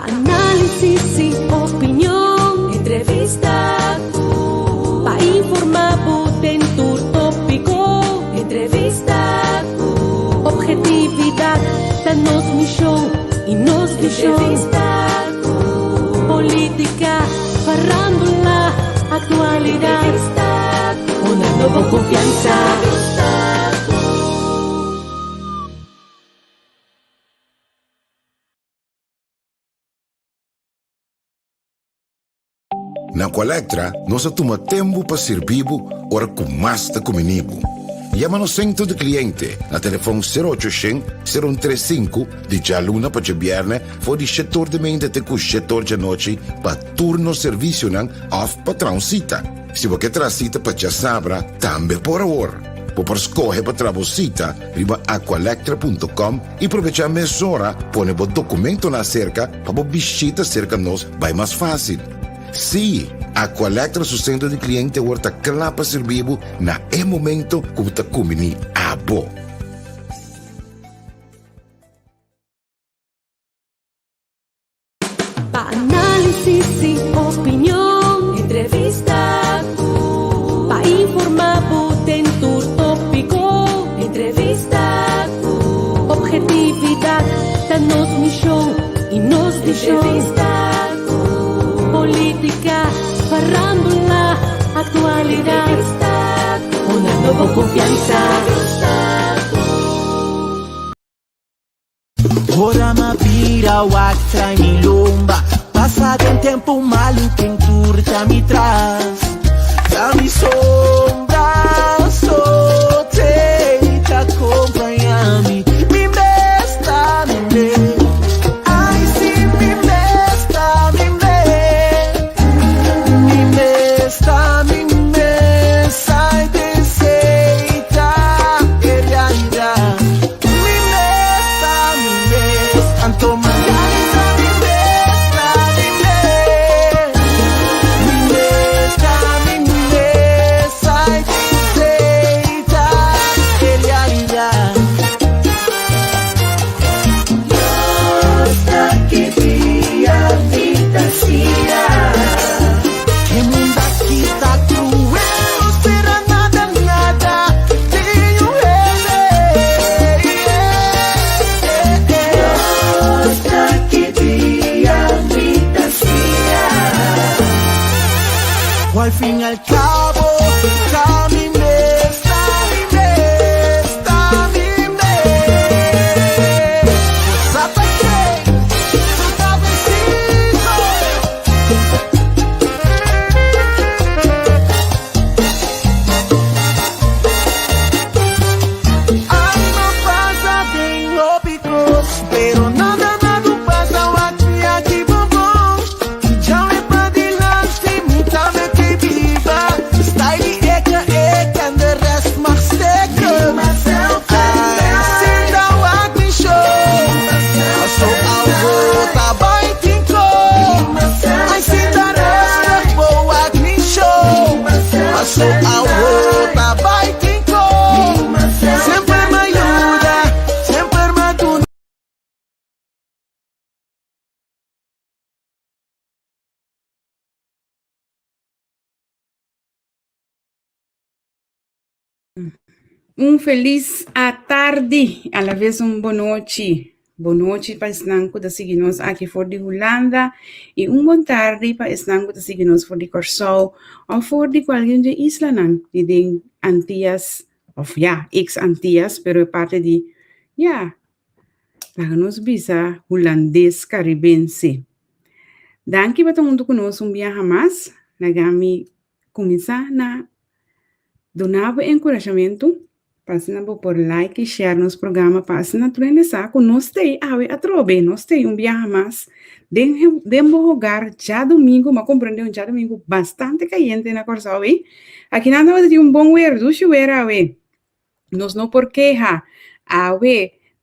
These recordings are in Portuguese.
Análisis y opinión, entrevista, para informar dentro tópico, entrevista, objetividad, danos mi show y nos entrevista, política, farándula, actualidad, una nueva confianza. Na Colectra, nós toma tempo para servir ora com mais da comunibo. Llama no centro de cliente na telefone 0800-035 de jaluna para viernes for de setor de mente até com setor de noite para turno serviço não off patrão cita. Se você quer cita para já sabra, também por hora. Por escolher para trabalhar, riba aqualectra.com e aproveitar a mesura, põe o documento na cerca para a visita cerca nós vai mais fácil. Sim, a Colectra sustento de cliente horta clapa servibo na momento como ta comini abo. Pa análisis y opinión, entrevista, pa informar dentro tópico, entrevista, objetividad, danos mi show y nos entrevista. Política, farándula, actualidad, una nueva confianza. Ora ma pira waxtra mi lumba, passado um tempo maluco em curta me traz. Da mi sombra, soltei, te acompanha-me, me besta, me besta. Al fin y al cabo, mi mesta, mi mesta. Ay, no pasa bien lo picos, pero nada pasa aquí bobón. Ya me padi lastimita me viva. Style eka and the rest mag steken. Zie nou wat me show. Zo ouwe, tabay tinko. Ay zie da rest po wat me show. Zo ouwe, tabay tinko. Sempre me ayuda, sempre me ayuda. Feliz à tarde, à la vez boa noite. Boa noite para Snanco da Signos aqui for de Holanda e boa tarde para Snanco da Signos for de Corsol ou for de qualquer de isla não, de Antillas, of ex-Antillas, pero é parte de, lá nos bisa holandês caribense. Danke para todo mundo conosco viaja mais, nagami começar na donar encorajamento. Passando por like e share nos programa, passando a treinar com nós tem a trobe, nós tem viagem mais. Demo rogar já domingo, mas compreendeu já domingo bastante caliente na Corsol, aqui nada vai ter bom ver, do chuveira, nós não por queja,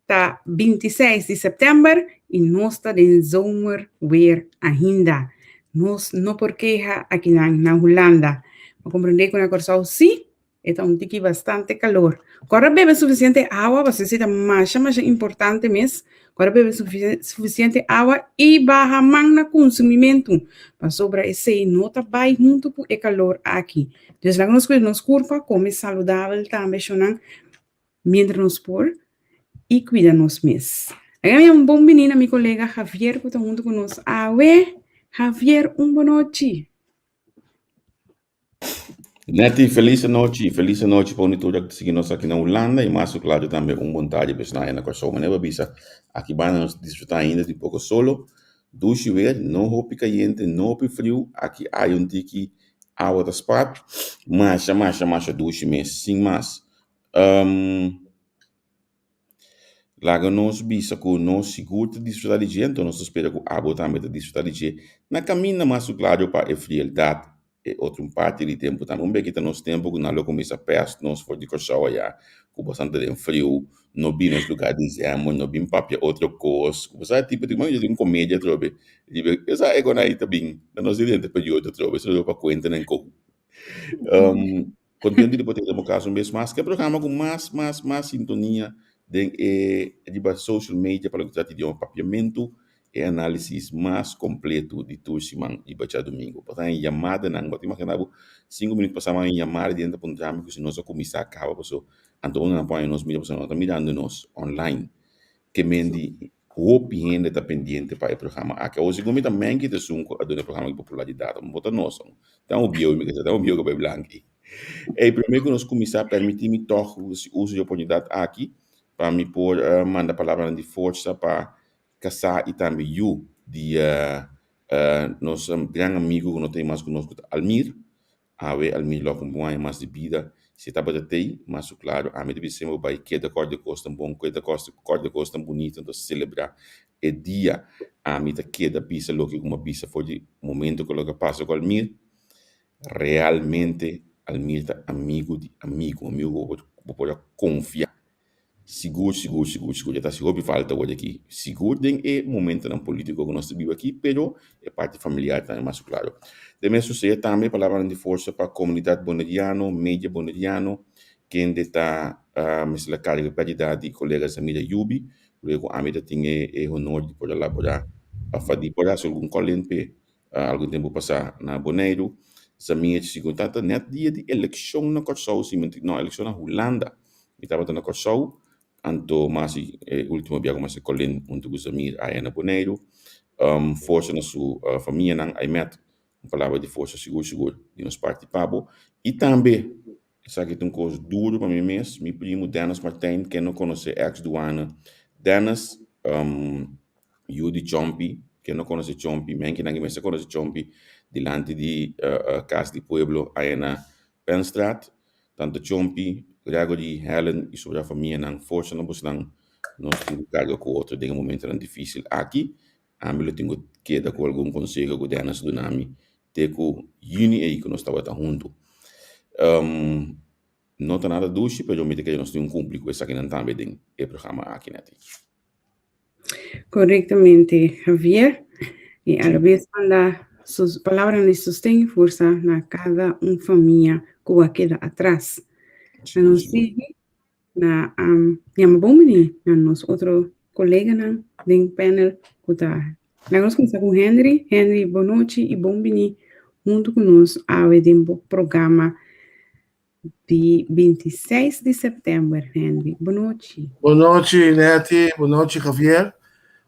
tá 26 de setembro e nós tá de zomer weer ainda. Nós não por queja aqui na Holanda, mas compreender com a Corsol, sim, Está un tiki bastante calor. Agora bebe suficiente agua, você necessita mais importante mesmo. Agora bebe suficiente água e baja magna consumimento. Para sobra esse nota vai junto com o calor aqui. Então, lá nos curva, come saudável também, mientras nos por e cuida nos mesmos. Agora é bom menino, meu colega Javier, que está junto conosco. Javier, boa noite. Neti, feliz noite para o todos que seguem nós aqui na Holanda e mais claro também com vontade de estar na coisa mas bisa aqui vamos desfrutar ainda de pouco solo duche ver não roupa caliente não roupa frio aqui há tiki água da spot mas duche mesmo sim mas lá nós bisa com nós seguro de desfrutar de gente então nós espera que água também de desfrutar de gente na caminho mais claro para a frialdade e outro parte de tempo também que nós tempo que nós começa a perto nós for de coisa já com bastante de frio não vi nos lugares não vi papel outra coisa você tipo de uma comédia trobe essa é quando aí também nós iremos período trobe só para conta nem com contente de poder no caso mesmo mas que programa com mais sintonia de social media para que de papiamento e análise mais completo de tudo semana e baixar domingo. Portanto, em chamada, não vou imaginar 5 minutos passar em chamada dentro do programa que se nós começar a acabar, pessoal, então não apoia nós mídia, pessoal, está mirando nós online, que mendi o gente está pendente para o programa. Aqui hoje como também que te sunco a do programa de popularidade, vamos botar nós, então o bio que vai blanco. E primeiro que nós começar a permitir-me toque o uso de oportunidade aqui para me pôr mandar palavra de força para Caçar e também eu, de nosso grande amigo que nós temos conosco, Almir. Almir, logo com mais de vida, se está para ter, mas claro, a mim deve ser um pai que é da cor de costa bom, que é da cor de costa bonita, então celebrar o dia, a mim da que da pista, logo que uma pista foi de momento que eu passo com Almir, realmente, Almir é amigo, vou poder confiar. Seguro, já está seguro que falta hoje aqui. Seguro tem momento não político que nós vivemos aqui, pero é parte familiar também, mais claro. Também sucede também palavra de força para a comunidade boneriana, mídia boneriana, que ainda está a carga de qualidade de colegas da mídia Yubi, luego a mídia tem o honor de poder elaborar a fazer por algum colente algum tempo passar na Boneiro, essa minha segunda net dia de eleição na Corsou, não eleição na Holanda, estava na Corsou. Anto masi último biago masi colin untuk Samir aí na Boneiro força na sua família nang ai met palavra de força seguro de nos participamos e também essa aqui tem uma coisa duro para mim mesmo meu primo Dennis Martin que não conhece ex-duana Dennis Yudi Chompi que não conhece Chompi men que ninguém mais conhece Chompi delante de Casa de Pueblo aí na Penstraat tanto Chompi Grago de Helen e sobre a família não força não buscam nós temos carga com outro de um momento tão difícil aqui a mim eu tenho que dar com algum conselho com Dennis do nome ter com uni aí que nós estava junto não está nada doce mas eu me que nós temos cumprir com essa que não também tem o programa aqui na Correctamente, Javier. E a vez manda suas palavras de sustento e força na cada família que queda atrás. Não sigue na bom menino na nosso outro colega na do panel que tá nós começamos com Henry boa noite e bom menino junto conosco ao tempo programa de 26 de setembro Henry boa noite Neti boa noite Javier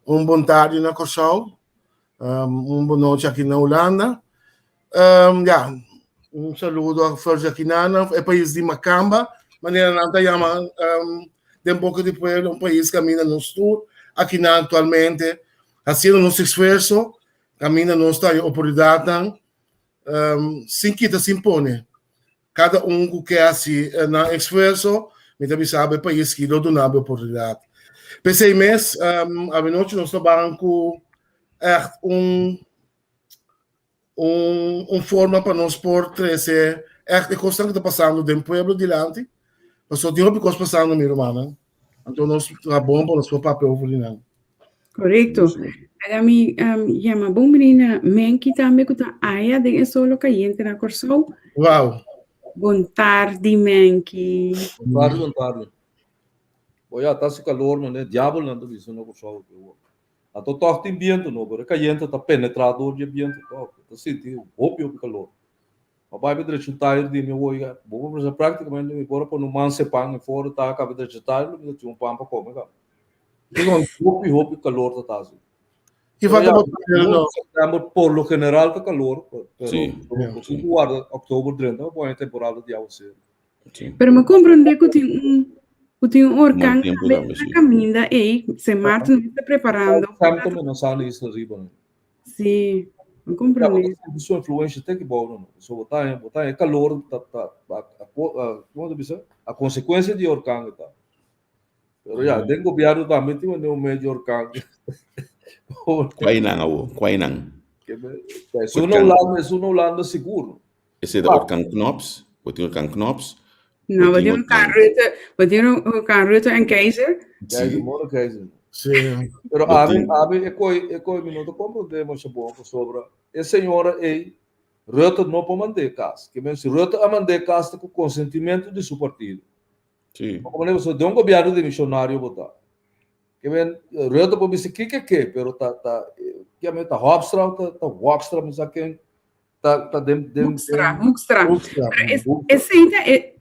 bom tarde na Corsou boa noite aqui na Holanda saludo a Forja Quinana, é país de Macamba, maneira não está chamando, tem um pouco de pueblo, país que camina no sul, aqui atualmente, fazendo nosso esforço, camina nossa oportunidade, sem que se impõe. Cada que quer assim, na esforço, me também sabe, país que não dá oportunidade. Pensei mesmo, a noite nosso banco é forma para nós por trazer a coisa que está passando do pueblo adiante, mas só tem uma coisa passando minha irmã, então nós é bom para nós pôr papel por ali. Correto. A mim chama bom menina, men que também que tá aí de solo caliente na Corsou. Uau. Boa tarde, Menki. Boa tarde. Olha, tá se calor, não é? Diabo não tá isso não gostou. A to toque tem viento não, porque caindo tá penetrador de viento, tá sentindo o calor. A vai me deixar tire de meu olho, vou fazer praticamente agora por no manse pang fora tá acaba de tire, me tinha pam para comer, cara. Tem hope calor tá assim. E falta por lo general tá calor, Sim. se guarda outubro 30, boa temporada de você. Sim. Pero me compreende que tem um orcão Muito tempo que não, sim. caminha aí, se Marta não está preparando. Sempre não sabe isso riba. Sim, me compreende. A sua influência tem que boa, não. Só botar calor, como diz, a consequência de orcão tá. Pero já, tem governo também tem um meio de orcão. Quai não. Isso não landa seguro. Esse é da Orkan Knops, tem Orkan Knops. Não, vai ter um Carreta em Keizer. Sim. Pero abre é minuto compreendemos sobre a senhora e Rutte não pode manter casa. Que mesmo se Rutte a manter casa com consentimento de seu partido. Sim. Como nem você de um governo de missionário botar. Que mesmo Rutte pode dizer que, pero tá que mesmo tá Hofstra, tá Wokstra, mas aqui tá Hoekstra.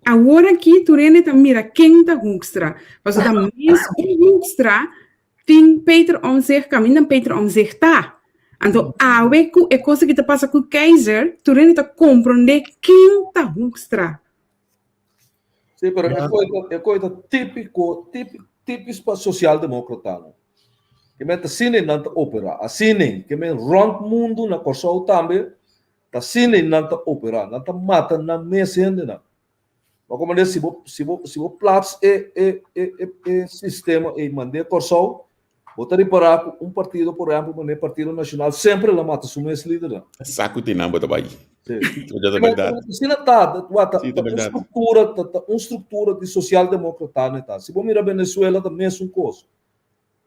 Agora aqui tu tá mira quem está Hoekstra. Mas da mesmo Hoekstra tem Peter Omtzigt, caminha Peter Omtzigt tá. Então, é coisa que te passa com o Keizer, tu tá compreender quem está Hoekstra. Sim, pero é coisa típico para social-democrata. Que mesmo cine não opera, a cine que mesmo rond mundo na corso também. Tá cine não tá opera, não tá mata na mesa ainda não. Mas como diz, se vou plats sistema e mandar corso, botar reparar um partido, por exemplo, um partido nacional sempre lá mata sua mesa líder. Saco tem nada para aí. Sim. É verdade. Se não tá uma estrutura de social-democrata, né tá. Se vou mirar Venezuela também é uma coisa.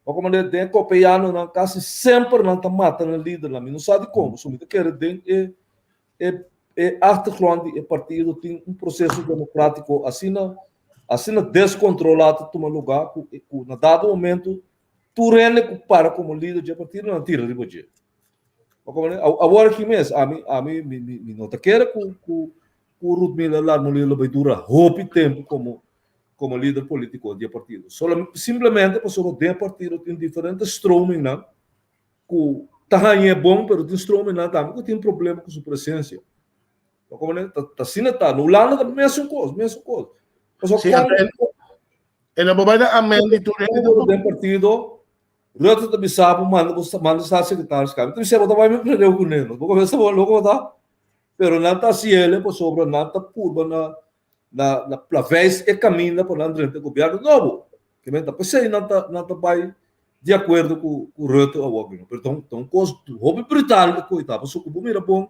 Mas como diz, tem copiano não quase sempre não tá matando líder lá, não sabe como. Se você quer achtergrond do partido tem processo democrático assim descontrolado toma lugar na dado momento tu rende para como líder de partido não tira de você agora que mesmo a mim não tá quer com Ruth Miller lá no livro vai durar hope tempo como líder político de partido simplesmente pessoa de partido tem diferentes stroming não com tamanho é bom, mas tem instrumento também que tem problema com sua presença. Como né, tá assim tá, no lado da mesma coisa. Sim, é na bobagem a mente do partido, Rutte também sabe, manda estar secretário, cara. Então você vai me prender com ele, vou começar a logo tá. Pero não tá se ele por sobre não tá curva na vez e caminha por lá dentro do governo novo. Que me tá pensei não tá vai de acordo com o Rutte a Wagner. Então, coisa do hobby britânico, coitado, só que o mira bom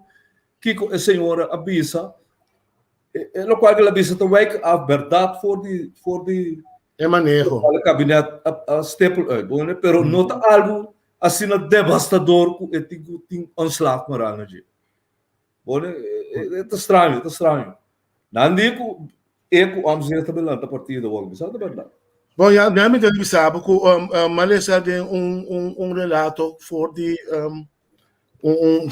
que a senhora avisa, no qual ela avisa também que a verdade for de manejo. O gabinete a staple, bom, né? Pero não tá algo assim devastador que tem slag moral, né? Bom, é estranho. Não digo que o Omtzigt também lá da partida, Wagner, sabe a verdade? Bom, já me sabe que Malaysia tem relato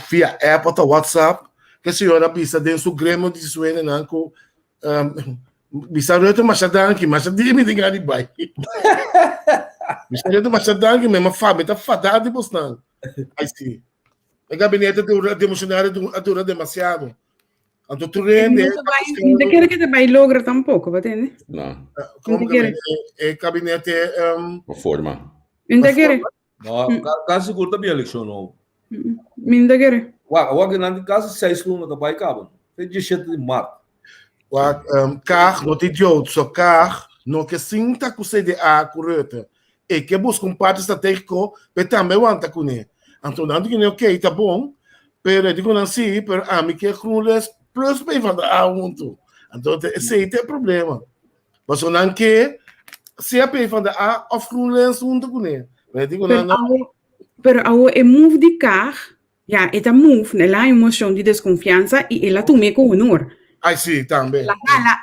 via app ou WhatsApp que a senhora pisa dentro do Grêmio de Suene não que bisa Rutte machadanki me diga de bai bisa Rutte machadanki mesmo fábio tá fadado de bostão aí sim o gabinete de emocionário dura demasiado. Então, tu rende. Não quer que te vai logra tampouco, vai entender? Não. Como é gabinete. Forma. Não quer? Não, caso curta bem a eleição não. Não quer? O não caso 6 lunas da vai cabo. Tem 17 de março. Carro não te deu, só carro não que sinta que o CDA correto e que busca parte estratégico, mas também aguenta com ele. Então, não digo ok, tá bom, pero digo não sim, pero a mim que é crueles plus bem vai junto. Então, esse aí tem problema. Mas não que se a bem vai of crueles junto com ele. Mas digo não. Pero a move de carro, ja, é a move, né? Lá emoção de desconfiança e ela tome com honor. Ai, sim, também.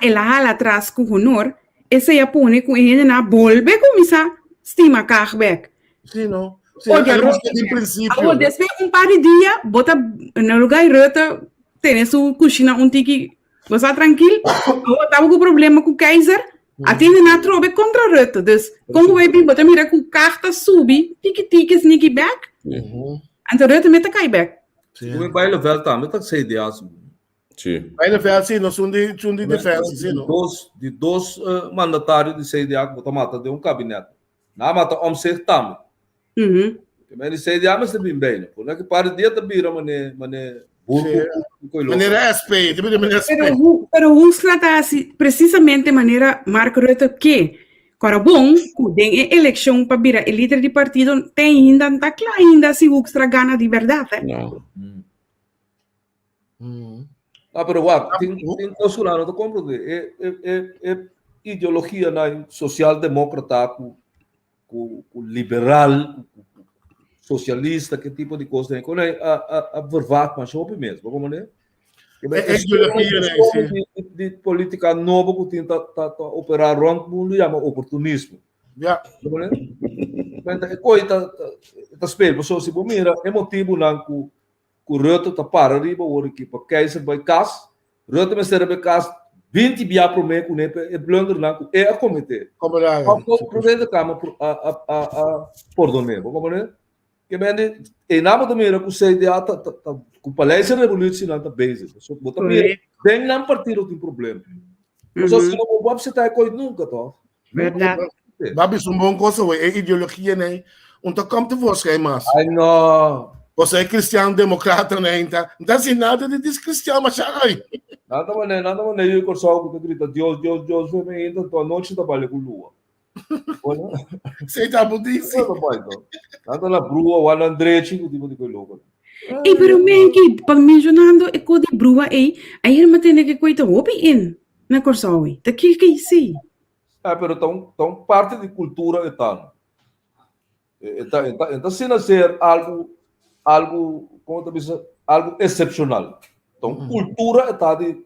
Ela hala atrás com honor, essa ia pôr com ele na bolbe começar estima carback. Sim, não. Sim, Olha, é de princípio. agora, depois par de dia, bota no lugar rota, tem sua cozinha tiki, você está tranquilo, eu estava com problema com o Kaiser, atende na trobe contra a rota, então, como vai vir, bota mira com carta subi, tiki, sneaky back, então a rota meta cai back. Como vai levar também, tá sem ideia. Sim. Aí ele fez assim, não são de defesa, sim, não. De dois mandatários de CDA que botam mata de gabinete. Na mata omser também. Mas de CDA mas também bem, porque que para dia também mané burro. Maneira SP, de maneira SP. Pero o trata precisamente de maneira Marco Rutte que, agora bom, tem eleição para virar o líder de partido, tem ainda, não está claro ainda se o Ustra gana de verdade. Não. Ah, pero tem consulado, não compreendo. É ideologia na social-democrata, com liberal, com socialista, que tipo de coisa tem. Quando a verdade, mas é mesmo, como é? É ideologia, né? De política nova que tenta operar rond mundo chama oportunismo. Já. Como é? Mas coisa tá espelho, pessoal se mira, é motivo não que o Rutte tá para riba o que para Kaiser vai cas, Rutte me serve cas 20 via pro mês com é blunder não é a comitê. Como é? O presidente da Câmara a perdone, como é? Que bem e nada do mira com CDA tá com palestra revolucionária tá base. Só botar mira bem não partido tem problema. Mas assim não pode você tá coisa nunca tá. Verdade. Babi um bom coisa, é ideologia, né? Então como tu você é mais? Ai não. Você é cristiano-democrata, né? Então, não dá assim nada de cristiano, mas aí. Nada mané, eu corso que grita, Deus, vem me ainda, tua noite trabalha com lua. Olha, Você tá budista. nada na brua, o André, tipo de coisa louca. E pero bem que, pag mencionando e ko de brua aí irmã tem que coita opi in na corsawi. Tá que sim. Pero tão parte de cultura etano. Então, se nascer algo, como te diz, algo excepcional. Então, cultura está de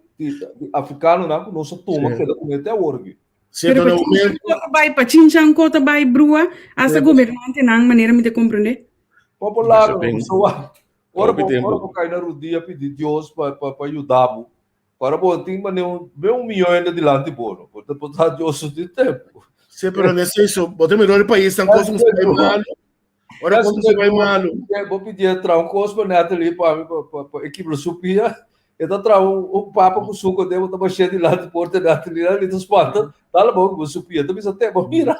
africano, não, nossa turma, que é da comunidade org. Sempre no momento. Vai para Chinchang, kota vai brua, asa governante não maneira me de compreender. Popular, pessoal. Ora, vou cair na rodia pedir Deus para ajudar-me. Para tem maneira um milhão ainda de lá de bono. Depois tá Deus de tempo. Sempre nesse isso, bota melhor o país, tem coisas que vai mal. Ora, quando você vai mal. Vou pedir entrar um cosmo neto ali para equipe supia. Então, entrar um papo com o suco dele, tá cheio de lá de porta neto ali dos patos. Tá lá bom, com supia. Também até bom, mira.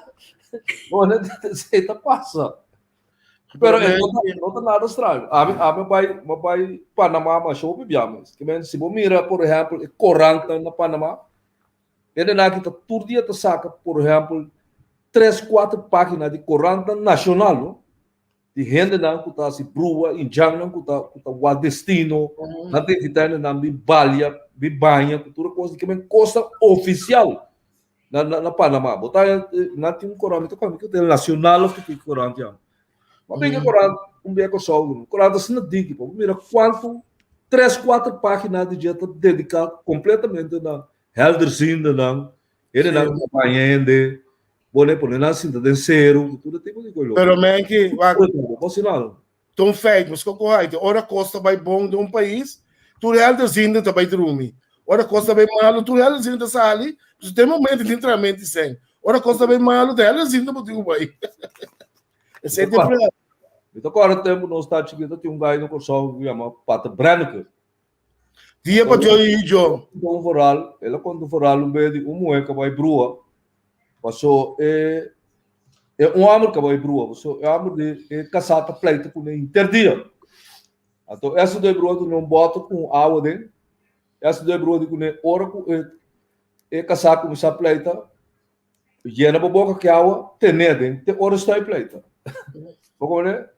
Olha, você tá passando. Pero não tá nada estranho. Meu pai Panamá, mas eu bebíamos. Que se você mira, por exemplo, corante na Panamá, ele na que todo dia saca, por exemplo, 3, 4 páginas de corante nacional, de gente não que tá se brua, em Jang que tá o destino, na tem que tá na Bibalha, Bibanha, toda coisa que é coisa oficial na Panamá. Botar na tem corante que tem nacional que tem corante. Mas bem que corante beco só, corante assim não diga, mira quanto 3, 4 páginas de dia dedicado completamente na Helderzinda não, ele não acompanhando, pode pôr na cinta de zero, tudo tipo de coisa. Pero man que Emocional. tão feito, mas que correto. Ora costa vai bom de um país, tu Helderzinda também drumi. Ora costa vai mal, tu Helderzinda sali, tu tem momento de entramento sem. Ora costa vai mal, tu Helderzinda botou vai. Esse é tempo. Então, agora temos no estado chiquito, tem gajo no corso que chama Pata Branca. Dia para eu ir, Joe. Um foral, ela quando foral um bem de moeda que vai brua, passou é homem que vai brua, passou é homem de caçata pleita com interdia. Então, essa dois brua tu não bota com água dentro, essa dois brua com hora com caçata com essa pleita, llena a boca que água tem dentro, tem hora está em pleita.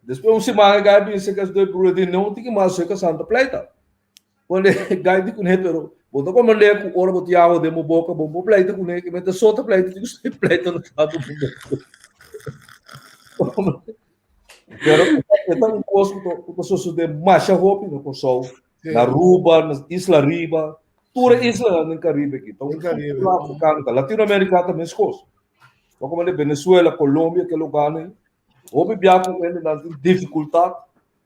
Depois semana gai pensa que as dois brua de não tem que mais ser caçata pleita. Quando gai de com pero botou como ler com hora botar água dentro da boca, bom pleita com que mete solta pleita, tem que pleita no lado do pero então um curso de marcha roupa no console na Aruba, na Isla Riba, Toda isla no Caribe aqui. Então, No Caribe. Africano, Latinoamérica também é coisa. Então, como Venezuela, Colômbia, que lugar, né? Houve biaco ainda na dificuldade.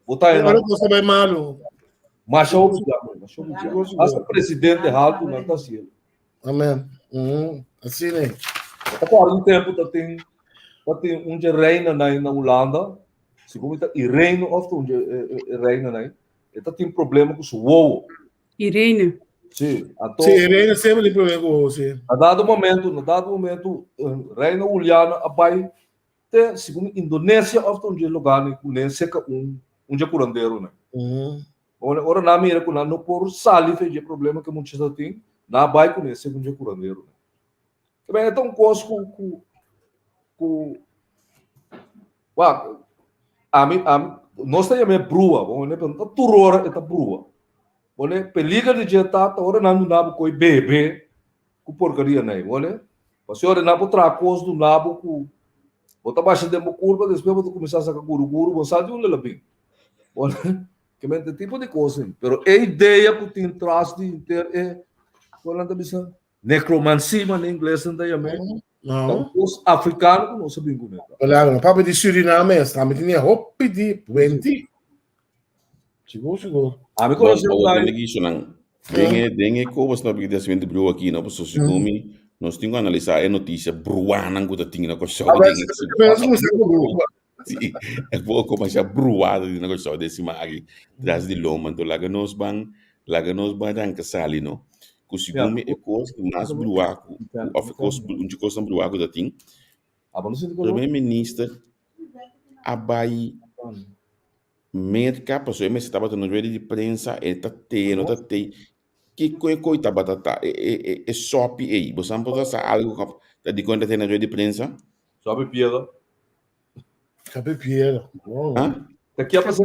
Botar aí Agora na você vai malo. mas houve biaco. Mas o presidente alto não está assim. Amém. Assim, né? Agora, um tempo tem onde reina na Holanda, segundo está e reino of onde reina né? Então tem problema com o ovo. Irene, Sim, então Sim, Irene sempre tem problema com você. a dado momento, reina Juliana abai te segundo Indonésia of onde lugar né, com seca onde é curandeiro né. Ora na mira com não por sali fez problema que muitos tem, na abai com esse onde é curandeiro né. Bem, então coisa com nós temos brua, vamos né, perguntar turora eta brua. Olha, peliga de jetar, ora não nabo coi bebê, com porcaria né, olha. A senhora nabo tracos do nabo com bota baixa de uma curva, depois vou começar a sacar guru, vou sair de um lelabim. Olha, que mente tipo de coisa, pero a ideia que tem traz de inter é, olha da bisa, necromancia em inglês não tem mesmo. Não. Então, os africanos não sabem como é. Olha, o papo de Suriname, também tinha roupa de 20. Chegou. A mim Bom, conhece o lá. que isso não. Dengue coisas na vida assim de bro aqui, não posso se comer. Nós temos que analisar a notícia bruana que tem na coisa. Sim, é pouco como já bruada de negócio desse mag, das de loma, então lá nós vamos que sali não. Que segundo é coisa que mais bruaco, of course, onde coisa bruaco da tem. Primeiro-ministro abai merca, pessoa mas estava no rede de prensa, tá tem que coisa batata, é sopi aí, você não pode fazer algo que de conta tem na rede de prensa? Sobe piada. Capipiera. Daqui a passar.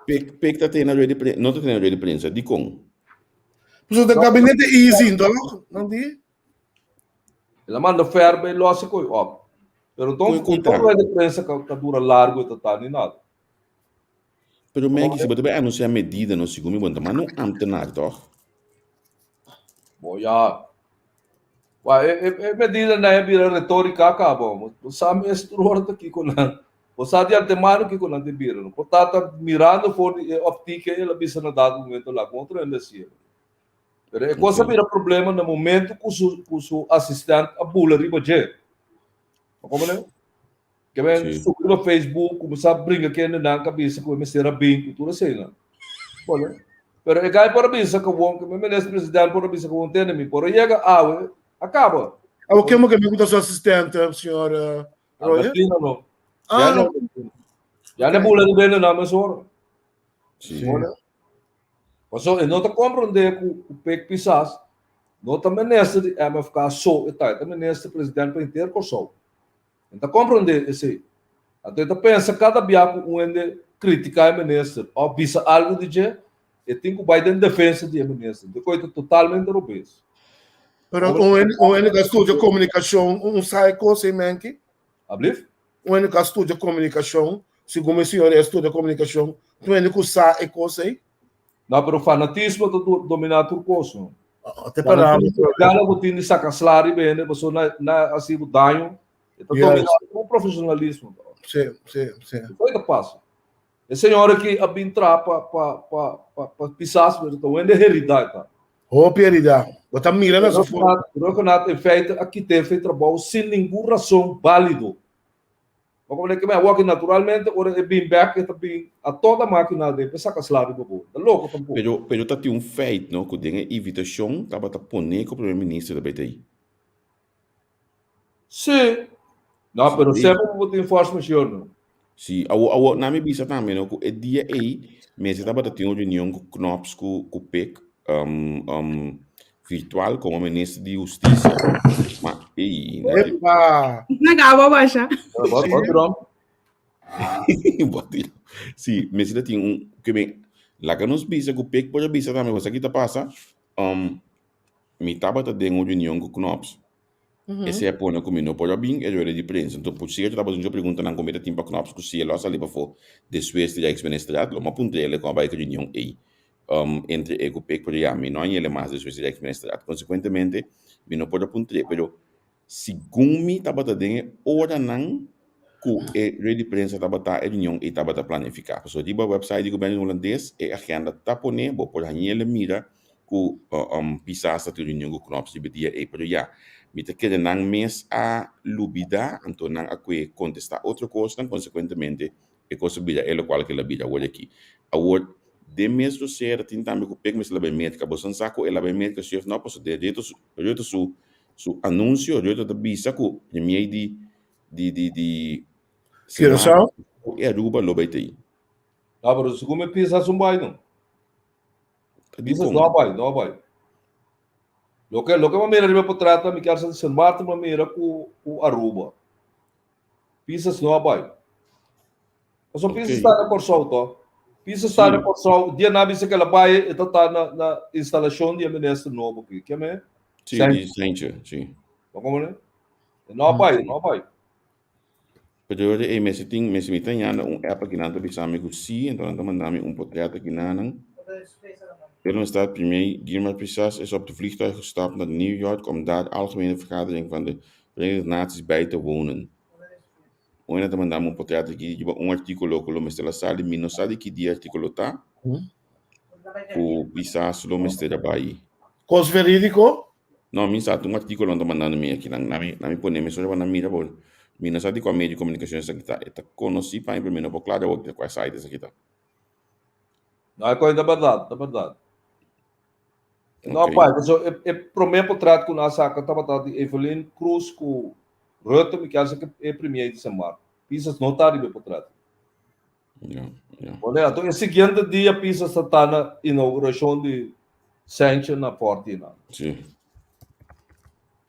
Pek tá tem na rede de prensa, não tá tem na rede de prensa, de com. Pessoal do gabinete easy, não di? Ela manda ferro e losse coi, ó. Pero então, não é de prensa que dura largo e tá nem nada. Pero men se betul anunciar medida no segundo momento, mas não antenar toch? Bom, já. É medida na retórica acaba. Você sabe estrutura aqui com lá. Você sabe de antemano que com lá de bira. Portanto, mirando for optica ela bisa na dado momento lá contra ele assim. Pero é coisa vira problema no momento com o assistente a bula riba je. Como né? Que vem subir no Facebook, começar a brincar que na cabeça com o Mr. Bing, tudo assim, né? Olha. Pero é gai para bisa que o ministro presidente para bisa que o tem me por chega acaba. O que me pergunta seu assistente, senhora Roya? Não. Não. Já não bula de bem na mesma. Sim. Olha. Passou, e não está compreendendo que o PEC pisas, não está ministro de MFK só, está ministro presidente para inteiro com só. Então, compreender esse. Então, pensa cada biaco onde criticar o ministro, ou bisa algo de je, e tem que vai em defesa do ministro. De coisa totalmente obeso. Pero o único estudo de comunicação, sai coisa em mente? Ablif? O único estudo de comunicação, segundo o senhor estudo de comunicação, o único sai coisa aí? Não, pero o fanatismo do dominar tudo coisa. Até para Gana o time saca salário bem, né? Você não assim o danho. Então, dominar com profissionalismo. Sim. Foi que passa. E senhora que a entrar para pisar, então é realidade, tá? Prioridade. Você mira nessa forma. O campeonato é feito, aqui tem feito trabalho sem nenhuma razão válida. Como é que me walk naturalmente, ora é bem back, é bem a toda máquina de pensar que salário do povo. Tá louco tampouco. Pero tá tem feito, não, que tem invitação, tava tá poner com o primeiro-ministro da BTI. Sim. Não, pero sempre vou ter informação, não. Sim, na minha bisa também, não, é dia aí, mas tava tá tem uma reunião com Knops com PEC, virtual com o ministro de Justiça. Mas aí, Epa! Nagawa baixa. Sim, mas ainda tem que bem, lá que nos bisa com PEC pode bisa também, você aqui tá passa, me tava tá dentro uma reunião com Knops. Esse é por não comer no pode bem é de prensa, então por se eu tava fazendo pergunta na comida tempo Knops que se ela sali para for depois de ex-ministro, uma ponte ele com a vai reunião aí. entre EcoPEC, pero ya, mi no hay más de su administración. Consecuentemente, mi no puedo apuntar, pero según mi tabata de hora nan, ku ready prensa tabata reunião e tabata planificar. So di ba website do governo holandês e agenda tapone, bo por hanhele mira ku pisasa tu reunião ku knops di bedia e pero ya. Mi te queda nan mes a lubida, anto nan acque contestar outra coisa, consequentemente e cosa bida e lo qual que la bida hoje aqui. Award de mês do ser tin tambe ku pek mes la be médica, bo san saco e la be médica chef não posso de jeito su anúncio, jeito da bisa ku meio de Curaçao? e Aruba lo baitei. Ah, pero se come pisas um bai não. Pisas não vai. Lo que uma mira riba potrata mi casa de San Martin uma mira com Aruba. Pisas não vai. Mas o pisas está na Corsol to. Pisas está na Corsol, dia na bisa que ela vai e tá na instalação de ministro novo aqui. Que é? Sim. Como é? Não vai. Pero me tem app que não bisa amigo sim, então não mandamos portret aqui não. Willem staat premier Guillermo Pisas is op de vliegtuig gestapt naar New York om daar de algemene vergadering van de Verenigde Naties bij te wonen. Hoje nós mandamos portret aqui de artigo que o mestre sabe, mas não sabe que dia artigo tá. O Pisas lo mestre daí. Cos verídico? Não, me sabe artigo onde mandando me aqui, na me põe me só na mira bol. Me não sabe qual meio de comunicação isso aqui tá. Eta conheci para primeiro por claro o que qual site isso aqui tá. Não é coisa da verdade. Não, pai, mas para mim, o trato com a saca estava de Evelyn Cruz com Rutte, me quer que é primeiro de semana. Pisas não está de para trato. Olha, então, esse seguinte dia, Pisas está na inauguração de Sancho na Portina. Sim.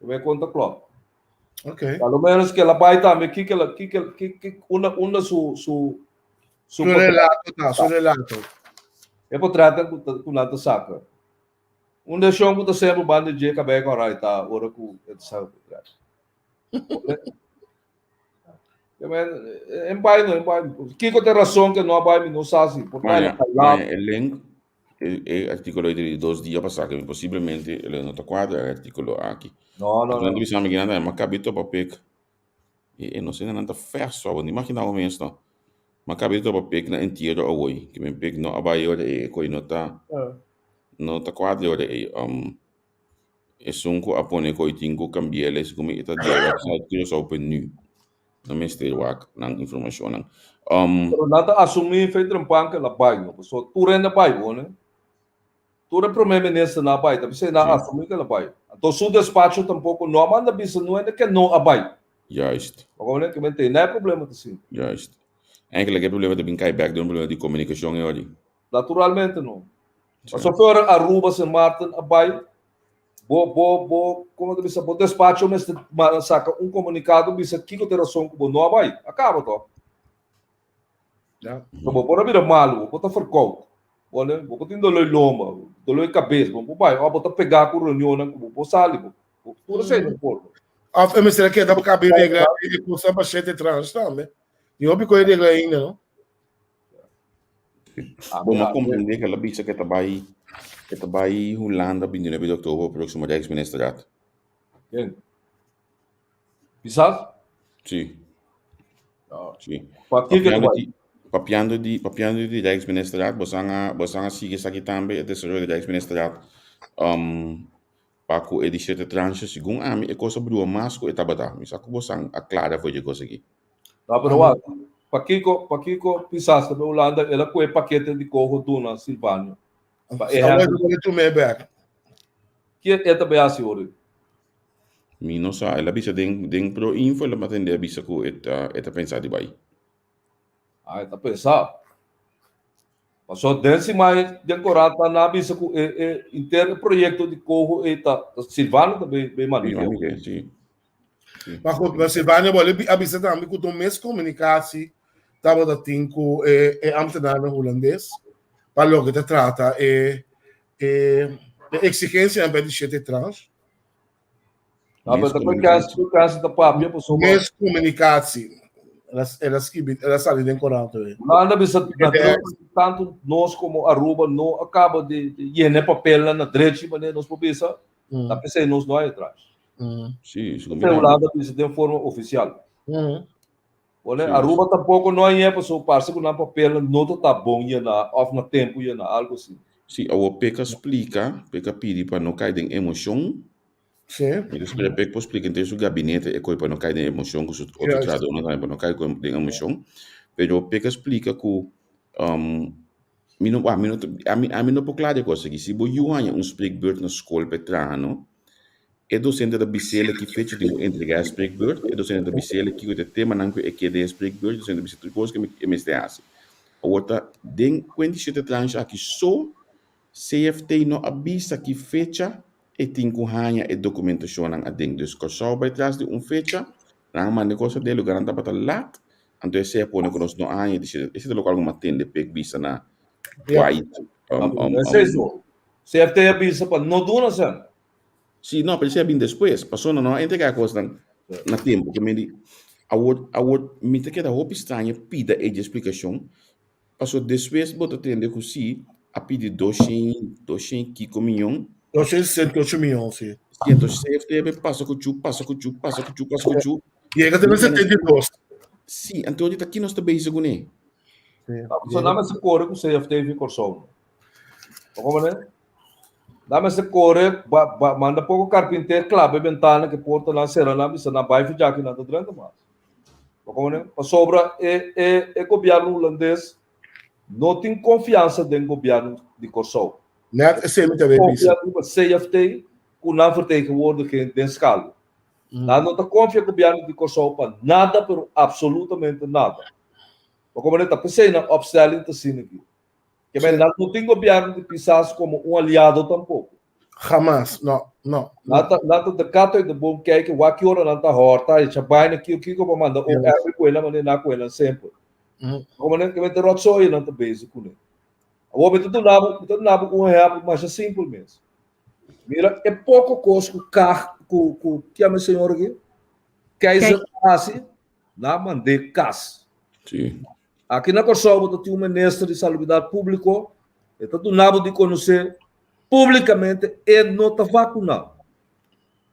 Vai conta claro. Ok. Pelo menos que ela vai também, que uma su relato. É para tratar com a saca. Onde chão que você sempre banda de cabelo com a raita, ora com esse sabe por trás. Embai. Que tem razão que não vai me não sabe, porque link artículo de 2 dias passados, possivelmente ele não está quadro artículo aqui. Não. Não bisa me ganhar, mas capítulo para pek. E não sei não está ferso, não imagina o mesmo. Mas capítulo para pek na inteiro hoje, que me pek não abai ora e coi não tá quadro ora e sunco apone coi tingo cambieles como ita dia website que só open nu. Não me estou wak nang informação nang. Pero nada assumir feito trampang que ela vai, não. So tu renda vai, né? Tu é primeiro-ministro na vai, tapi você não assumir que ela vai. Então seu despacho tampouco não manda bisa não é que não abai. Juist. Agora que me tem, não é problema assim. Juist. Eigenlijk heb je problema de bin back doen, problema de comunicação é ali. Naturalmente não. Mas só for Aruba, San Martin, abai. Como tu disse, o despacho mas saca comunicado, bisa que tem razão que não abai. Acaba to. Então, bora virar malo, bota forcou. Olha, vou ter dolor loma, dolor de cabeça, vou vai, ó, bota pegar com reunião, vou sair, tudo certo, por. Mas será que dá para caber regra e começar para gente trans também? E eu bico regra ainda, não? Bom, mas compreender que ela bisa que tá vai Holanda binne de oktober próximo Rijksministeriaat. Quem? Pisas? Sim. Sim. Papiando Papiando di Rijksministeriaat, bosanga sige saki tambe het is de Rijksministeriaat. Paku edisete tranche segundo a mim é coisa brua masco e tabata. Me saco bosang a clara foi de coisa aqui. Tá, pero what? Pakiko Pisas da Holanda, ela com o paquete de corro do na Silvânio. Tu me back. Que é também assim hoje. Mi não sa, ela bisa ding pro info ela matende bisa ku eta pensar de bai. Ah, tá pensar. Passou desse mais decorado na bisa ku interno projeto de corro eta Silvano também bem maneiro. Sim. Maar Silvano wil abisa também com o mesmo comunicação tava da tinco Amsterdam holandês para o que te trata exigência em vez de gente trans. Ah, mas depois que da papia passou mesmo comunicação ela sale em corante. Lá na bisa tanto nós como Aruba não acaba de ir papel lá na direita, mas nós pobisa, tá pensando nós não é atrás. Sim, isso Tem um lado bisa de forma oficial. Olha, Aruba tampouco não é para sua parte que não papel não tá bom ia na off na tempo ia na algo assim. Sim, a PECA explica, PECA pede para não cair em emoção. Sim. Eles PECA explica então o gabinete é coisa para não cair em emoção, que o outro trado não para não cair em emoção. Pero o PECA explica que a mim não por claro coisa que se você ganha spreekbeurt na escola petrano, é docente da bicela que fez de entregar spreekbeurt, é docente da bicela que o tema não é que de spreekbeurt, docente da bicela coisa que me está assim. A outra den quando se trata aqui só CFT não avisa que fecha e tem que ganhar a documentação a dentro do discussão by trás de fecha, na man negócio dele garanta para lá, então se põe que nós não há esse local uma tende peg visa na white CFT avisa para não dona sen. Sim, não, mas é bem depois, passou não entregar a coisa na tempo que me di a me te queda roupa estranha pida a explicação, passou depois bota tende que se a pedir 200 Kiko milhão. 268 milhões, sim. Então, CFT passa com o Chega até 72. Sim, então aqui nós também isso né. Só não se corre com CFT ficou só. Como né? Dá se corre, manda pouco carpinteiro, clave ventana que porta lá será lá, bisa na bairro já que não tá durante mais. Como né? A sobra é governo holandês não tem confiança no governo de Kosovo. Net is met de Confiança no CFT, com não vertegenwoordiging de escala. Não está confiando no governo de Kosovo para nada, pero absolutamente nada. Como ele está pensando na opção de assim aqui. Que não tem governo de pisar como um aliado tampouco. Jamás, não. Nada de cato e de bom que é que o aqui ora não está horta, e já vai naquilo que eu mando o é com ela, mas não com ela sempre. Como ele que vai ter outro sonho não está basic com ele. O homem tudo nabo com real, mas é simples mesmo. Mira, é pouco coisa que a minha senhora aqui, que é assim, na mandei cas. Sim. Aqui na Kosovo tem um ministro de saúde pública, e tudo nabo de conhecer publicamente e não está vacunado.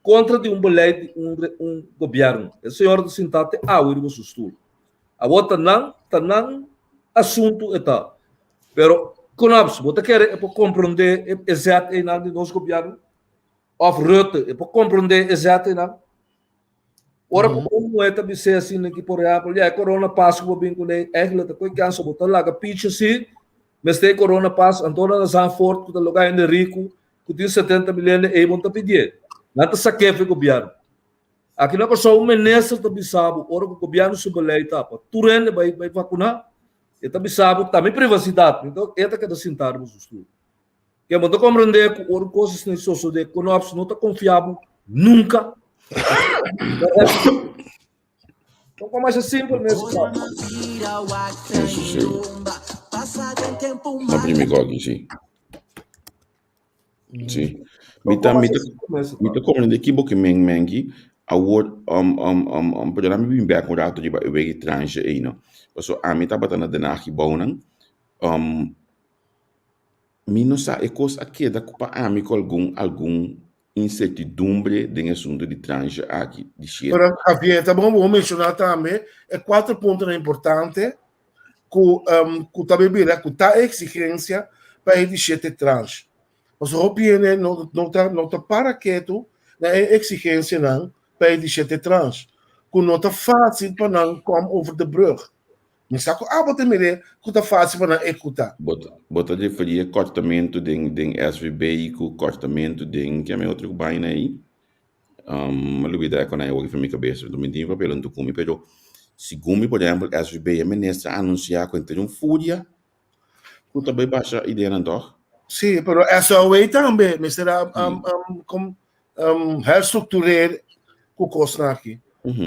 Contra de um boleto de um governo. A senhora do sintate o irmão sustur. A outra não assunto está. Pero conobs, você quer compreender exato em nada de nosso governo? Of Rutte, para compreender exato em nada? Ora, como é também ser assim, que por exemplo, já corona passa com o bem com ele, é que ele tem que ansar, botar lá, que pitch assim, mas tem corona passa, Antônio Zanfort, que está lugar ainda rico, que tem 70 milhões de euros, está pedindo. Não está saqueando o governo. Aqui não é só um ministro também sabe, ora que o governo subleita, para Turene vai vacinar, e também sabe, também privacidade. Então, é que sentarmos os estudos. Que é muito compreender que o coisas que são de econômicos não está confiável nunca. Então, como é simples mesmo. Isso sim. Na primeira aqui, sim. Sim. Mita compreender que porque mengi a word para mim bem bem com rato de bem tranche aí não. So a mita batana de na aqui baunan minusa é coisa aqui da culpa a mim com algum incertidumbre de assunto de tranche aqui de cheiro. Pero Javier, tá bom, vou mencionar também é 4 pontos importantes que também vira que tá exigência para ele de tranche. Mas o opinião não tá para quieto na exigência não para ele de tranche. Que não tá fácil para não come over the brug. Mas saco bota mere que tá fácil para não escutar. Bota de faria cortamento de SVB com cortamento de que é meu outro baina aí. Malubida com aí o que me cabeça do menino papel não come, pero segundo por exemplo SVB a ministra anunciar que tem fúria. Que também baixa ideia não dó. Sim, pero essa way também, mas será como reestruturar o custo aqui.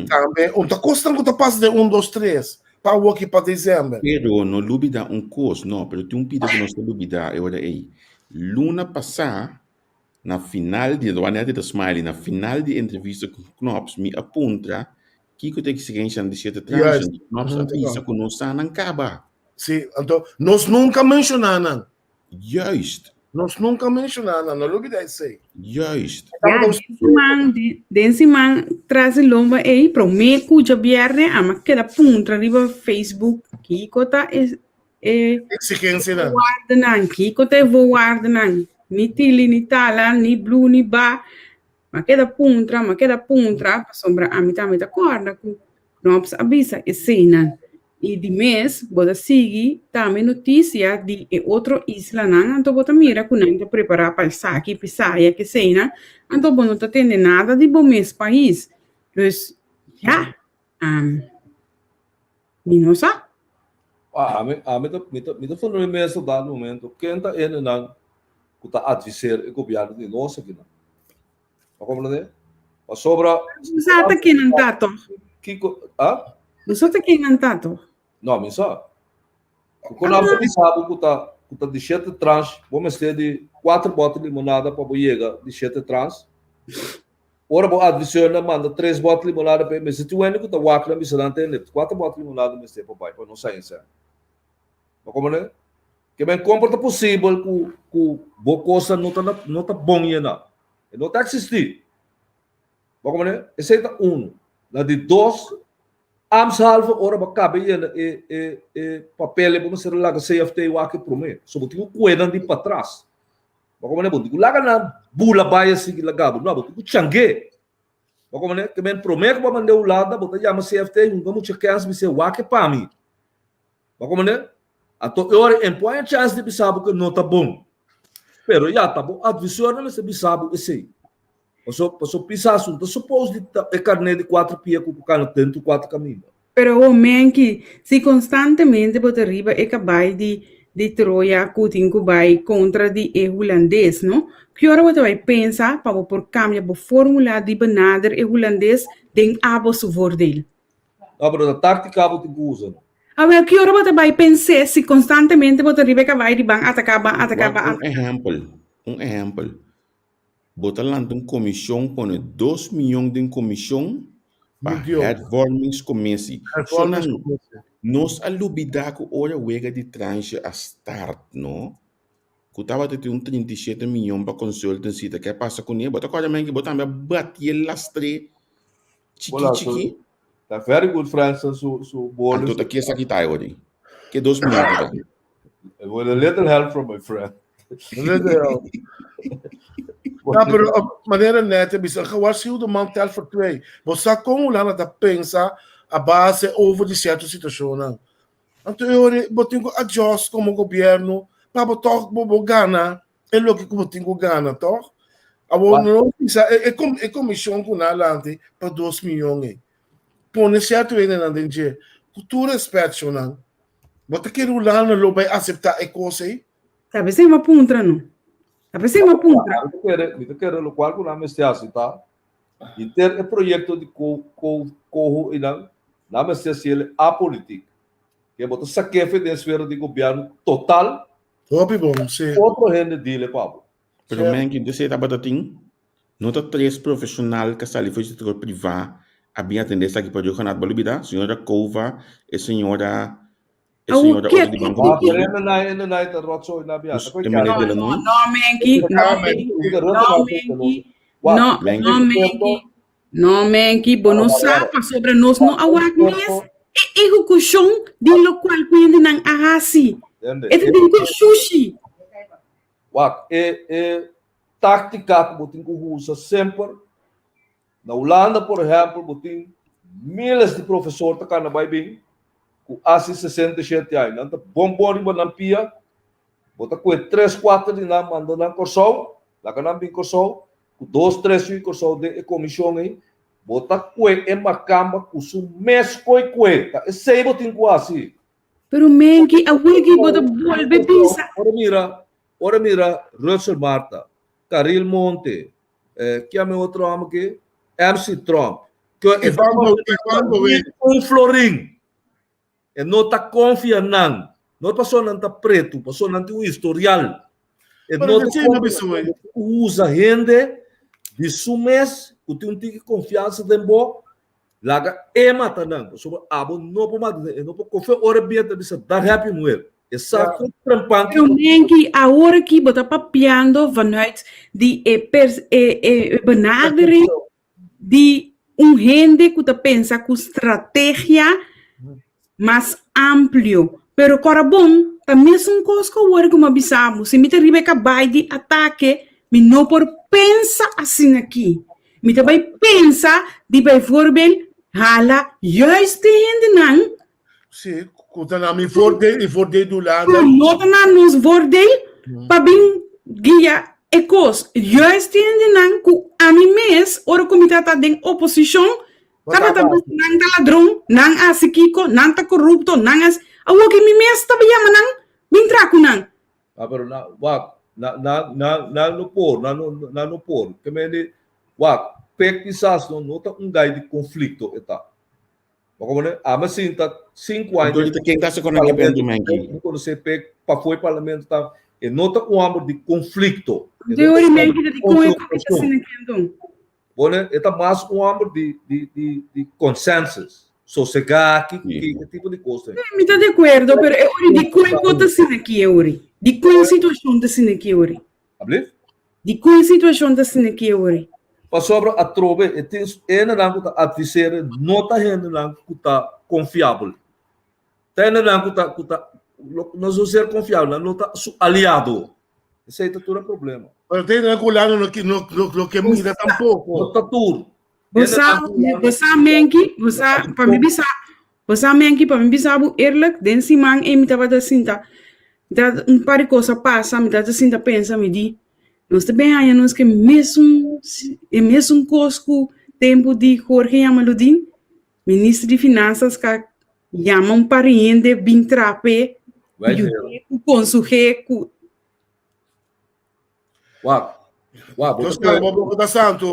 Também, onde custa que tá passa de 1, 2, 3 para o aqui para dezembro. Pero no lubida custo, não, pero tem pedido que nós lubida eu aí. Luna passar na final de do anete da Smiley, na final de entrevista com Knops me aponta Kiko tem exigência de certa Yes. tranche. Nós Uhum, avisa que nós não acaba. Sim, então, nós nunca mencionamos. Juist. Nós nunca mencionamos. Não lembro disso. Juist. Desse man traz lomba aí pro me cuja bierne ama queda puntra riba Facebook Kiko tá Exigência, não. guardanan Kiko tá vou guardanan ni tili ni tala ni blue ni ba ma queda puntra pa sombra amita corda com nós avisa escena e de mês bota seguir também notícia de outro isla não então bota mira que não preparar para saque pisaia que cena então não tá tendo nada de bom mês país dus ja não sabe Me tá falando mesmo dado momento, quem tá indo não, que tá advisando o governo de nós aqui não. Como não é? Mas sobra. você tá aqui não tá to Kiko, ah? você tá aqui não tá to Não, me sabe. Quando a gente sabe que tá de 7 trans, vamos ter de 4 botas de limonada para chegar de 7 trans. Ora, vou adicionar, manda 3 botas de limonada para mim. Se tu ainda que tá wakla, me será entender. 4 botas de limonada me ser para não sair isso. Mas como é? Que bem comporta possível que boa coisa não tá bom ainda. Não tá existir. Mas como é? Esse é um. Na de 2 salva ora bakabe yan papel mo sa laga CFT wake prome so buti ko kuenan di patras bako man buti ko laga na bula baya sig lagabo no buti ko change bako man que men prome ko man de ulada buti yama CFT um como checas bi se wake pami bako man ato ora em point chance de bisabo que não tá bom pero ya tá bom advisor não se bisabo esse Passou pisar assunto. Supposto de carne de 4 pies com o cano dentro 4 caminhos. pero o men que se constantemente bota riba e cabai de Troia cutinho vai contra de holandês, não? Que hora você vai pensar para por cambiar a fórmula de benader holandês den abo su voordeel? Ah, pero a tática você usa. A ver, que hora você vai pensar se constantemente bota riba e cabai de bang atacar. Um exemplo. Bota lá uma comissão, põe 2 milhões de comissão para hervormingscommissie. Nós alubida que hora wega de tranche a start, não? Que tava te 37 milhões para consultancy, que passa com ele, bota coisa mais que bota bater lastre, chiqui. Tá very good, Francis, so bolo. Então aqui essa aqui tá agora. Que 2 milhões. With a little help from my friend. Ja, pero maneira neta, bisa kawar siya do mantel for 2. Você como lá na pensa a base over de certa situação. Então eu botinho adjust como governo para botar bobo gana. É lo que botinho gana, toh? Abo não bisa é comissão com na lante para 2 milhões. Põe certo ainda na dentro. Cultura inspeção não. Bota que lá no lobe aceitar a coisa aí. Sabe se uma puntra não? Sabe se uma puntra? Eu quero o qual não me assim, tá? E ter o projeto de corro e não me se ele apolítico. Que botar saquefe de esfera de governo total. Top bom, sim. Outro rende dele, Pablo. Pero men que você tá batating, não tá 3 profissional que está ali foi setor privado, a bem atender aqui para o canal Bolívia, senhora Cova, e senhora O que de banco. Não, menki, bono sapa sobre nós não awak mes. E o kushong di lo qual quindi nang ahasi. E tem que sushi. Wak, tática que botin que usa sempre. Na Holanda, por exemplo, botin milhares de professores que estão na bem, com assim 67 anos. Então, bom de Banampia, bota com 3, 4 de lá, manda na corção, lá que não tem corção, com 2, 3 de corção de comissão aí, bota com em macamba, com o mês coi, tá? E sei botin com assim. Pero menki, a wiki bota volve pensa. Ora mira, Russell Marta, Caril Monte, que é meu outro amo aqui, MC Trump, que é um florim. E não está confiando, não passou não está preto, passou não tem um historial. E não usa gente de sumés, que tem confiança de boa, Laga mata nang. So abo no po mata, no po kofe ora bieta bisa dar happy muer. Exato, trampante. Eu denk que a hora que você está papiando vanuit die benadering de gente que pensa com estratégia mais amplio. Pero cora bom, a mesma coisa que o hora que uma bisabo, se me te Rebecca vai de ataque, me não por pensa assim aqui. Me também pensa de bijvoorbeeld hala juist de gente não. Sim, conta na minha voordeel do lado. Nota na nos voordeel, para bem guia ecos. Juist de gente não, que a mim mes, ora como está em oposição, tava nang ta ladrão, nang asikiko, nang ta corrupto, nang as, awo que me mes tava yama nang, bem traco nang. Pero na no por, que me di, pek quizás no tá guy de conflito eta. Como né? A mas sim tá 5 anos. Então, quem está se conectando, Menki? Quando você pek para foi parlamento tá, e nota amor de conflito. Teoria Menki de como é que está sendo aqui Bom, eta mais amor de consensus. Sossegar, que tipo de coisa? Me está de acordo, pero é hora de como é que está sendo aqui, é hora. De qual situação está sendo aqui, é hora. De qual situação está sendo aqui, é hora. Para sobre a trove, é na lang kuta adversário, não tá rendo lang kuta confiável. Tá na lang kuta não sou ser confiável, não tá aliado. Esse aí tá todo problema. Pero tem na culano no que mira tampouco. Não tá tudo. Você menki, você para mim bisa, você menki para mim bisa bu eerlijk, den si mang e mi tava da sinta. Da par coisa passa, me da sinta pensa me di. Nós também aí nós que mesmo cosco tempo de Jorge Amaludin, ministro de Finanças que chama um pariente bem trape, o consulhe cu. Bota santo,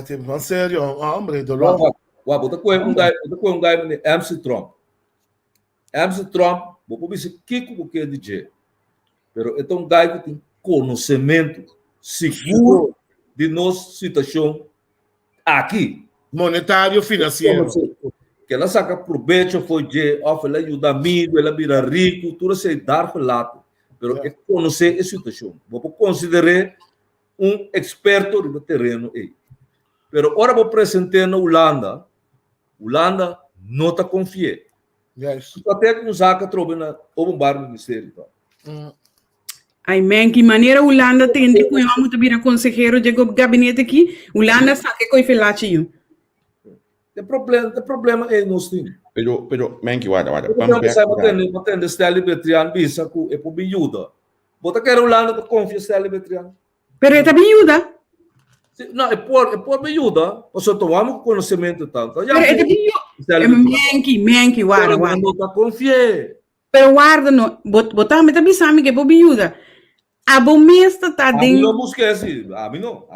tipo, sério, hombre, dolor. Bota com um guy MC Trump. MC Trump, vou dizer que é DJ. Pero é um guy que tem conhecimento seguro de nossa situação aqui. Monetário, financeiro. Que ela saca proveito, foi de, ela ajuda amigo, ela vira rico, tudo se dar para lá. Pero é conhecer a situação. Vou considerar experto no terreno aí. Pero ora vou apresentar na Holanda não está confia. Até que nos saca trobando o bombar no ministério. Ai, man, que maneira Holanda tem de cuidar muito bem a consejero de gabinete aqui. Holanda sabe que coi felatinho. O problema é nós temos. Pero, Menki, guarda. Não tem Steli Betrian, bisa que é por ajuda. Bota que era Holanda que confia Steli Betrian. Pero é também ajuda. Não, é por ajuda. Nós tomamos conhecimento tanto. Pero é também Menki, guarda. Não está confia. Pero guarda, não. Botar me também sabe que é por ajuda. A bomesta tá dentro. A mim não busquei assim. A mim não.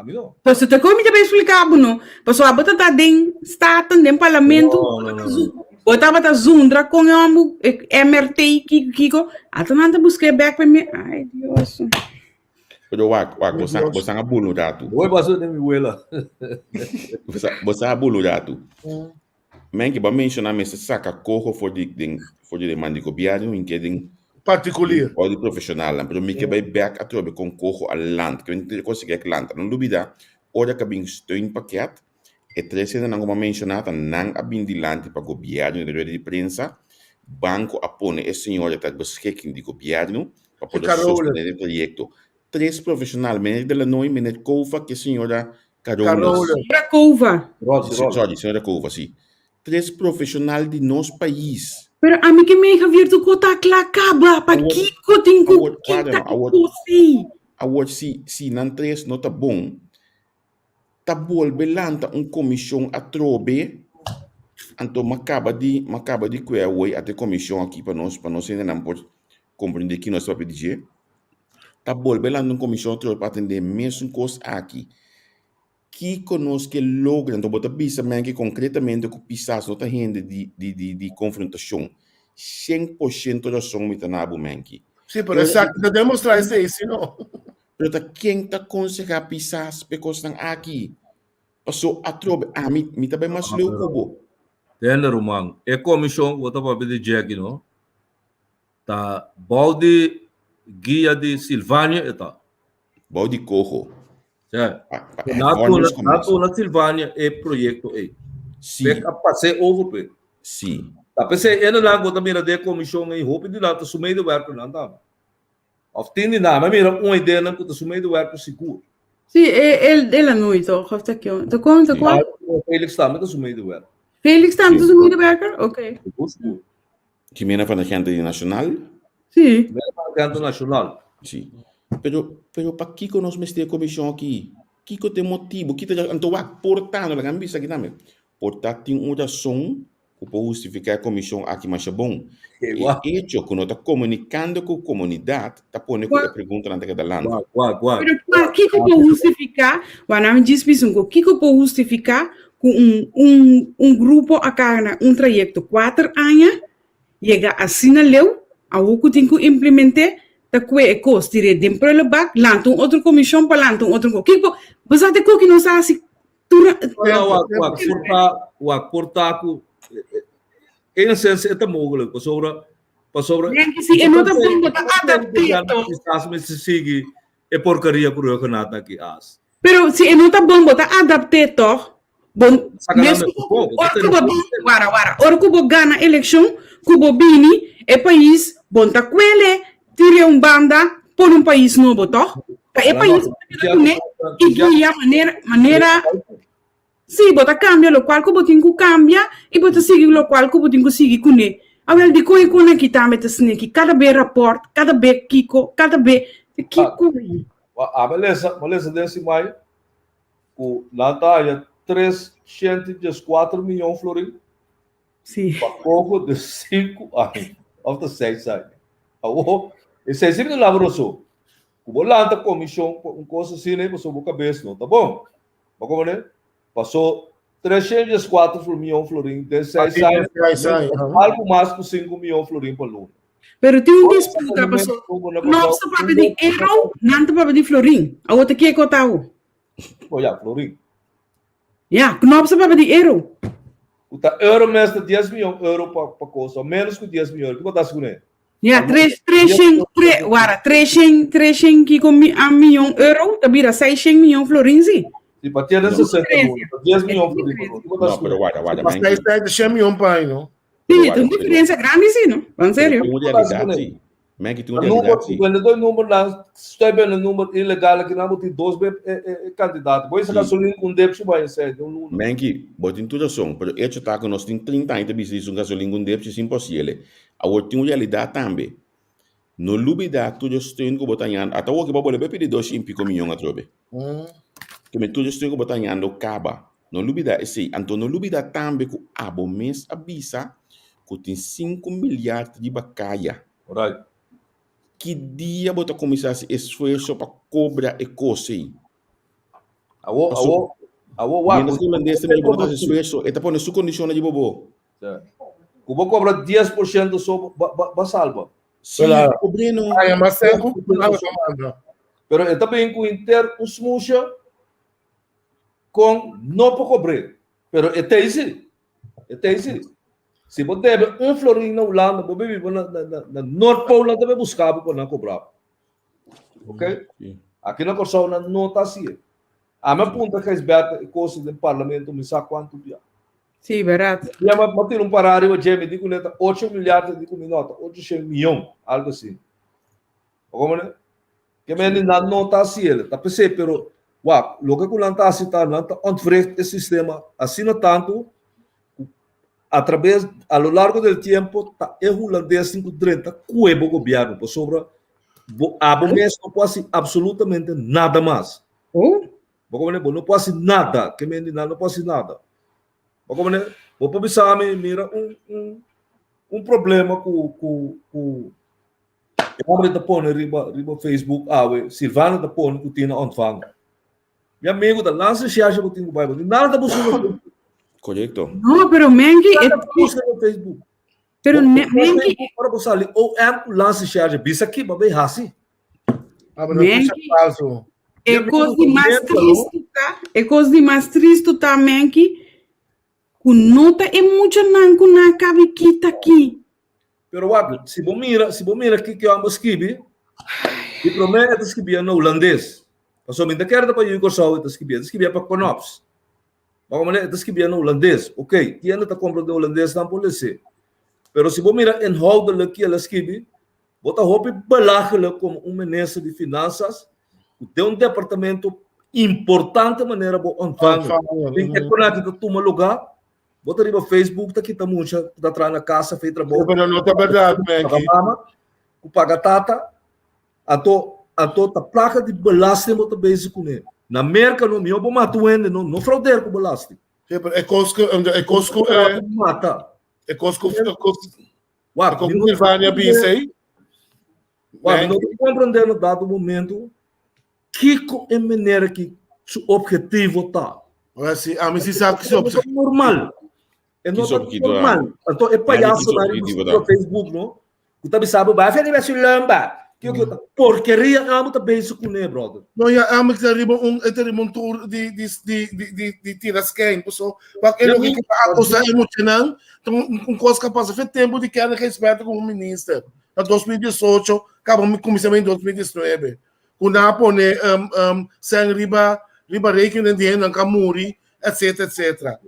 Mas você como também explicar, não? Mas a bota tá dentro, está dentro parlamento. Botava tá zundra com o MRT Kiko. Até não busquei back para mim. Ai, Deus. Pero você é bolo datu. Oi, passou de minha abuela. Você é bolo datu. Menki, ba mencionar me se saca corro for de demanda de governo em que den particulier. Ou de profissional, pero me que vai back a trobe com corro al land, que não consegue que land. Não duvida, ora que bem steunpakket, e três ainda não como mencionar, não abin de land para governo de rede de prensa, banco apone esse senhor está beschikking de governo para poder sostener o projeto. Três profissionais, meneer Delanoy, meneer Kova, que senhora Carola. Senhora Kova, sim. Três profissionais de nosso país. Pero a mim que me virtu kota klakaba pa kiko tinko kita kosi. Award si nan três não tá bom. Tá belanta comissão a trobe. Então macaba de que way até comissão aqui para nós ainda não pode compreender que nós vamos pedir. Tá belanta comissão a trobe para atender mesmo coisa aqui. Que conosco que logra, então bota bisa que concretamente que pisas não tá rende de confrontação. 100% da som me tá na bumenki. Sim, por exato, de demonstrar isso, não. Pero quem tá conseguindo pisas porque estão aqui. Paso atrobe, mi também mais leu cubo. Tender Romang. E comissão, vou estar de Jack, não? Tá, balde guia de Silvânia, eta. Bau de corro. É. Farmers Nato na Silvânia é projeto aí. Sim, Pega passei over pe. sim. Tá, pensei, ainda lá vou também de comissão aí, roupa de lá, tá sumei do werk não tá. Of tien na, mas mira, uma ideia não tá sumei do werk seguro. Sim, ele não é toch? Of dat je, de kwam, de Sim. kwam. Felix está, mas tá sumei do werk. Felix está Sim. tussen medewerker? Oké. Que mena van de agenda nacional? Sim. Canto nacional. Sim. Pero para que nós meste a comissão aqui? Que tem motivo? Que tem então portar não é bisa aqui também. Portar tem uma ação que pode justificar a comissão aqui mais bom. E hecho que nós está comunicando com a comunidade, está pondo a pergunta na da land. Guarda. Pero o que que pode justificar? Wanneer diz isso, o que que pode justificar com grupo a carna trajecto 4 anos, chega assim na leu, a o que tem que implementar, tá que é cost dire dentro do back, lança outra comissão para lança outro. Que você até que não sabe se portar com em essência é mogelijk para sobre se é nota bom botar adaptado. Se sigue é porcaria por eu que nada aqui as. Pero se é nota bom botar adaptado, bom mesmo ora que gana eleição, que bini é país bom tá quele tira banda por país novo toh. É país que guia maneira sim, bota cambia lo qual que botin ku cambia e bota seguir lo qual que botin ku seguir kune. Awel di koi kune kita meta sneki cada be rapport, cada be kiko, cada be kiko. A beleza desse mai o Natália 304 milhões florins. Sim. Para pouco de 5 anos, ou 6 anos. E se sempre laboroso. O bolanta comissão coisa assim, né, passou boca cabeça, não, tá bom? Mas como né? Passou 304 milhões florins, 16 anos, algo mais que 5 milhões florins por ano. Pero tem disputa, pessoal. Não se pode de euro, não se pode de florim. A outra que é cotao. Olha, florim. Ja, não se pode de euro. O euro mais de 10 milhões de euro para coisa, menos que 10 milhões. O que você está segurando? Ja, 300 que com a milhão euro, também 600 milhões florins, sim. Se bater nessa 10 milhões de florins. Não, pero guarda, Mas daí está de chame pai, não? Sim, tem diferença grande, sim, não? Falando sério. Tem uma realidade, sim. Meg, tem uma realidade, sim. Quando dois números lá, estou vendo o número ilegal aqui, não tem 2 candidatos. Pois a gasolina com débito vai ser. Meg, botin tudo som, pero hecho tá que nós tem 30 anos de business com gasolina com débito, é impossível. Agora tem uma realidade também. No lubida tudo estou com botanhando, até o que vai poder pedir 2,5 milhões a trobe. Que me tudo estou com botanhando caba. No lubida esse, então no lubida também com abo mês avisa que tem 5 milhares de bacaia. Right. Que dia bota começar esse esforço para cobrar e coisa? Awo. Menos de mandar também botar esse esforço, é para sua condição de bobo. Como cobra 10% sobre salva. Sim, cobrindo. Mas é Pero é também com inter um smusha com não para cobrar. Pero é tese. Se você deve florim na Holanda, você vive na North Pole, também buscava para não cobrar. Ok? Aqui na Corsona não está assim. A minha ponta que é esberta e coisa do parlamento, me sabe quanto dia. Sim, barato. E a minha tem parário, a Jamie, digo, 8 milhares de minota, 800 milhões, algo assim. Como é? Que me não está assim, está pensando, pero, uau, logo que não está assim, não está ontvrecht esse sistema, assim não tanto, a lo largo del tiempo, é holandês 530, cuebo o governo, por sobre, a mês não pode ser absolutamente nada mais. Não pode ser nada, que me não pode ser nada. Vou pensar, mira, problema com eu da pôr riba Facebook, Silvana da pôr que tinha ontvang. Meu amigo da lança charge que tinha Bible, nada da busca. Correto. No, pero Mengi no Facebook. Pero Mengi para você ali ou é lance charge bisa aqui, babai hasi. Mengi falso. É coisa de mais triste, tá? É coisa de mais triste também que o nota é muito não com na caviquita aqui. Pero wag, se bom mira que eu amo escrever, e promete escrever no holandês. Passo me quer da para eu só escrever para Conops. Vamos lá, escrever no holandês. Ok, quem ainda está comprando holandês não pode ser. Pero se bom mira inhoudelijk que ela escreve, bota roupa belachelijk como ministro de finanças, tem departamento importante maneira para ontvangen. Tem que conectar que toma lugar, bota ali no Facebook, tá aqui tá muito, tá atrás na casa, fez trabalho. Pero não tá verdade, Menky. O pagatata, a ta placa de belasting bota bezig com ele. Na América não me obo matuende, não fraudeer com belasting. É Costco, Mata. é Costco, Uau, como Nirvana BC. Uau, não compreender no dado momento que é maneira que o objetivo tá. Assim, a mim se sabe que isso É normal. É normal. Então é palhaço no Facebook, não? Tu também sabe, vai fazer isso lamba. Que porcaria amo também isso com ele, brother. Não, já amo que teria um tour de tiras quem, pessoal. Porque ele não quer acusar emocionante, então coisa que passa faz tempo de que ela respeita como ministro. Em 2018, acabamos começando em 2019. Quando a pone sem riba reiki dinheiro na Camuri, etc.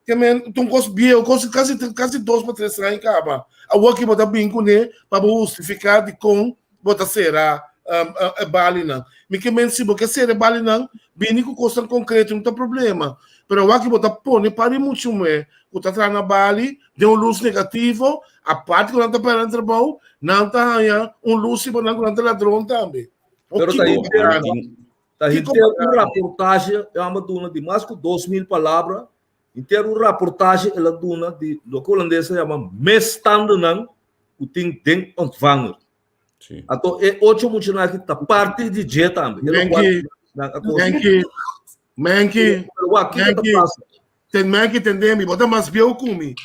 Também então quase 2 para 3 anos acaba. A work bota bem com ele para justificar de com bota será Bali não. Me que mensi porque ser Bali não, bem com coisa concreta não tem problema. Pero o que bota pone para muito mais. O tá na Bali deu luz negativo, a parte que não tá para trabalho, não tá luz para não tá ladrão também. Pero tá aí uma reportagem é uma duna de mais que 2.000 palavras. Inteiro reportagem ela duna de lo que holandês chama mestando não o tem ontvanger. Então é 8 muito na que tá parte de jet também. Menky. Tem Menky entender bota mais bem comigo.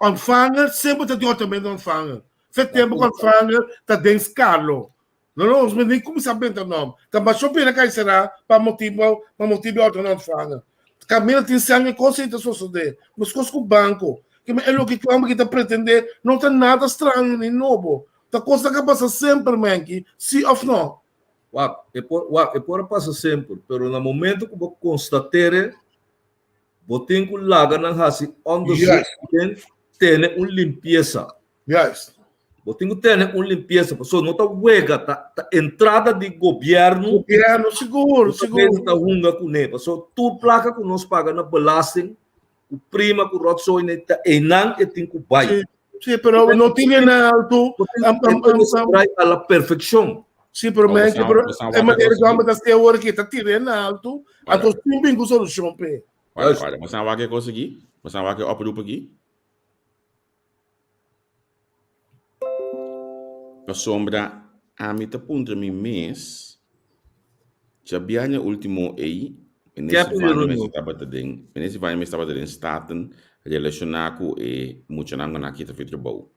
Ontvanger sempre tá de outro também ontvanger. Faz tempo que ontvanger tá dentro Carlo. Não, os meninos começam a pensar não. Tá baixo pena que será para motivar outro não ontvanger. Camila tem sangue conceito social, mas com o banco, que é o que clama que está pretender, não tem nada estranho nem novo. Tá coisa que passa sempre, Menky, sim ou não? É por passa sempre, mas no momento que eu constatei, eu tenho que lagar na hasi onde tem uma limpeza. Yes. Eu tenho que ter uma limpeza, pessoal, não tá huega, tá entrada de governo. Seguro. Tá hunga com ele, pessoal, tu placa que nós paga na belasting, o prima que o rotsoi neta enang e tem que buy. Sim, pero não tinha na alto. A la perfeição. Sim, pero Menky, é maneira que vamos dar hora que tá tirando na alto, a tos tem com solução pe. Olha, mas não vai que conseguir, mas não vai que oproep aqui. A sombra a mim tá punta mi mês. Já bianya último aí, nesse vai me estava tendo, nesse vai me estava tendo staten relacionar com muito não na aqui tá feito bom.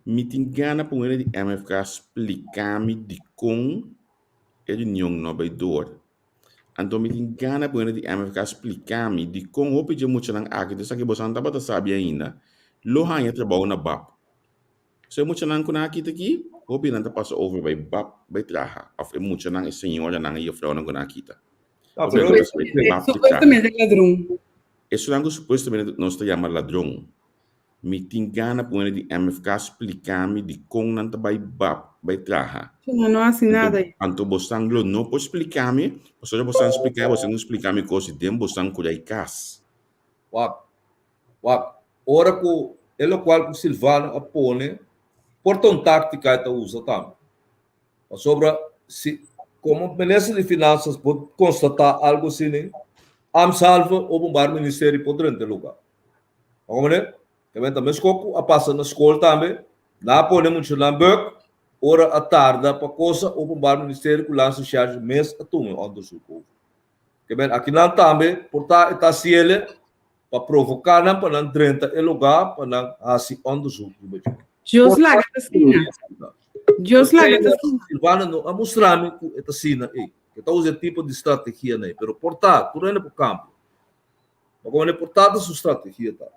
Me tingana por ele de MFK explicar me de com ele não no baidor. Então me tingana por ele de MFK explicar me de com o pedido muito não aqui, dessa que você não tá sabe ainda. Lohan trabalho na BAP. So muito nang kuna kita ki, hobi nanta pass over by bab by traha. Of muito nang senhora nang iyo flow nang kuna kita. Supostamente ladrão. Isso nang supostamente nós te chama ladrão. Me tingana por ele de MFK explicar-me de como nanta by bab by traha. Não assim nada. Anto bostanglo não pode explicar-me, você já você não explicar-me coisa de bostang kulay kas. Ora que ele qual que Silvano apone portão tática que usa também. Sobre se como ministro de finanças pode constatar algo assim, am salva o bombar ministério poderão ter lugar. Como né? Também também escoco a passa na escola também, na pone muito na banco, hora à tarde para coisa o bombar ministério que lança charge mês a turma onde suco. Que bem aqui não também portar está se ele para provocar não para não 30 é lugar para não assim onde suco. Jos laga tá sina. Jos laga tá sina. Silvana não a mostrar-me que esta sina aí. Que tá usando tipo de estratégia, né? Pero portar, tu não para o campo. Mas como é portada sua estratégia, tá?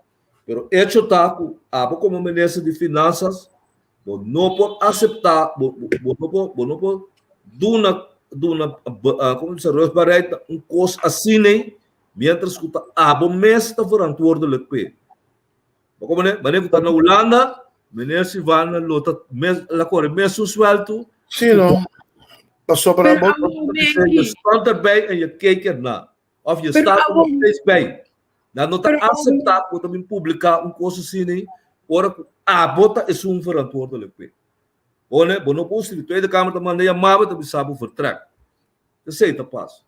Pero hecho tá, como ministro de finanças, não pode aceitar, não pode como se resbareta custo assim, né? Mientras que o mês está fora do LP. Como né? Mas que está na Holanda, menino se vai na luta, la corre mês o sueldo. Sim, não. Passou para a Pero boca. amo Je Benki. staat erbij en je kijkt ernaar. Of je Pero staat er nog amo- steeds bij. Dan não Pero está aceitar que também publicar coisa assim, ora a bota é verantwoordelijk. Bone, bono posto de Tweede Kamer de maneira maar te sabe vertrek. Aceita pas.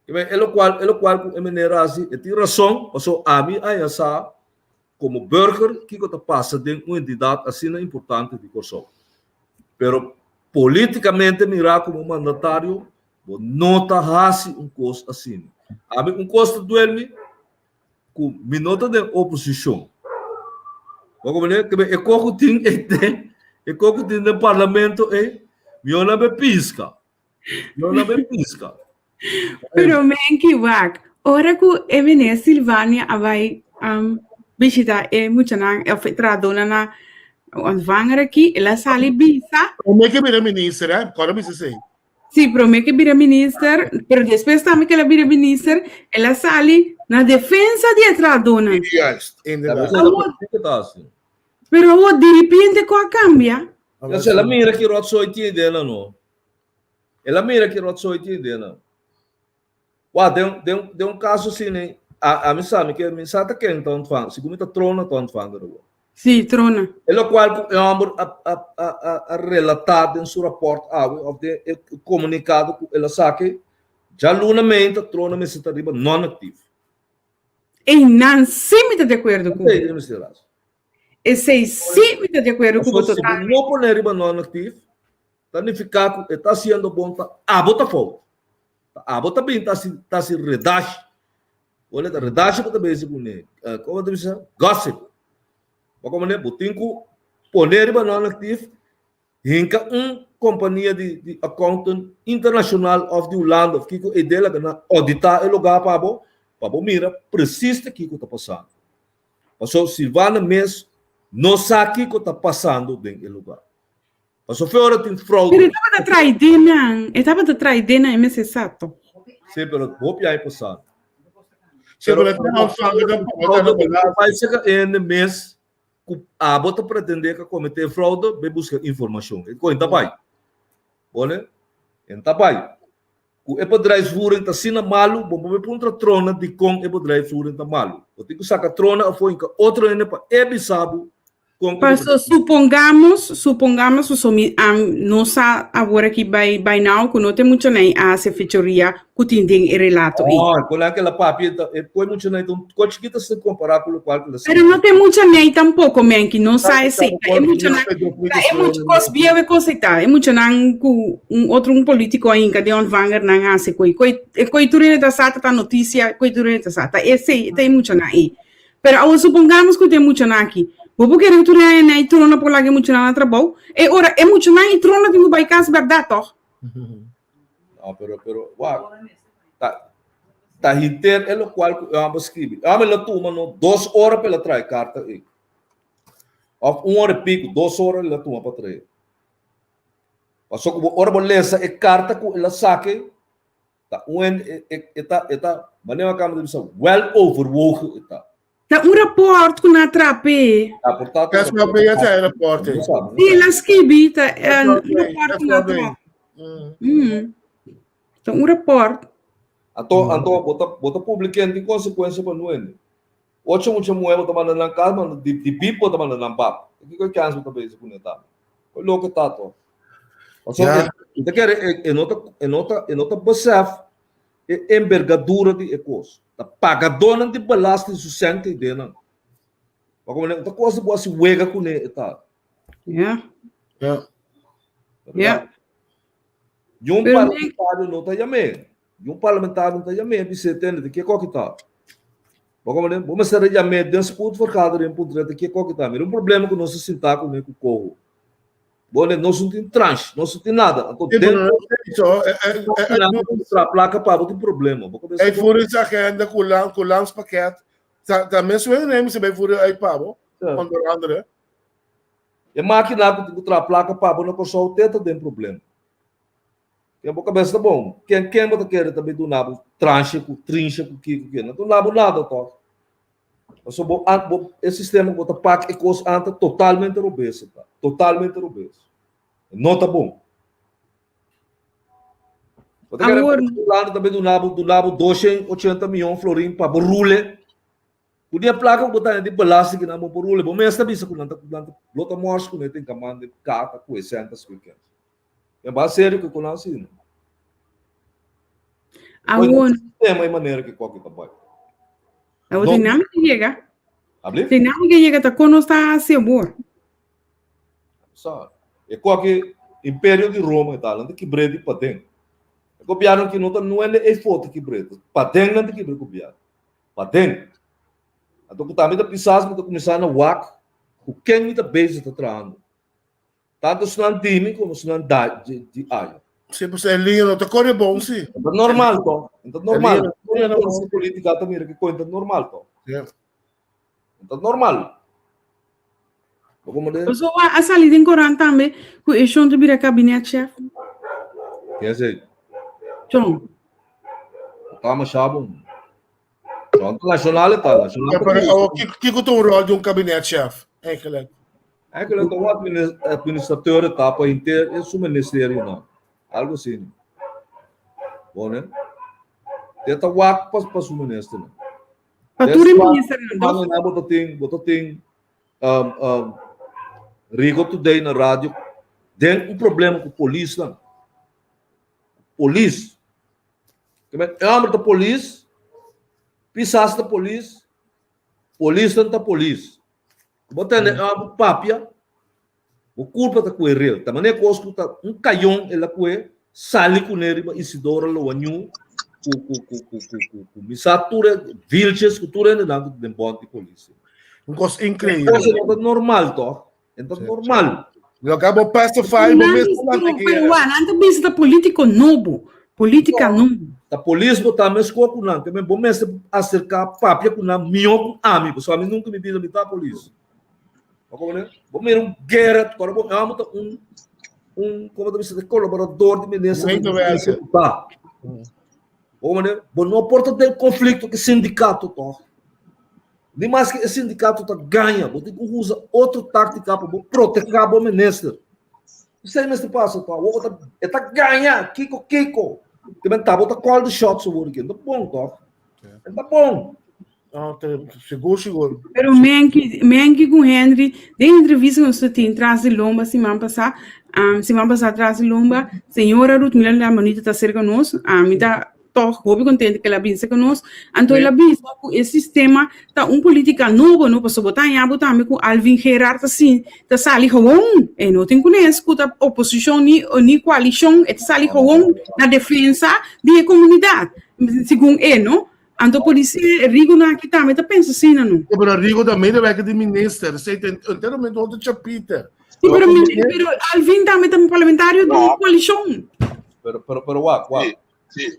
Elo qual é maneira assim, e tem razão, passou a mim aí essa como burger que está passa de uma entidade assim importante de Kosovo. Pero politicamente mirar como mandatário não está assim coisa assim. A mim coisa duele com minuto de oposição. Como né que é coco tem no parlamento eu não me pisca. Pero Benki wak. Ora ku emene Silvania vai visita mucho na tradona na ontvanger aqui, ela sali bisa. Como é que vira ministro, né? Agora me diz aí. Sim, promete que vira minister, pero depois também que ela vira minister, ela sali na defesa de tradona. Yes, inderdaad. Pero de repente com cambia. Ela mira que rotso dela não. Ela mira que rotso dela. Uau, deu caso assim, né? A mim sabe que a mim sabe que então faz, se como tá trona então faz agora. Sim, trona. Ela qual é a relatado em seu rapport ou de comunicado com ela sabe já lunamente trona me se arriba não ativo. E não sempre de acordo com. E sei sempre de acordo com o Se não pôr arriba não ativo, significa que está sendo bom, a bota fogo. A bota bem está se redache. Olha, tá redache para também se pune. Como tu diz? Gossip. Como né? Botinho poner não ativo. Hinka companhia de accountant internacional of the Holanda, que é dela que na auditar o lugar para mira precisa que está passando. Passou Silvana mesmo não sabe o que está passando dentro do lugar. Passou fora tem fraude. Ele estava de traidena, é necessário. Sim, pero vou aí passando. Sim, vai ser no mês a bota pretender que cometer fraude, vai buscar informação. Então vai. Olha, então vai. O bedrijf voering está sendo malo, bom para ponta trona de com o bedrijf voering está malo. Eu tenho que sacar trona foi que outro ainda para ebisabo. Pastor, supongamos nossa agora que vai não que não tem muito nem a se fechoria que tem relato aí. Com aquela papia foi muito nem então conseguir se comparar com o qual que Pero não tem muito nem tampouco men que não sai assim. É muito coisa bem a conceitar. É muito não com outro político ainda de onde vanger não hace coitura da sata tá notícia coitura da sata. Esse tem muito aí. Pero supongamos que tem muito aqui. Vou querer tu na trona por lá que muito na trabalho. E ora é muito na trona que vai casa verdade toh. Não, pero uau. Tá inter é o qual eu amo escrever. Eu amo toma 2 horas para trazer carta aí. Of 1 hora e pico, 2 horas ela toma para trazer. Passou que hora bolesa é carta que ela saque. Tá eta maneira como diz well overwogen tá. Tá rapport com a trape. Portanto, Quer saber até aeroporto? Sim, ela escrevi tá rapport com a trape. Então rapport. Então bota publicando de consequência para nós. Ocho muito moeda tá mandando na casa, de pipo tá mandando na pap. O que que antes também isso conectado. O louco tá to. Então quer nota basaf envergadura de ecos. Tá pagadona de belasting sociante dela. Como não tá coisa boa se wega com ele tá. Yeah. E parlamentário não tá chamando. E parlamentário não tá chamando, você entende de que coque tá. Como não, vamos ser chamando de disputa forcada em ponto de que coque tá. Mas problema que não se sentar com ele com corro. Bom, não tem tranche, não tem nada. Então, Sim, dentro pero da placa, para tem problema. é por essa agenda com os paquetes. Também se eu se vai por aí pabo, quando André. E máquina que tem a placa, para não só o teto tem problema. E a boca cabeça tá bom. Quem bota querer também do nabo tranche com trincha com que não do nabo nada tó. Só bom esse sistema bota pac e coisa anta totalmente obeso, tá? Totalmente obeso. Não tá bom. Bota querer também do nabo 280 milhões florim para rule. Podia placa botar de balanço que não por rule. Bom, mas também isso com nada lota morte com tem camada de carta com essentas com que. É mais sério que conhece, né? Aonde? É uma maneira que qualquer trabalho. A dinâmica chega. Abre? Dinâmica chega, tá quando está a ser boa. Só. É qualquer Império de Roma e tal, não tem que brede para dentro. O governo que não é foto que brede. Para dentro não tem que brede governo. Para dentro. Então, também da pisagem, está começando a WAC, o quem está base está trabalhando. Tanto se não time como se não dá de área. Se você é linha, não está correndo bom, sim. Então, normal, tó. Então, normal. Não política também que conta normal, tó. Então, normal. So, a salida em Coran também, com o chão de vir a gabinete chefe. Quer dizer, Chão. tá mais chabo. Chão nacional tá. O que é o rol de gabinete-chefe? É que é que o administrador está para inteiro é o ministério, não. Algo assim. Bom, né? Tenta o WAC para o ministro. Para tudo o ministério. Bota tem Rico Today na rádio. Tem problema com a polícia. Polícia. É homem da polícia. Pisasse da polícia. Polícia não da polícia. Botando papia, o culpa da coerel. Também é coisa que um caião ela coe sali com ele Isidora Loanhu, com misatura, vilches, cultura ainda não tem bom de polícia. Um coisa incrível. É normal, tó. Então normal. Eu acabo pacify, Mas não precisa político novo, política novo. A polícia botar mais coco não, também bom mesmo acercar papia com na minha amigo, só a mim nunca me diz a polícia. Vamos ver guerra, agora vamos como deve ser colaborador de ministro. Vamos não importa ter conflito que sindicato tá. Nem mais que o sindicato tá ganha, você tem que usar outra tática para proteger o ministro. Isso aí mesmo passa, tá? O tá ganha, Kiko. Também tá bota qual de shot sobre aqui. Tá bom, tá? Tá bom. Seguro. Pero mengi com Henry, de entrevista que você tem traz de lomba semana passada traz de lomba, senhora Ruth Miller da Manita tá cerca nós, me dá tô contente que ela pensa que nós, então ela pensa que esse sistema tá política novo, não posso botar em botar com Alvin Gerard assim, tá sali gewoon, e não tem conhece que a oposição ni coalição, é sali gewoon na defesa da comunidade, segundo ele, não? Então, por isso, Rigo não aqui também está pensando assim, não? Mas Rigo também é de ministro, você tem inteiramente outro chapita. Sim, mas Alvin também é parlamentário da coalição. Pero, Wak.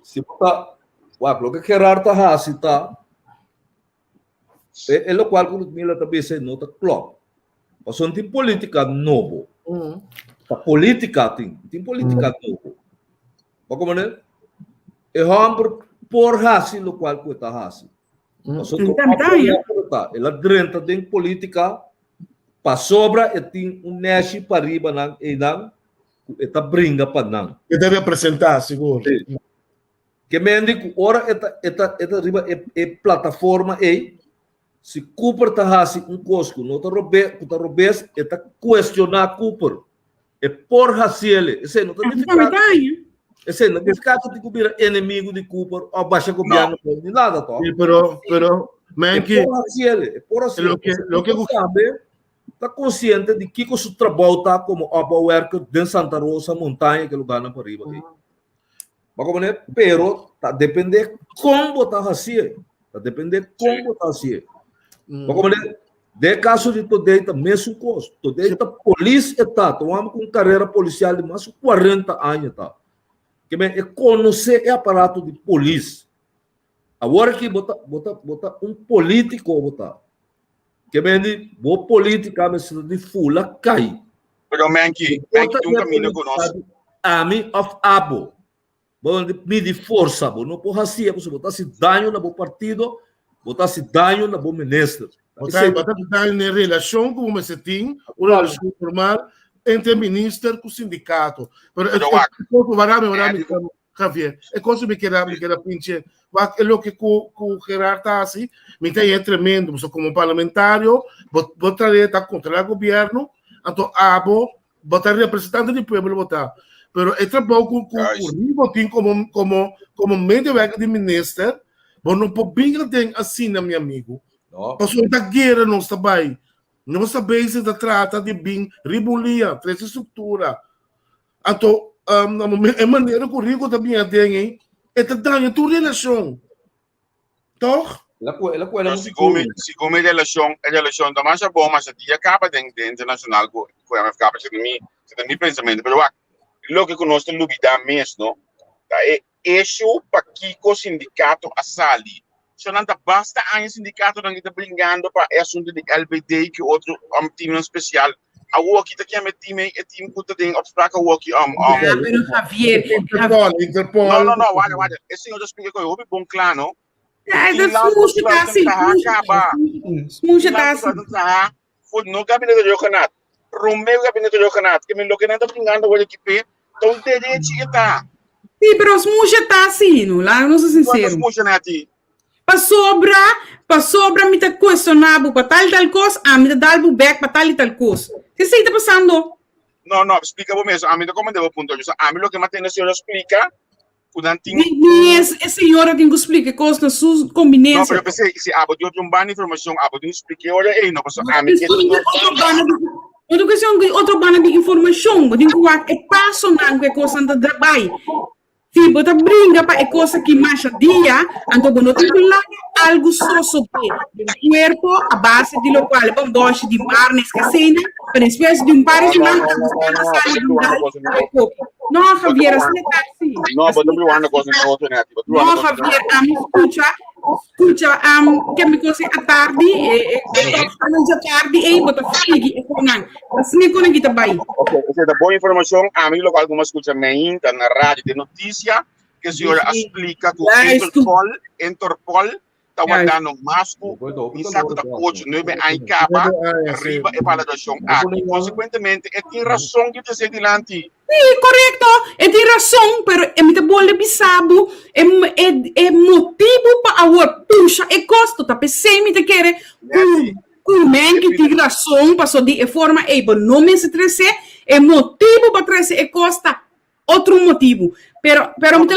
Se botar, o que Gerard está assim, tá? É o qual que Mila também se nota claro. Mas não tem política novo. A política tem política novo. Mas como é? É homem por Hassi, o qual que está Hassi. Ela drenta tem política para sobra e tem neshi para riba e não está brinca para não. E deve representar, seguro. Que me indica ora esta riba é plataforma se Cooper está Hassi cosco, não está robes está questionar Cooper. É por Hassi ele. Esse não está diferente. Esse não é caso de cobrir inimigo de Cooper ou baixa governo de nada, tá? Pero, man, que por assim, lo que sabe, está consciente de que o seu trabalho está como worker de Santa Rosa, montanha, que lugar na Pariba. Mas como é, pero tá depender como está assim, tá depender como está assim. Mas como é, De caso de todeita, mesmo coisa. Todeita, polícia está, tomamos com carreira policial de mais de 40 anos, tá? Que é conhecer o aparato de polícia. Agora que bota político, que vem boa política, mas de fula cai. Pero Menki tem caminho conosco. Army of Abo. De força, não pode assim, você botar-se danho no partido, botar-se danho no ministro. Botar em relação com o tem uma relação formal entre o ministro e o sindicato. Javier, é coisa que me quer pinche. É o que o Gerardo está assim, me tem tremendo, como parlamentário, botar está contra o governo, então botar representante do povo botar. Pero é trabalho com o tem como meio de ministro, não pode bem assim, meu amigo. Passou da guerra não está bem. Não está bem se trata de bem ribulia, três estrutura. Então, a maneira que o rico também tem, é trabalhar tua relação. Toch? Segundo a relação da mais boa, mas a dia acaba de internacional com a MFK, para mim pensamento, pero o que conosco duvida mesmo, é esse para que o sindicato a sali. Se não basta o sindicato não está brincando para o assunto de LBD que outro time especial. A work que é time que tem obstáculo work Pero Javier, Interpol. Não, olha, esse senhor já explica que eu ouvi bom claro. Smuja tá assim. Smuja tá assim. No gabinete de Jocanat. Romeu gabinete de Jocanat. Que me lo que não está brincando com a equipe. Então, direito está. Sim, pero Smuja tá assim, não sou sincero. Smuja não é ti. Para sobra, me está questionando para tal coisa, me está dando back para tal coisa. O que está passando? Não, explica você mesmo. A mim, como devo ponto, a mim, o que a senhora explica, a senhora tem que explicar coisas na sua combinação. Não, mas eu pensei, se a botou um ban de informação, a botou expliquei, olha aí, não passou. A mim, outra questão, outra banda de informação, tem que é passo não que coisa anda trabalho. Se você brinca para a coisa que mais dia, então você tem que lá algo só sobre o corpo, a base de lo qual vamos dois de marnes que cena, para espécie de par de mãos, não, Javier, assim é assim. Não, mas não é uma coisa que eu outra né? Não, Javier, escuta, que me coisa à tarde, aí bota figue, é com não. Assim é quando kita vai. Ok, essa é boa informação. A mim local como escuta main na rádio de notícia que a senhora explica que o Interpol está guardando masco em saco da coach não é aí capa arriba e validação aqui. Consequentemente, tem razão que você dilante. Sim, correto. Tem razão, pero é muito bom bisabo, é motivo para a puxa, é custo, tá pensei me te querer. Men que tem razão para só de forma não me se trazer, é motivo para trazer, é costa outro motivo. Pero me te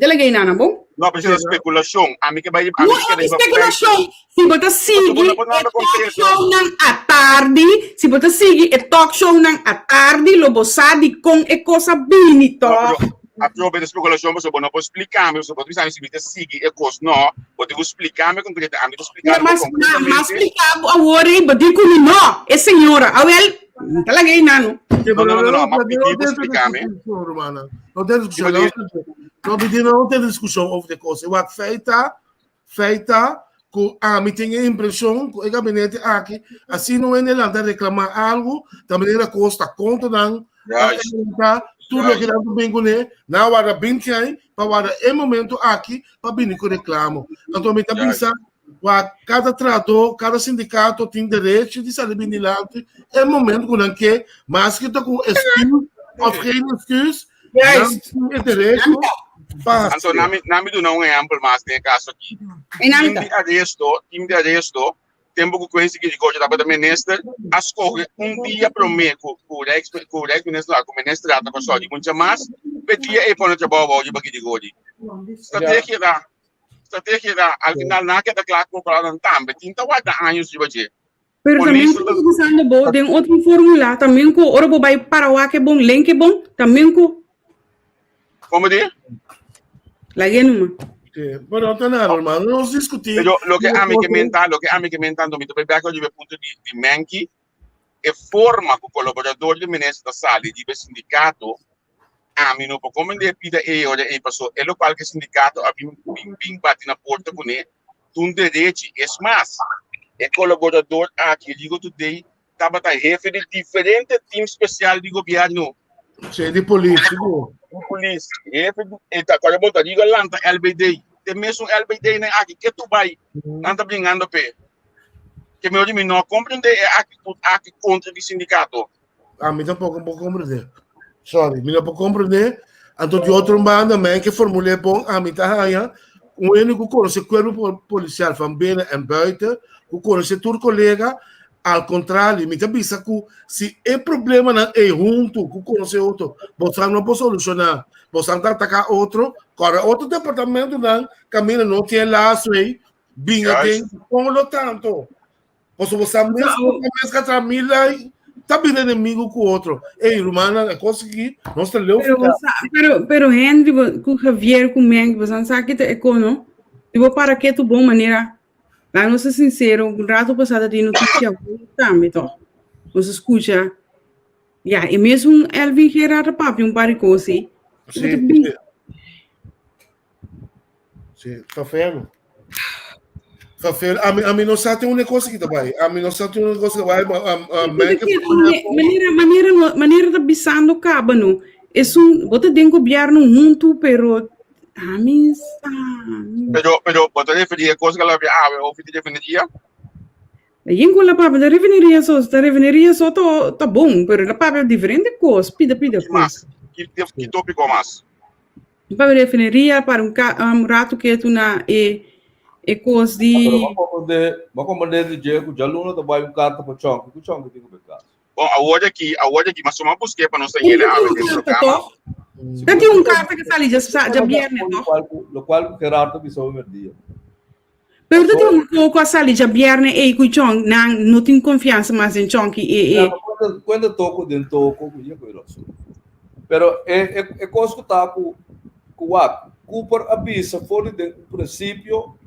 laguei nana, bom? Não precisa de especulação. A mim que vai não é especulação. Se você sigue talk show à tarde, se você sigue talk show à tarde, lo bosadi com é coisa bonito. A prova de especulação, você não pode explicar, você pode pensar se você sigue é coisa não, pode explicar me concretamente, explicar mas explicar agora, eu digo não, é senhora, não tá laguei nano. Não, mas pedido explicar-me. Não tem discussão over a coisa. Eu acho feita com a mim tem a impressão que o gabinete aqui, assim não é nada reclamar algo, também era costa conta não, tudo que não bem com ele, na hora bem que aí, para hora é momento aqui para vir com reclamo. Então me tá pensando cada trator, cada sindicato tem direito de sair bem dilante. É momento que mas que tô com excuse, offering excuse, é direito. Então, nami do não é amplo, mas tem caso aqui. Time de arresto, tempo que conhece que digo, já para ministro, escolhe dia para mim, com o ex-ministro, com o ministro da pessoa, de muito mais, pedia e põe no trabalho hoje para que digo. Estratégia al final nada que claro com para não também, então vai dar anos de budget. Pero também estou usando bom, tem outra fórmula, também com ora vai para o que é bom, link é bom, também com. Como diz? Lagi numa. Sì, però non è normale, non si discute. Pero lo que a mí que mentando, mi tope back al punto di Menki, e forma con collaboratori di ministro Sali di sindicato, a mí no può come de pida e ora e passou, e lo qualche sindicato a bim bati na porta con e tun direiti, es mas, e colaborador aqui, digo today, tava tá jefe de diferente time especial de governo, Sì, di polizia. polícia, jefe e tá quando botar digo lanta LBD, tem mesmo LBD né aqui que tu vai, lanta brigando pe. Que meu de mim não compreende é aqui contra o sindicato. A mim tampouco não può comprendere. Sorry, mi non può comprendere. Anto di outro banda, man, che formule bom, a mim tá aí, o único que conhece o corpo policial van binnen en buiten, que conhece tudo colega, ao contrário, me avisa que se é problema não é junto, que conhece outro, você não pode solucionar, você não atacar outro, agora outro departamento não, caminha não tem laço aí, vinha tem, como tanto. Você mesmo começa a trabalhar tá bem inimigo com o outro. Ei, Romana, é conseguir, nós temos Pero Henry, com Javier, com Meng, você não sabe que é como, eu vou para que tu bom maneira, lá não ser sincero, um rato passado de notícia, também, então, você escuta, e mesmo Elvin Gerardo Papi, par de coisa, sim, tá feio. A mim não sabe uma coisa que vai. A mim não sabe uma coisa que vai. Maneira de bisando caba no. É bota dentro governo junto, pero a mim Pero bota referir coisa que ela ou fiti definiria. E com a papa da reveneria só tá bom, pero a papa é diferente coisa, pida Mas que tópico mais. A papa reveneria para um rato que tu na e coisa de Mas como de Diego, já Luna vai carta para Chong, que Chong tem que pegar. Bom, a hora aqui, mas só uma busquei para não sair ele a já tem carta que está ali, já viernes, lo qual Gerardo me soube no dia. Pero tu tem um pouco a salir, já viernes e com Chong, não tem confiança mais em Chong e Quando toco dentro toco, eu conheço. Pero é coisa que tá com o Cooper avisa fora do princípio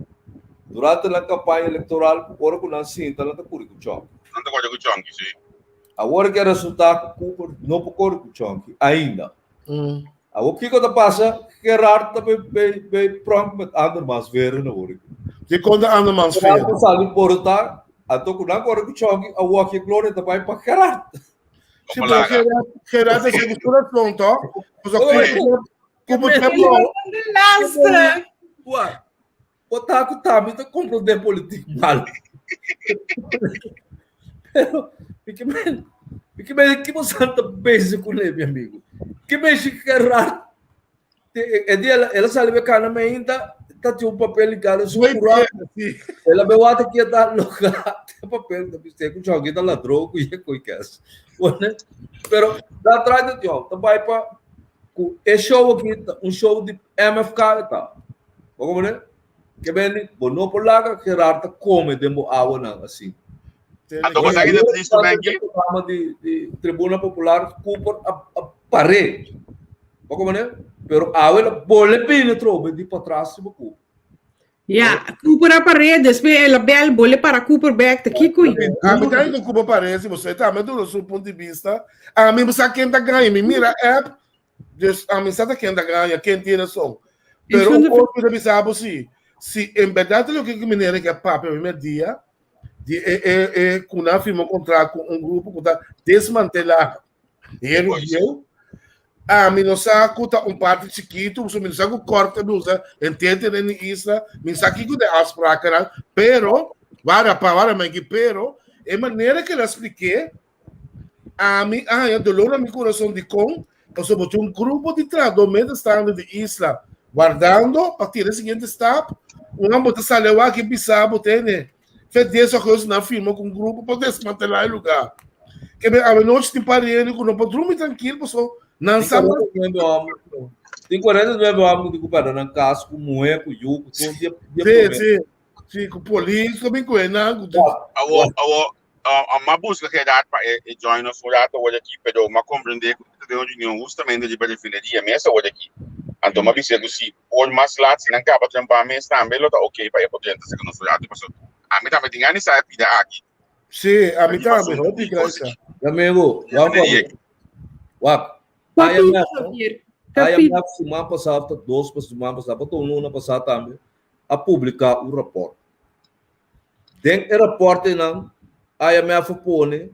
durante a campanha eleitoral, agora que não sinta, ela está com o Chong. Não está com o Chong, sim. Agora que resultado Cooper não pode com o Chong ainda. O que passa? Gerard também pronto met andermans weer na hora. Die kon de andermans Gerard vinden. zal niet portar, a to kunan ko ko Chong, a walk glory também para Gerard. Sim, porque Gerard é segura pronto. Mas o Cooper é bom. Lastra! Ué, o Taco também está compreendendo política mal. Que você está bem com ele, meu amigo? Que mexe que Gerard? Ela sabe que ela ainda está de um papel ligado a sua cura. Ela me bota que está louca. Tem papel da pista com alguém da ladrão com isso que é. Pero da atrás do tio, também para o show aqui, um show de MFK tá. Como né? Que bem, bono por lá que Gerard come demo água não assim. A tua coisa ainda triste também aqui. Programa de Tribuna Popular Cooper a parede. Como né? Pero a ela bole pina trobe de para trás se Cooper. Cooper a parede, depois ela bel bole para Cooper back aqui com A mim daí do Cooper parece, você tá, mas do seu ponto de vista, a mim você quem tá ganha, me mira app, a mim sabe quem tá ganha, quem tem som. Pero o outro deve saber se em verdade o que me nere que é papo primeiro dia, de quando firma um contrato com um grupo que está desmantelar ele viu. A mim não sabe que um parte chiquito, você me sabe que corta, me usa, entende na isla, me sabe que é as práticas, pero, pero, é maneira que eu expliquei, a mim, dolor no meu coração de com, eu botou um grupo de trás, do meio estando de isla, guardando, para tirar o seguinte step, uma bota saleu que pisava, né? Fez essa coisa na firma com um grupo para desmantelar o lugar. Que a noite tem parede, não pode dormir tranquilo, pessoal. Não sabe. Tem 49 homens de culpa na casa, com moé, com yugo, com sim, com polícia, bem com ele. A busca que dá para join nos furato hoje aqui, pero uma compreender que tem uma união justamente de periferia, mas essa hoje aqui. Então, mas você se olha mais lá, se não acaba de trampar mais também, lota ok para ir para dentro, se não sou já, tipo assim, a mim também tem ganas de sair aqui. Sim, a mim também, eu digo isso. Amigo, IMF semana passada, 2 semanas passada, semana passada também, a publicar um rapport. Dentro do rapport, IMF põe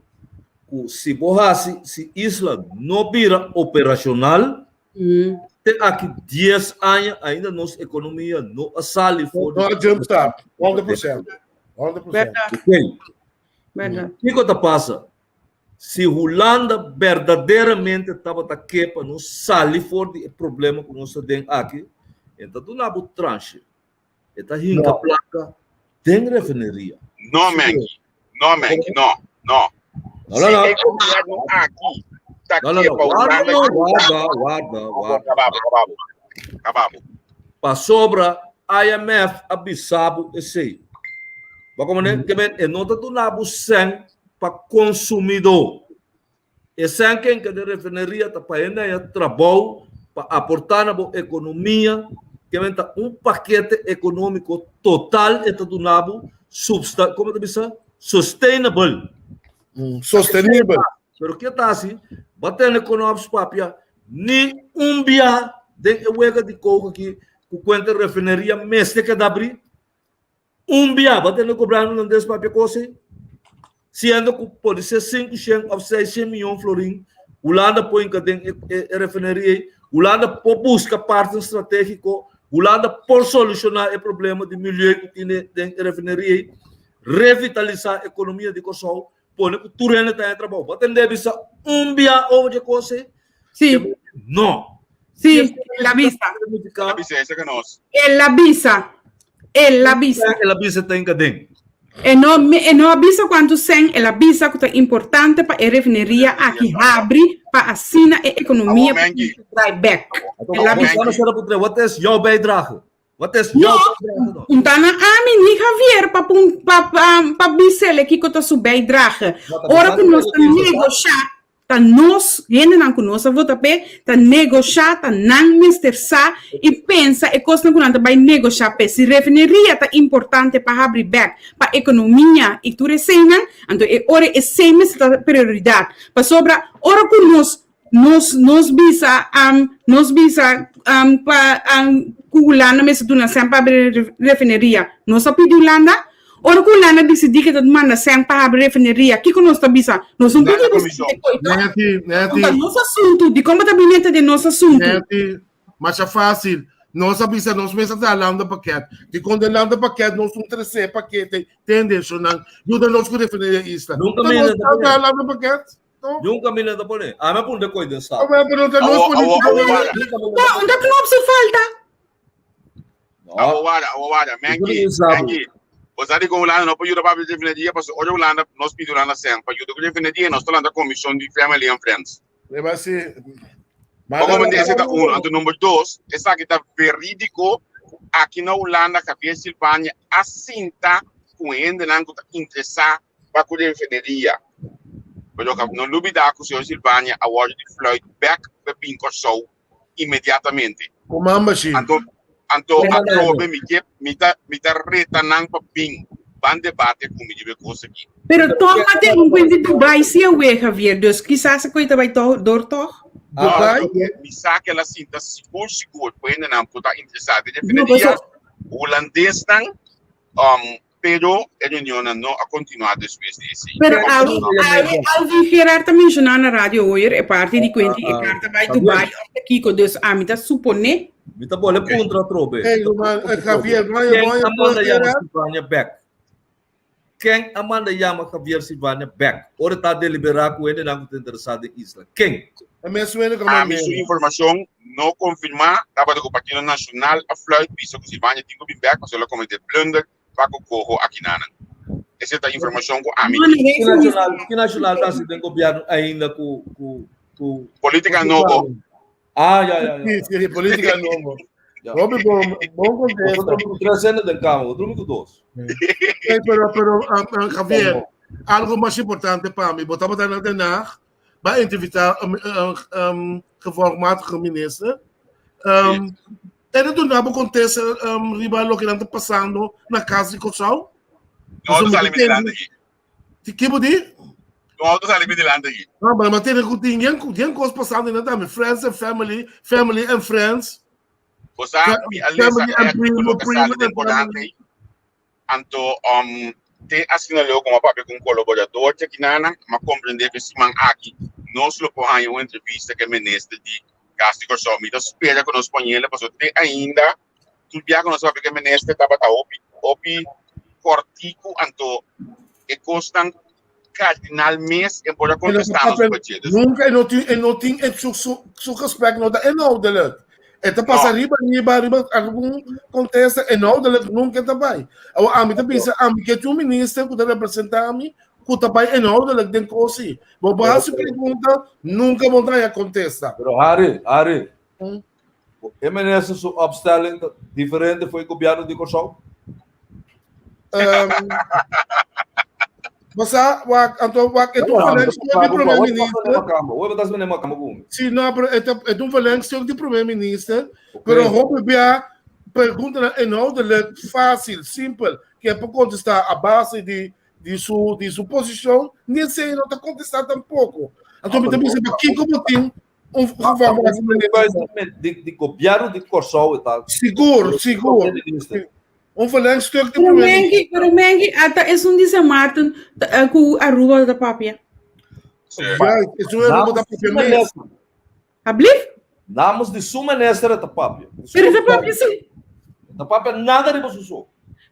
que se Isla não vira operacional, tem aqui 10 anos ainda nossa economia não sale fora. Não adianta, 100%. 100%. Verdade. Ok. Verdade. O que passa? Se Holanda verdadeiramente estava aqui para não sair fora do problema que nós temos aqui, então do nabo tranche, então rinca placa, tem refineria. Não, Mengi. Não, Mengi. Não. Não. Se é governo aqui, tá aqui para Holanda. Acabamos. Para sobra, IMF abissado esse aí. Para como que nota do nabo sem para consumidor. E sem quem que de refineria está para trabalho para aportar na economia, que venta paquete econômico total e do nabo como diz, sustainable. Sustentável. Pero que está assim, batendo com novos papia, ni dia de uega de coco aqui, com quanta refineria mestre que dá abrir, dia batendo cobrando não desse papia coisa, sendo que pode ser 500 ou 600 milhões de florins, Holanda põe que tem refineria, Holanda busca parte estratégico, Holanda por solucionar o problema de milhões que tem refineria, revitalizar a economia de Kosovo, põe que tudo está em trabalho. Batendo bisa dia ou de coisa, Sí, não. sí, la visa. A licença que nós. La visa. La visa. Ela bisa tem que tem. No avisa quanto sem ela avisa que é importante para a refineria aqui abre para assim a economia drive back. Ela avisa. What is jouw bijdrage? What is jouw bijdrage? Então, a mim Javier para bisel aqui que está sub bijdrage. Ora que nós negociar, tá nós, gente não conosco, vota pe, tá negociar, tá não misterçar e pensa e coisa que não vai negociar pe. Se refineria tá importante para abrir back para economia e tudo recém, então é hora é sempre essa prioridade. Para sobra, ora que nos visa para Holanda mesmo do nascem para abrir refineria. Nós pedi Holanda. Ora que Holanda decidi que manda sem para abrir refineria, que nós está bisa? Nós não podemos nosso assunto, de compatibilidade de nosso assunto. Mas é fácil. Nós sabemos, nós mesmos falamos do paquete. E quando falamos do paquete, nós não trazemos paquete, tendência, não. Ajuda nós com refineria isso. Nunca me lembro do paquete. Nunca me lembro por aí. Ah, mas por onde coisa está? Onde é que não se falta? Awara, Mengi. Você diz que Holanda não pode ajudar para a refineria, porque hoje Holanda, nós pedimos Holanda sempre, para ajudar a refineria, nós estamos na comissão de Family and Friends. Vai ser... Como disse, então, número 2, essa aqui está verídico, aqui na Holanda, Javier Silvânia, assinta com ele, não está interessado para a refineria. Pero não duvida que o senhor Silvânia award de flight back para Pincorsou imediatamente. Com membership. Então, a prova me tá retanando para Ping. Van debate com me coisa aqui. Pero toma tem coisa de Dubai se é Javier, Deus, quizás a coisa vai dor. Dubai? Me saca ela sinta seguro, porque ainda não está interessado em refineria. Holandês não, pero a União não a continuar depois desse. Pero ao Gerard também mencionou na rádio hoje, é parte de coisa que carta vai Dubai, aqui com Deus, me supone. Me tá bom, contra trobe. Javier, quem Amanda Yama Silvânia back? Quem Amanda Yama Javier Silvânia back? Ora está deliberar com ele não está interessado em Isla. Quem? A minha informação não confirmar, estava do Partido Nacional a flight, visto que Silvânia tinha que vir back, mas ela cometeu blunder para que corro aqui na. Essa é a informação que a minha. Que nacional está se tem governo ainda com política nova. Sim, política nova. Robe bom contexto. 300 del campo, outro muito doce. Pero Javier, algo mais importante para mim, botamos na vai entrevistar geformato ministro, Era do nabo acontece riba lo que está passando na casa de Cossau? Não está limitando aqui. Que bodi? Não está limitando aqui. Ah, mas tem que coisa passando ainda também. Friends and family and friends. Você aliás primo é importante. Anto te assinalou como papel com colaborador que nana, mas compreender que se man aqui nós lo põe uma entrevista que ministro de Casti Corsó, me espera com os espanhóis, porque te ainda tu via com nós papel que ministro estava opi cortico anto e constam cardinal mês e pode contestar os budgetes. Nunca não tem su respeito não é não dele. Esta passa riba algum contesta e não dele nunca também. A mim também pensa que tu ministro que representa a mim que também é não dele tem coisa. Vou fazer essa pergunta nunca vou dar a contesta. Pero Harry, o MNS su opstelling diferente foi o governo de Corsão? Você é um falante de primeiro-ministro. Sim, não, é um falante de primeiro-ministro. Mas Hope Bia pergunta é não fácil, simples, que é para contestar a base de sua posição, nem sei não está contestando tampouco. Então, me também sabe que como tem de governo de Corsão e tal. Seguro. Um falante de primeiro-ministro. Pero Mengi, até é um dizer Martin com a rua da papia. Isso é a rua da papia mesmo. Ablief? Namens de sua ministra da papia. Pero da papia sim. Da papia nada de você.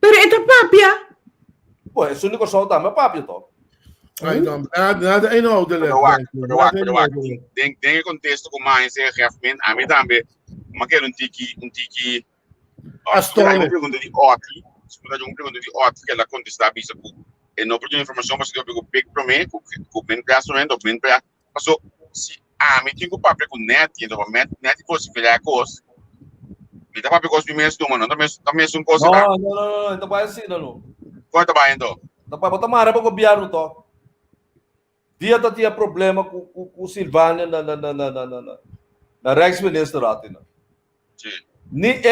Pero é da papia. Pô, isso não Corsão também papia então. Ai, não, nada é não dele. Tem contexto com mais realmente a mim também, mas que um tiki uma pergunta de Oti, que ela contestar bisa ku e não por informação mas eu pego big para mim com bem relacionamento bem para passou se me tinha o papel com net então net fosse virar coisa me dá papel com os primeiros do mano também um coisa não então vai assim não quanto vai então não vai botar mara para governo então dia tá tinha problema com Silvânia na Rijksminister atina sim ni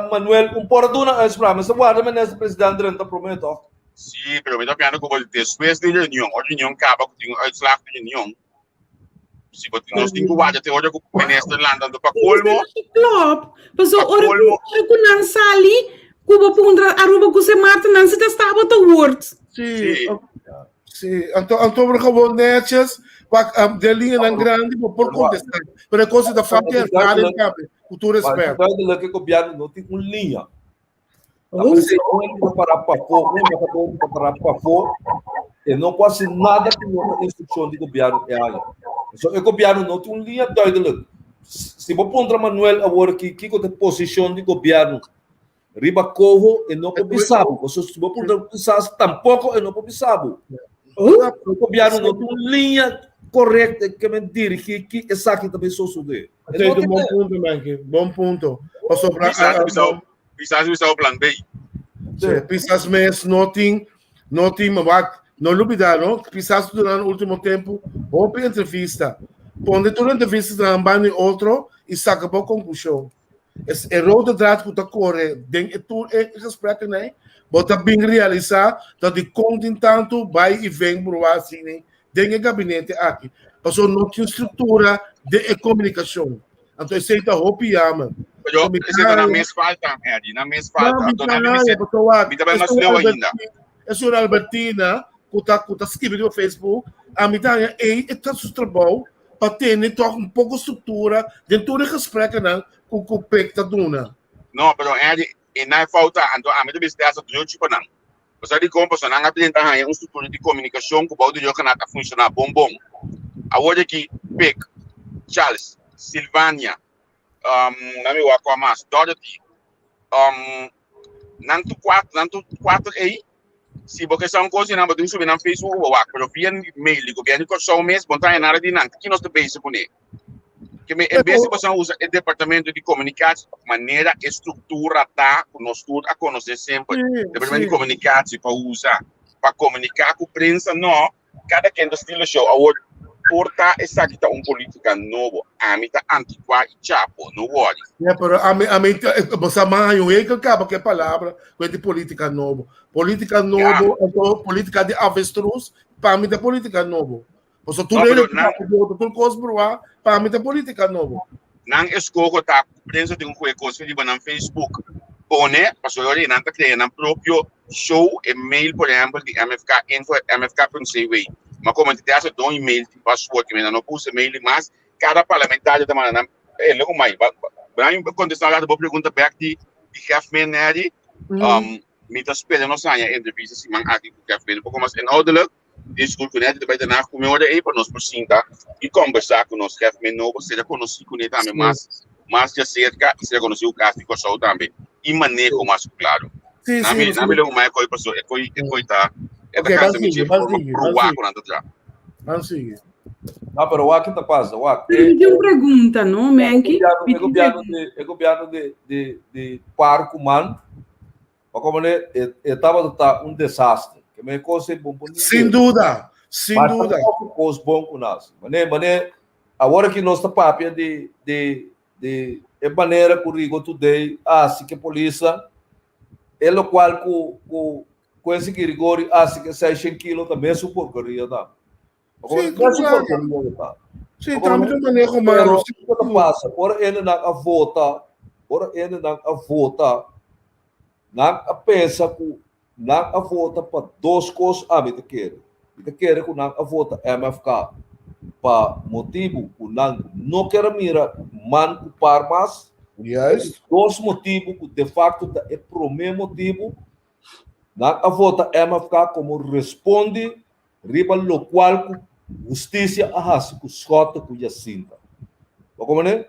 Manuel Umporaduna mas guarda ministro presidente durante o prometo. Sim, pero me está piano como depois da reunião, a reunião acaba com o uitslag da reunião. Se você nós tem que guardar até hoje com o ministro landando para colmo. Klop, mas o ora com não sali, cuba pundra aruba com se Martin não se testava do word. Sim. Então acabou netjes. De linha não grande por contestar. Mas a coisa da família é rara, com todo respeito. Mas que o governo não tem uma linha. Você para e não pode ser nada que uma instrução do governo é aí. O governo não tem uma linha duidelijk. Se você põe Manuel agora que a posição do governo riba corro e não pode saber. Se você põe tampouco e não pode saber. O governo não tem uma linha correta que me dirige que essa aqui também sou sobre. Tem um bom ponto, Mengi. Bom ponto. Pisas o plan B. Pisas mês não tem não olvidaram. Pisas durante o último tempo houve entrevista. Onde durante a entrevista trabalham outro e saca para a conclusão. É roda draad que está correndo. Denk tu gesprekken né? Bota bem realizar dat die content tanto vai e vem por lá assim, né? Dentro do gabinete aqui. Passou não tinha estrutura de comunicação. Então, esse é o Hopi Yama. Eu estou na mesma falta, Edi. Na mesma falta. Estou na mesma falta. Me também não ainda. A senhora Albertina, que está escrevendo no Facebook, a mim também está no trabalho para ter um pouco de estrutura dentro do respeito com o PEC da Duna. Não, mas Edi, não é falta. Então, a mim também está essa do tipo não. Você de como você não apresenta uma estrutura de comunicação que pode jogar na funcionar bom. Agora que PEC, Charles, Silvânia, não me vou com a mais, Dorothy, nanto quatro aí, se você são coisa não pode subir no Facebook ou mas via e-mail do governo que só um mês bom tá nada de nada que nós também se pune que me em vez de você usa o departamento de comunicação de maneira estrutura tá nós tudo a conhecer sempre departamento de comunicação para usar para comunicar com a imprensa não cada quem do estilo show agora porta essa aqui tá política novo, a mim tá antiqua e chapo, não worry. Pero a mí, você mais um que acaba que palavra com de política novo. Política novo, então política de avestruz, para mim é política novo. Você tudo ele tudo coisa para mim é política novo. Não escolho tá prensa de coisa que no Facebook. Pone, passou eu não tá criando próprio show e-mail, por exemplo, de MFK info mfk.cw. Mas como te acha um e-mail de password que não pus e-mail, mas cada parlamentar da manhã ele não mais. Brian contestar a pergunta back de Jeffman Neri. Me tá esperando nossa entrevista se man aqui com Jeffman, porque mas em ordem discutir com ele depois da nacht comer aí para nós por cinta e conversar com nós Jeffman novo, seja conhecido com ele também mais de cerca e seja conhecido o caso de Kosovo também. E manejo mais claro. Sim, na minha mais coisa pessoa é coisa casa me provar quando já. Vamos seguir. Não, pero o que está passando? Tem uma pergunta, não, Menki? É governo de Parco Man, como ele estava um desastre. Que me coisa bom. Sem dúvida, sem dúvida. Coisa bom com nós. Mané, agora que nós está papia de maneira que o Rigo today, assim que a polícia, é o qual com esse que rigor, assim que 600 quilos também é porcaria, tá? Sim, também de maneira humana. O que passa? Ora ele não a vota, não pensa que não a vota para duas coisas a mim te quer que não a vota MFK para motivo que não quer mira man que par mais. Yes. Dois motivos que de facto é o primeiro motivo não a vota MFK como responde riba lo qual justiça arrasa com escota com Jacinta. Como né?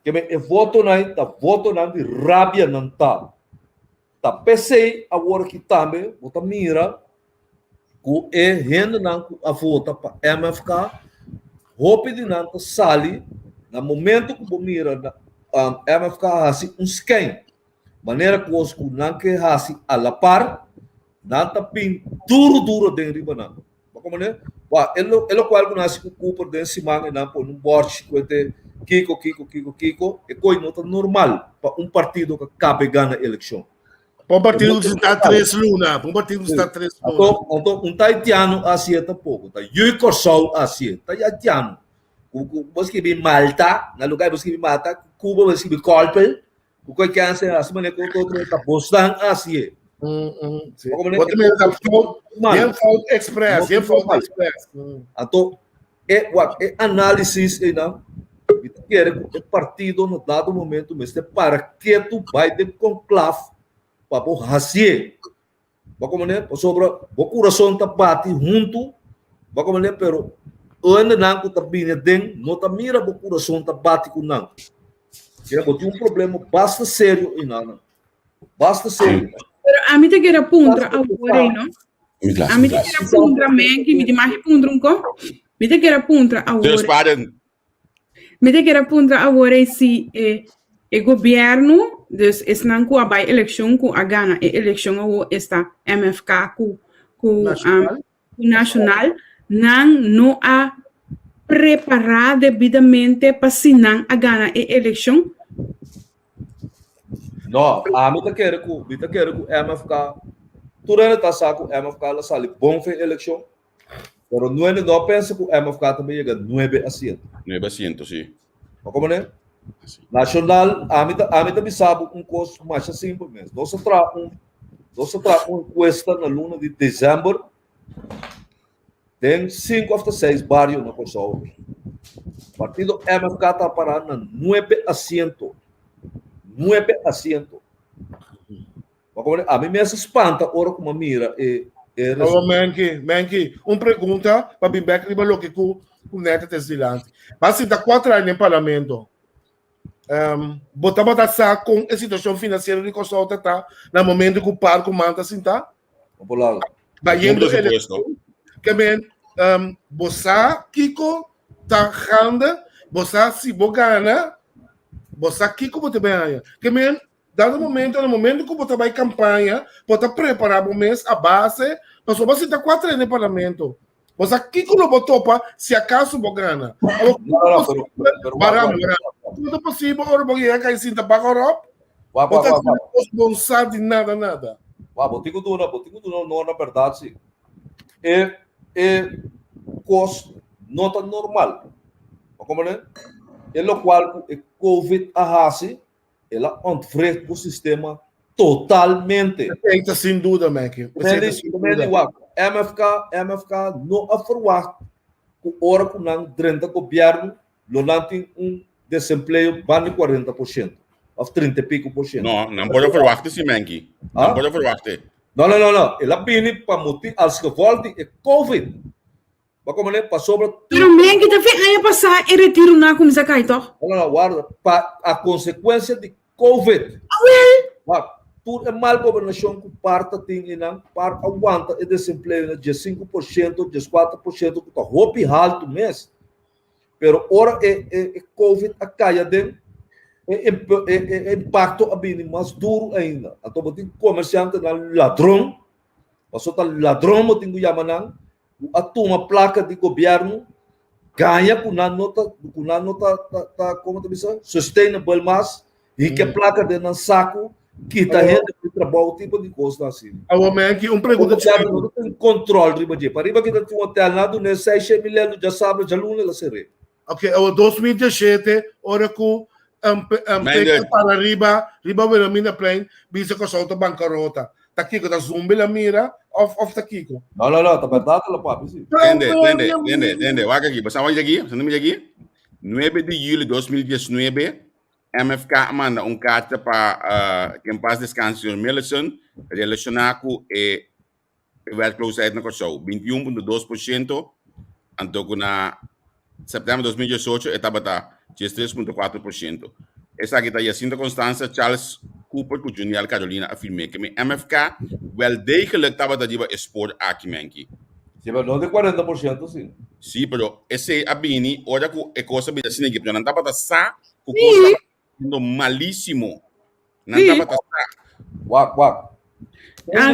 Que me voto não de rabia não tá. Tá pensei agora que também bota mira que é renda não a vota para MFK roupa de não sali no momento que mira MFK assim um scan maneira que os que não que assim a la par não tá pin duro de riba não. Como né? Ele qual que nasce com Cooper desse manga não por um board com Kiko é coisa nota normal para um partido que cabe ganhar eleição. Para um partido que está 3 luna, para um partido que está 3 luna. Então um taitiano assim tá pouco, tá? Yui Corsol assim, tá haitiano. Você que Malta, na lugar você que Malta, Cuba você que Colpel, o que é assim, assim maneira que outro tá Boston assim. Você me dá foto express. Então é análise não. Quer o partido no dado momento, mas para que tu vai de conclave para o racier. Como né? Sobre o coração tá bate junto, como né? Pero ainda não que tá vindo dentro, não tá mira o coração tá bate com não. Que é um problema bastante sério e não. Bastante sério. Pero a mí te quiero apuntar ahora, ¿no? A mí te quiero apuntar, Menki, me demais apuntar um co. Me te quiero apuntar ahora. Me te quiero apuntar ahora se o governo, dus es não com a by election com a Gana, a election ou esta MFK com nacional, não a preparar devidamente para se não a Gana a eleição. Não, a mim tá querendo que MFK, tudo ainda tá saco, MFK ela sale bom foi eleição, pero não pensa que o MFK também chega 9 asientos. 9 asientos, sim. Como né? Nacional, a mim também sabe coisa mais simples mesmo. Nós tra uma encuesta na luna de dezembro, tem 5 ou 6 bairros na Kosovo. O partido MFK está parando na 9 asientos. 9 asientos. A mim me espanta ora como mira Menki, uma pergunta para bem back riba lo que o neto desdilante. Mas se dá 4 anos no parlamento, botamos a com a situação financeira de Kosovo tá no momento que o parco manta assim tá. Popular. Vai indo que men bossa Kiko tá randa, bossa se bogana, bossa Kiko bote bem. Que men no momento que você vai campanha, você preparar o mês a base, nós vamos estar 4 anos no parlamento. Mas aqui que não botou para se acaso bogana. Pero Baramo, tudo possível, ora bogia cai cinta para Europa. Botar não sabe nada. Botigo do na verdade, sim. É custo nota normal. Como é? É o qual o COVID arrasa, ela ontvrecht o sistema totalmente. Aceita sem dúvida, Mac. MFK não afirma que hora que não 30 governo não tem desemprego de 40%, ou 30 e pico por cento. Não pode verwachten, sim, Menki. Não pode verwachten. Não. Ela vem para motivo als gevolg de COVID. Mas como passou para Pero Mengi também aí passar e retiro na como se cai toch? Não, guarda, a consequência de COVID. Tudo é mal governação que parte tem e não parte aguenta e desemprego de 5%, de 4%, que está roupa alto mês. Pero ora é COVID a caia de impacto a bem mais duro ainda. Então tem comerciante na ladrão, passou tá ladrão, mas tem que chamar a toma placa de governo ganha com a nota como te diz, sustainable mas e que a placa de não saco que tá rende de trabalho tipo de coisa assim. Mac, pergunta de não tem controle de para riba que tem um hotel lá do né 6 milhões já sabe já luna lá seré. Ok, o 2017 ora que para riba pela minha plane bisa ko solta bancarrota. Aqui que tá zumbi la mira of aqui. Não, tá verdade lá papi sim. Entende. Vai aqui, você vai aqui. 9 de julho de 2019, MFK manda carta para quem paz descanso, Sr. Millison, relacionado com a werkloosheid na Kosovo, 21,2%, então na setembro de 2018 estava 3,4%. Essa aqui está Jacinta Constanza, Charles Cooper com Junior Carolina afirmou que o MFK wel degelijk estava a expor aqui, Menki. Sim, mas não de 40%, sim. Sim, pero esse abini, olha que é coisa bem assim, que não estava a sa, o coisa sendo malíssimo. Não estava a sa. Wak.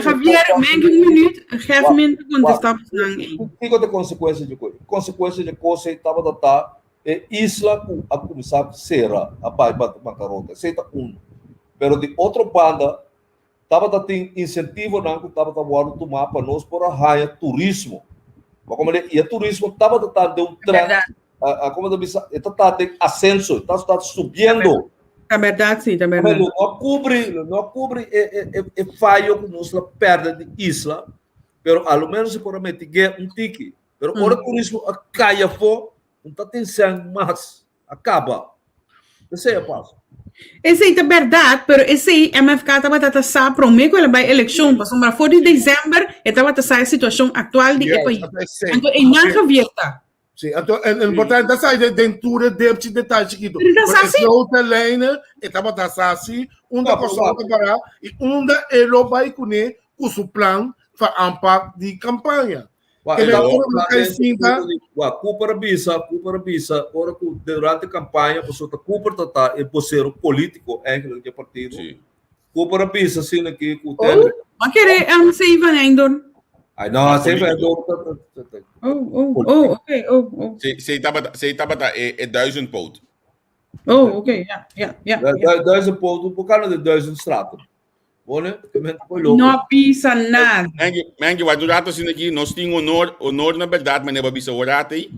Javier, Mengi minuut, geef me een contestatie lang. Digo de consequência de coisa. Consequência de coisa estava a dar isla com a começar serra, a pai bancarrota. Seita Pero de outra banda, estava a ter incentivo não que estava a tomar para nós para raia turismo. Mas como ele e turismo estava a estar de trem, como eu disse, está de ascenso, está subindo. É verdade, sim, é verdade. Não cobre falho que nós perde de isla, pero ao menos se promete que tique. Pero ora turismo caia fora, não está tendo mais acaba. Isso é passo. Esse é verdade, mas esse MFK estava a tratar para o meio que vai eleição, para sombra for de dezembro, estava a tratar a situação atual de país. Então, é não revierta. Sim, então é importante essa dentro de detalhe chiquito. Porque outra lane estava a tratar assim, onde a pessoa para e onde ele vai com o plano para impact de campanha. Cooper avisa, ora durante a campanha, você está Cooper está é vocero político de partido. Cooper avisa assim aqui com o tempo. Mas querer sei van ainda. Ai não, sei vai ok. Você estava é 1000 pound. Ok, ja. 1000 pound, por causa de 1000 strato. Não pisa nada. Mengi, wat doet assim aqui? Nós temos honor na verdade, mas não é bisa orate aí.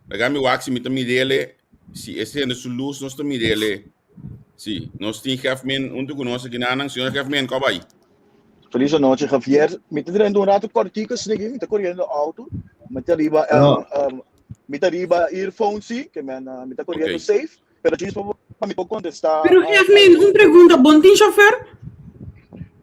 Pegamos o axi, mita mirele, se esse é nosso luz, nós estamos mirele. Sim, nós temos Jefmen, onde conosco aqui na senhora Jefmen, qual vai? Feliz noite, Javier. Me está dando rato corticas aqui, me está correndo auto, me está arriba earphones, que me está correndo safe, pero diz para me contestar. Pero Jefmen, pergunta, bom dia, chofer?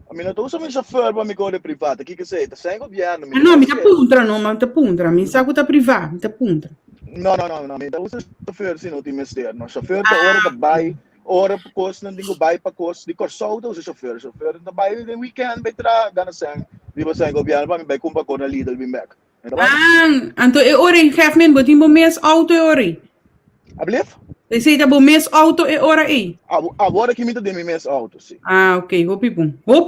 A mim não estou usando chauffeur para me correr privado. Aqui que sei, está sem governo. Não, me está puntra, não, me está puntra. Me sabe que está privado, me está puntra. Não, me está usando chauffeur sim, não tem mistério. Não, chauffeur está hora da bai, hora para costa, não tem bai para costa, de corso usa chauffeur está bai de weekend, vai tra, gana sem, viva sem governo, para me bai comprar com a Lidl, bem back. Então é hora em Jefmen, botem bom mês auto é hora. Ablef? Você está bom mês auto é hora aí. Agora que me está dando mês auto, sim. Ok, roupa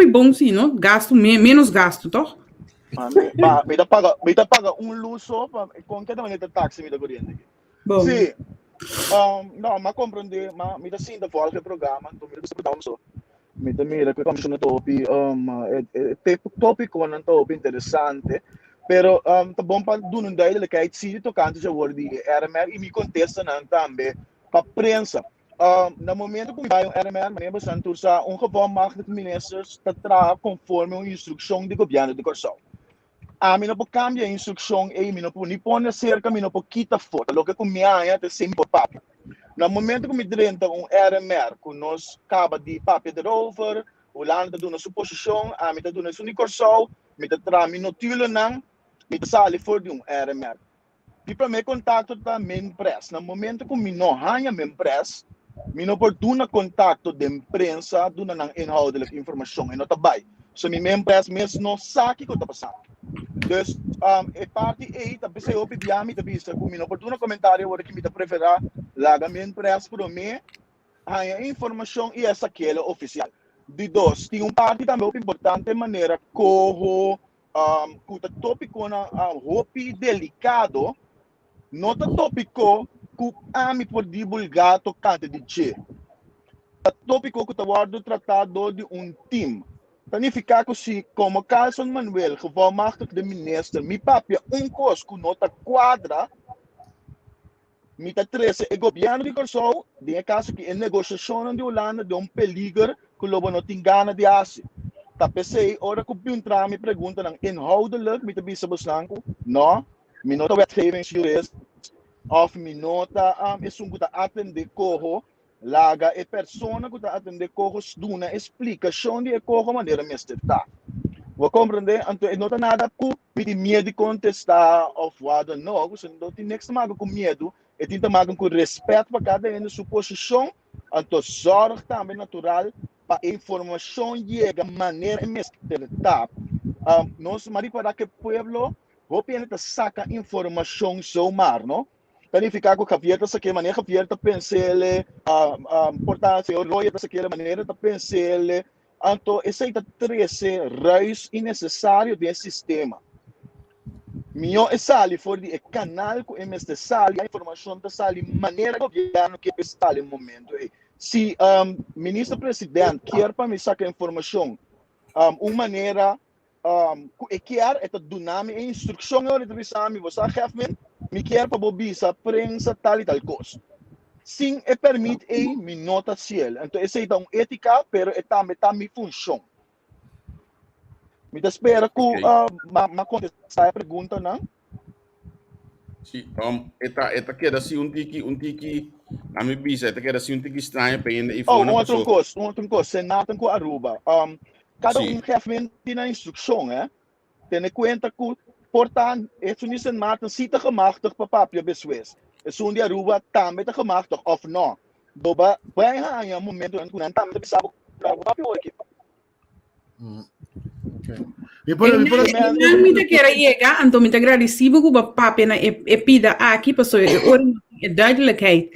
bom, sim, não? Gasto menos gasto, toch? Me paga un luso con que también te taxi me da corriente. Bom. Sim. Não, mas compreender, mas me dá sim da volta do programa, então me dá um só. Me dá mira que como se não topi, tópico não topi interessante, pero tá bom para do não daí que aí se tocando já word de RMR e me contesta não também para prensa. No momento que vai RMR, maneira bastante usa geval magtig ministers te tra conforme uma instrução do governo de Corsão. A mim não pode cambiar a instrução e mim não pode pôr cerca, mim não pode quitar foto, lo que com minha ainda tem sempre papel. No momento que me drenta RMR, que nós acaba de papel de rover, o landa do nossa posição, a mim está do nosso Corsão, me está tra mim notilo não, me está sali for de RMR. E para mim contato da main press. No momento que me não ganha main press, me não pode dar contato de imprensa, do não inhoudelijke informação, e não está bem. So mi main press mesmo não sabe o que está passando. Dus e parte aí tá pensei eu pedir me tá vista com minha oportuna comentário agora que me tá preferar laga main press por mim a informação e essa aquela oficial. De dois, tem parte também importante maneira como o tópico na roupa delicado, não tá tópico que a me por divulgar tocante de che. Tópico que tá guardo tratado de time. Significa que se, como Carlson Manuel, geval magtig de minister, mi papia costo que nota quadra, mi ta 13, e governo de Corsão, de caso que em negociação de Holanda, de peligro, que lobo não tem gana de assim. Ta pensei, ora que o tra me pergunta, não, inhoudelijk, mi ta bisa boslanco, não, mi nota wetgevingsjurist, of mi nota, é que atende corro, laga e persona que está atendendo corros duna explicação de corro maneira mestre tá. Vou compreender, então não tem nada com medo de contestar ou nada não, você não tem next mago com medo, e tem mago com respeito para cada um sua posição, então sorte também natural para a informação chega maneira mestre tá. Nós maripa que pueblo, vou pensar saca informação so mar, não? Significa que Javier sa que maneira Javier ta pensele importância o Roy sa que maneira ta pensele anto esse ta 13 reis innecessário de sistema. Mio é sali for de canal que MST sali a informação ta sali maneira governo que está no momento. Se ministro presidente quer para me sacar informação uma maneira que é dunami a instrução eu de bisami você chefman me quer para bobisa prensa tal e tal coisa. Sim, e permite a me nota ciel. Então, essa é uma ética, pero é também me funciona. Me espera que ma contestar a pergunta, não? Sim, esta queda assim tiki, a minha bisa, esta queda assim tiki estranho para ainda e foi uma outra coisa, Senato com Aruba. Cada chefe tem a instrução, tem em conta que portanto, het is niet een maat een site gemachtigd para papia beswes. Es un dia Aruba também tá gemachtigd of não. Doba vai há um momento em que não também sabe para o papio aqui. Me te quer chegar, então me te agradecido que o papia na pida aqui para só duidelijkheid.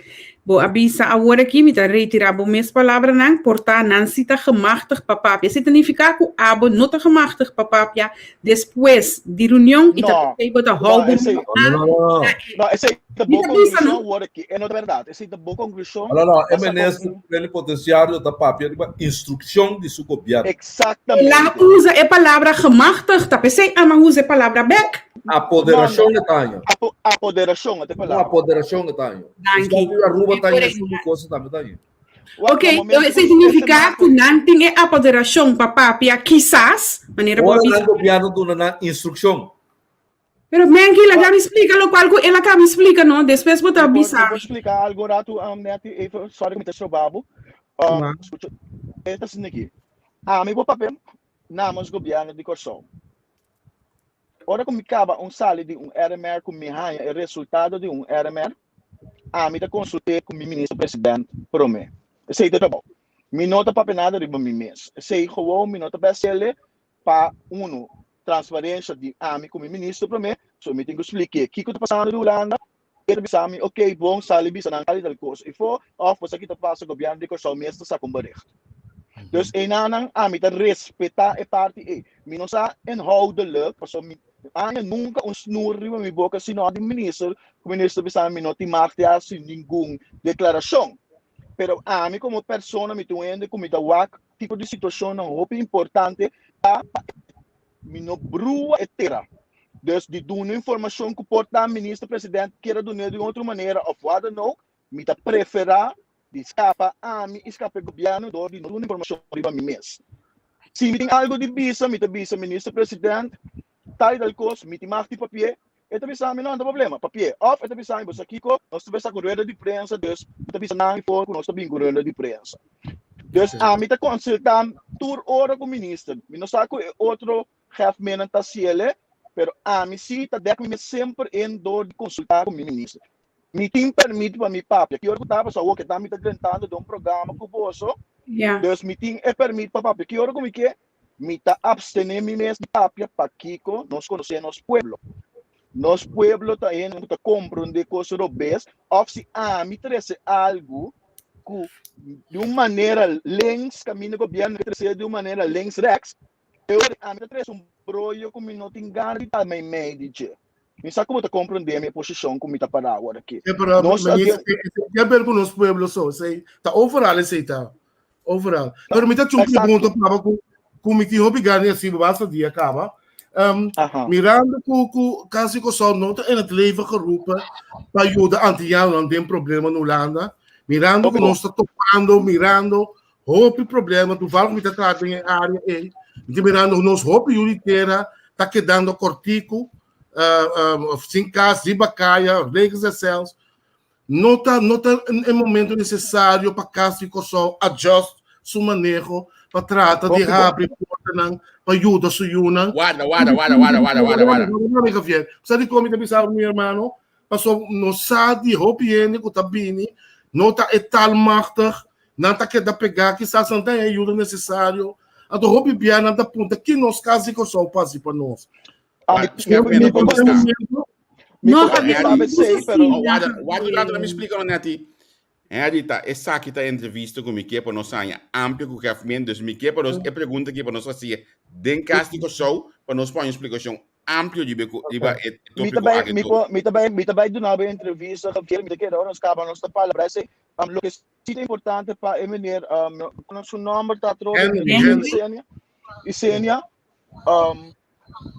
Bo avisa agora aqui me tá retirar bo mes palavra não, portar não cita gemachtigd para papia. Significa que abo não tá gemachtigd para papia depois de reunião e tá teve da roubo. Não, esse é da boa conclusão agora aqui. É não verdade. Esse é da boa conclusão. Não, é ministro plenipotenciário da papia de instrução de seu governo. Exatamente. Lá usa a palavra gemachtigd, tá pensei ama usa a palavra back. Apoderação de tanho. Apoderação até palavra. Apoderação de tanho. Danke. Coisa também. Ok, então significa que não tem apoderação para papia, quizás, maneira boa. Agora o governo dá instrução. Pero Menki, ela me explica lo qual ela acaba explica, não? Depois vou te avisar. Vou explicar algo rato, sorry que me deixou babo. Esta assim aqui. Meu papel, namens governo de Corsão. Ora que me acaba sali de RMR com me ganha o resultado de RMR, me da consultei com o ministro presidente para mim. Sei de trabalho. Me nota para nada de mim mesmo. Sei que me nota para ele para transparência de com o ministro para mim. So me tenho que explicar o que está passando na Holanda. Ele disse a mim, ok, bom, sali bisa não tal coisa. E for, você aqui está passando o governo de Corsão mesmo está com bericht. Dus inanang amita respecta e parte e. Mino sa inhoudelijk, so anya nunca snurri mi boca sino di minister, o ministro bisa mi noti martia sin ningún declaração. Pero a mim como persona me tuende como da wak tipo de situação não roupa importante a me no brua etera. Dus die doen informação que porta ministro presidente queira do de outra maneira of what não, me ta prefera de escapa a mim escape governo do de não informação riba mi mes. Se me tem algo de bisa, me ta bisa ministro presidente, tai dal cos, me te marti papier. Ito bisa amin não, não problema. Papier off, ito bisa amin. Basta Kiko, nós tivemos com rueda de prensa, dus ito bisa nang for, nós tivemos com rueda de prensa. Dus amin ta consultam tur hora com o ministro. Mi não saco outro chefe menan ta ciele, pero amin si ta dek me sempre em dor de consultar com o ministro. Mi tem permite para mi papi. Que hora que tava só o que tá me ta tentando de um programa com o bosso. Ja. Dus mi tem permite para papi. Que hora como que mi ta abstener mi mes de papi para Kiko, nós conhecemos pueblo. Nos pueblo também não está compreender coisas robês, ou se me traz algo que de uma maneira lens caminho governo que traz de uma maneira lens rex, eu me traz brolho como não tem gana de também médico. Me sabe como está compreender a minha posição como está para agora aqui. É para nós com os pueblos só, sei, tá overall sei tá. Overall. Pero me tá uma pergunta para como que obrigado assim basta dia acaba. Mirando que caso que só nota em het leven geroepen para ajudar anti-jou não tem problema na Holanda. Mirando que nós está tocando, mirando hope problema, tu fala que está tratando em área e mirando nós hope juliteira está quedando cortico, sem casa, de bacaia, leis e céus. Nota em momento necessário para caso que só adjust seu manejo para tratar de abrir porta não ajuda su yuna. Guarda. Sabe como me pensava meu irmão? Passou no sadi hopiene com tabini, nota é tal machtig, nada que dá pegar que sa tem ajuda necessário. A do hopi biana da ponta que nos casos que só passe para nós. Não, Guarda, me explica onde Rita, essa aqui tá entrevista com o Miquel para nós sair amplo com o café, dus Miquel para nós é pergunta aqui para nós fazer den castigo show para nós pôr uma explicação ampla de beco Me também do nada entrevista que me quer nós acaba nossa palavra sei lo que é importante para emenir nosso nome tá troca Isenia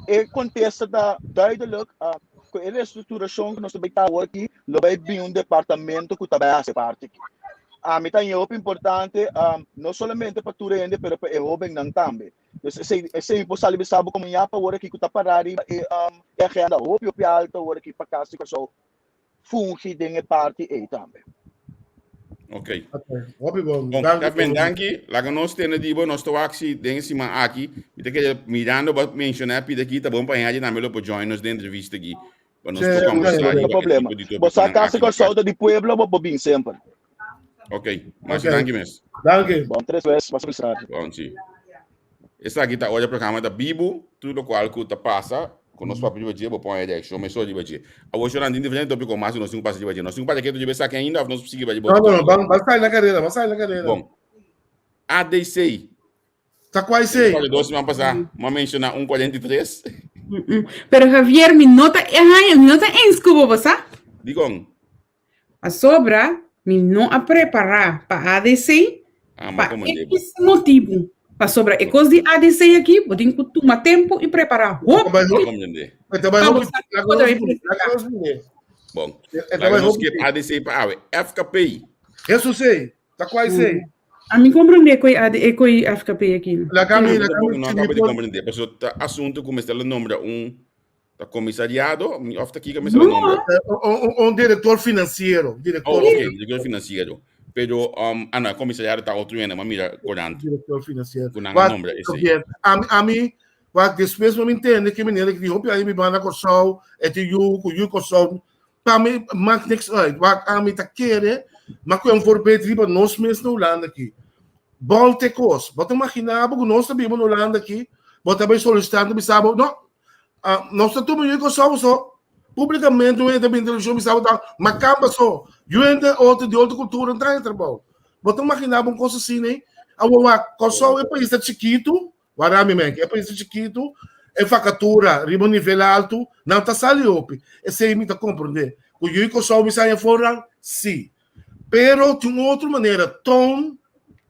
e contesta da duidelijk com a reestruturação que nós também está aqui, lo vai vir departamento que também faz parte aqui. A mim também é importante, não somente para tu rende, mas para o bem não também. Se você sabe como é para agora que está parado e a agenda o alta agora que para casa que só funge de parte e também. Ok. Bom, danke. Laga nós temos de nós estou aqui dentro cima aqui. Me que mirando para mencionar pide aqui tá bom para a gente na melhor para join nos dentro da entrevista aqui. Para nós conversar não problema. Você a casa que só de pueblo vou vir sempre. Ok. Mas danke mesmo. Danke. Bom, 3 vezes para começar. Bom, sim. Essa aqui tá olha o programa da Bibo, tudo qual que tá passa. Com nosso papo de dia, vou pôr a ideia, show, mas só de dia. A hoje não tem diferente do que mais nós não passa de dia. Nós não pode aqui de pensar que ainda nós conseguimos de Não, vai sair na cadeira, Bom. ADC. Tá quase sei. Olha, 2 semanas passar, uma mencionar 143. Pero Javier, mi nota é escubo, você? Digam. A sobra, mi não a preparar para ADC, para esse motivo. Para sobra, é coisa de ADC aqui, vou ter que tomar tempo e preparar roupa. Bom, vamos que ADC para FKP. Isso sei, tá quase sei. A mim compreender que é FKP aqui. Não acaba de compreender, porque o assunto começa a nombrar da comissariado, ou aqui começa a nombrar diretor financeiro. Diretor financeiro. Pero Ana, comissário está outro ano, mas mira, corante. Diretor financeiro. Com nome esse. A mim, depois me entende que menina que dijo, aí me manda corção, you corção. Para mim, mas next, a mim tá querer, mas que for beter para nós mesmos na Holanda aqui. Volte cos, bota imaginar, porque nós também na Holanda aqui, bota bem solicitando, me sabe, não, nós estamos you corção só. Publicamente, eu ainda me interessou, me sabe, mas camba só. Eu ainda de outra cultura, não entra bom. Bota imaginar uma coisa assim, né? Awa, Kosovo é país chiquito, Guarami Menk, é país chiquito, é facatura, ribo nível alto, não está saliope. Esse aí me está compreender. O Yui Kosovo me sai fora, sim. Pero de uma outra maneira, tom,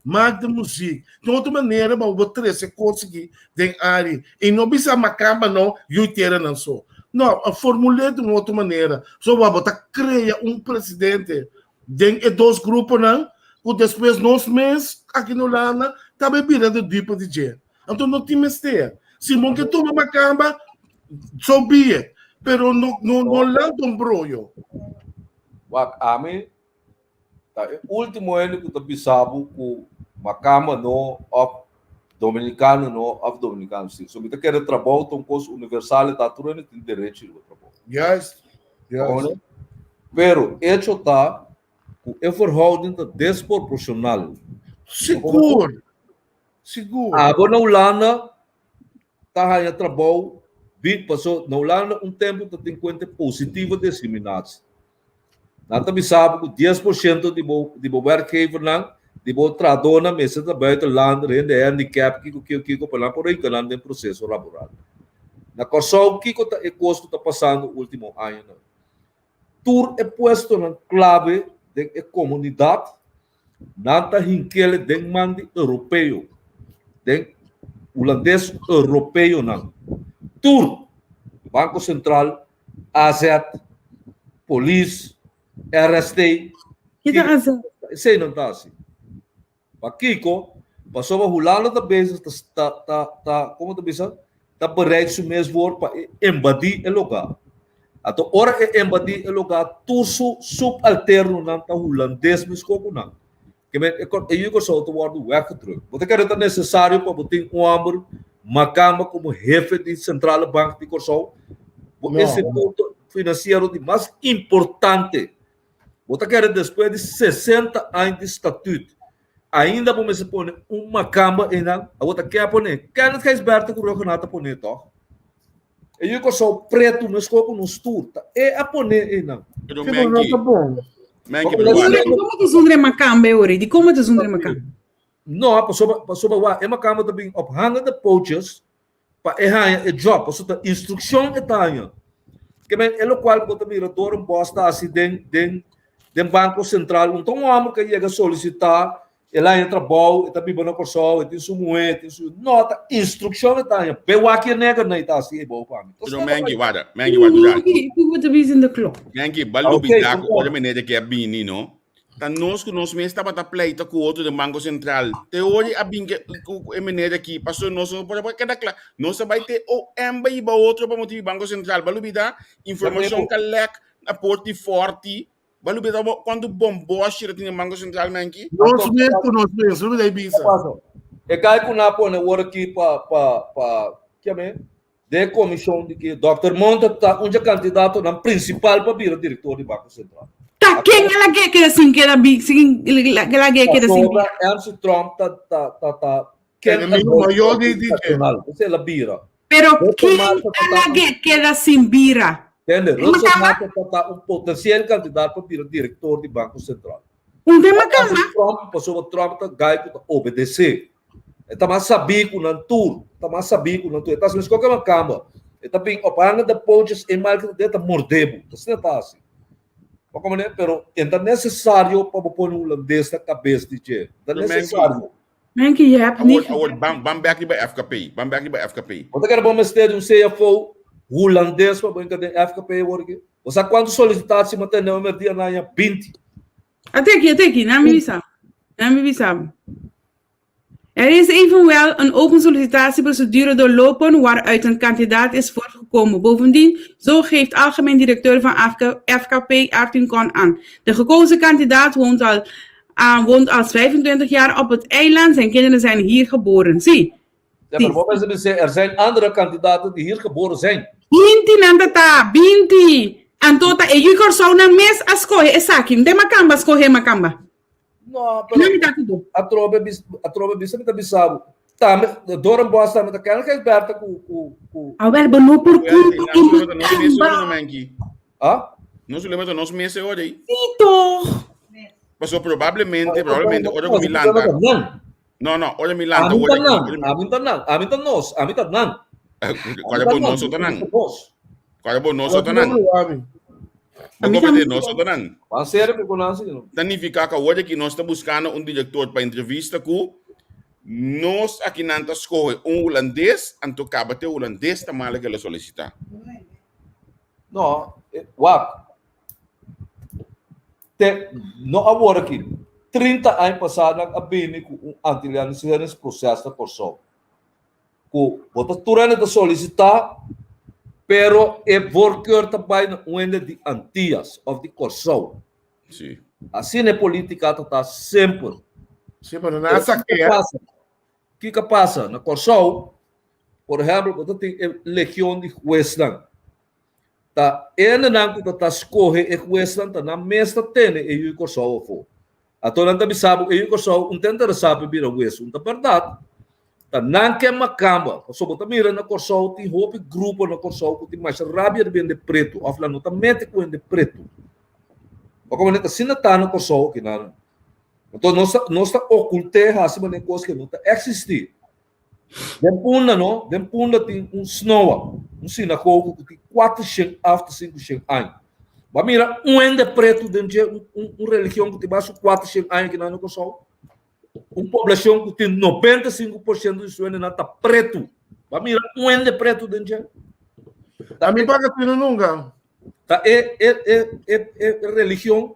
mag de música, de outra maneira, mas vou trazer conseguir de área. E não precisa macamba, não, Yui Terra não sou. Não, a formulei de uma outra maneira. Só vou botar, cria presidente de dois grupos, não? E depois, nos meses, aqui no Lana, também virando tipo de dinheiro. Então, não tem mistério. Se não que toma macamba, sabia. Pero não lança brolho. A mim, o último ano que eu pensava que macamba não dominicano não dominicano sim. Se você quer trabalhar com coisa universal, está tudo tem direito de trabalho. Yes. Pero hecho está é verhouding desproporcional. Seguro. Agora na Holanda está aí trabalho, passou na Holanda tempo que tem conta positiva discriminação. Nós também sabemos que 10% de werkgever não de tradona mesa da buitenland rende handicap que para por aí que não tem processo laboral. Na Kosovo que é custo está passando no último ano. Tur é posto na clave de comunidade, nada hinquele de mande europeu, de holandês europeu não. Tur, Banco Central, AZET, Polícia, RST. Que da AZET? Sei não está assim. Para Kiko, passou a Holanda da vez, como tu diz, está bereid o mesmo woord para invadir o lugar. Então, ora é invadir o lugar, tudo subalterno não está holandês, mas como não. Que eu só estou guardando o werkdruk. Você quer estar necessário para botar homem, macamba como jefe de Central Banco de Kosovo, esse ponto financeiro de mais importante. Você quer depois de 60 anos de estatuto, ainda vamos pôr uma cama e não, a outra quer pôr, quer não quer esperar que o Rocanata pôr, tá? E eu sou preto, mas como no estudo, é a pôr e não. Pero Que não tá bom. Como tu zundre macamba, Ori? De como tu zundre macamba? Não, passou é uma cama também ophangen de pootjes, para é job, passou a instrução é taia. Que bem, é o qual você mira door bosta assim den Banco Central, então o homem que chega solicitar, ele entra bom, está bem no Kosovo, tem sua moeda, tem sua nota, instrução está aí. Pero aqui nega não está assim, é bom para mim. Pero mangi wada já. Tu vou te ver in the clock. Mangi balu bidaco, olha menina que é bini, não? Tá nós mesmo estava a pleita com o outro do Banco Central. Te olha a binga o menina aqui, passou nós por cada claro. Nós vai ter o amba e outro para motivo Banco Central. Balu bida informação que lec a porti forte. Balu bida quando bombou a xira tinha Banco Central mangi. Nós mesmos, não me bisa. É cai com na pôr agora aqui para que é de comissão de que Dr. Monta tá onde candidato na principal para vir diretor do Banco Central. Tá quem ela quer assim que ela big, sim, ela quer assim. Antes Trump tá que é maior de você ela bira. Pero quem ela quer assim bira? Entende? Bolsonaro tá um potencial candidato para vir diretor do Banco Central. Um tema cama. Trump passou Trump tá gai para obedecer. Tá mais sabico na tour, tá mais sabico na tour. Tá mas qualquer uma cama. Tá bem opanga da pontes em marca de mordebo. Tá assim. Pero é necessário para pôr um holandês na cabeça de gente. É necessário. Nem que é Bambek bij FKP. Bambek bij FKP. Você quer bom ter um CFO holandês para brincar de FKP hoje? Você quando solicitar se manter não me dia na 20. Até aqui, não me bisa. Er is evenwel een open sollicitatieprocedure doorlopen waaruit een kandidaat is voortgekomen. Bovendien, zo geeft algemeen directeur van FKP Artin Kon aan. De gekozen kandidaat woont al 25 jaar op het eiland. Zijn kinderen zijn hier geboren. Zie. Ja, maar wat mensen zeggen, er zijn andere kandidaten die hier geboren zijn. Binti. En tota, e je kan zo naar mes ascohe, esakim. De macamba, ascohe macamba. No, pero a trobe bisa me bisabo. Tá, doram bosta me daquela que é aberta com Abel, não por culpa. Não se lembra do nosso mês hoje. Ito. Passou provavelmente, ora com Milanda. No, olha Milanta, Amin olha tanan, aqui. amin tanan, amin tanos, amin tanan. Qual é o nosso tanang? Qual é o nosso Wala tanang? ko amin. Vamos ver nosso tanang. Pansere me conhece, não. Significa que hoje que nós estamos buscando diretor para entrevista com nós aqui não escolhe holandês, então acaba ter holandês também que ele solicitar. Não, wak. No agora aqui, 30 anos passados, a bem com antiliano se nesse processo da corção. Com bota turana de solicitar, pero é worker também um ende de antias of de corção. Sim. Assim é política está sempre. Sim, pero nasa O kaya. que passa na corção? Por exemplo, você tem legião de juez tá ene não que tá escorre e juez tá na mesa tem e o corção fo. A toda não sabe e o corção não tenta saber vira juez, não tá verdade. Tá não que macamba, só bota mira na corção tem roupa grupo na corção que tem mais rabia de bem de preto, ou falando tá mete com de preto. Porque como tá sina tá na corção que não. Então nós tá ocultar assim uma coisa que não tá existir. Den punda tem snow, sinagogo que tem 400 after 500 anos. Mas mira, ende preto dentro religião que tem baixo 400 anos que não é só. População que tem 95% do seu não tá preto. Mas mira, ende preto dentro. A mim paga tudo nunca. Tá religião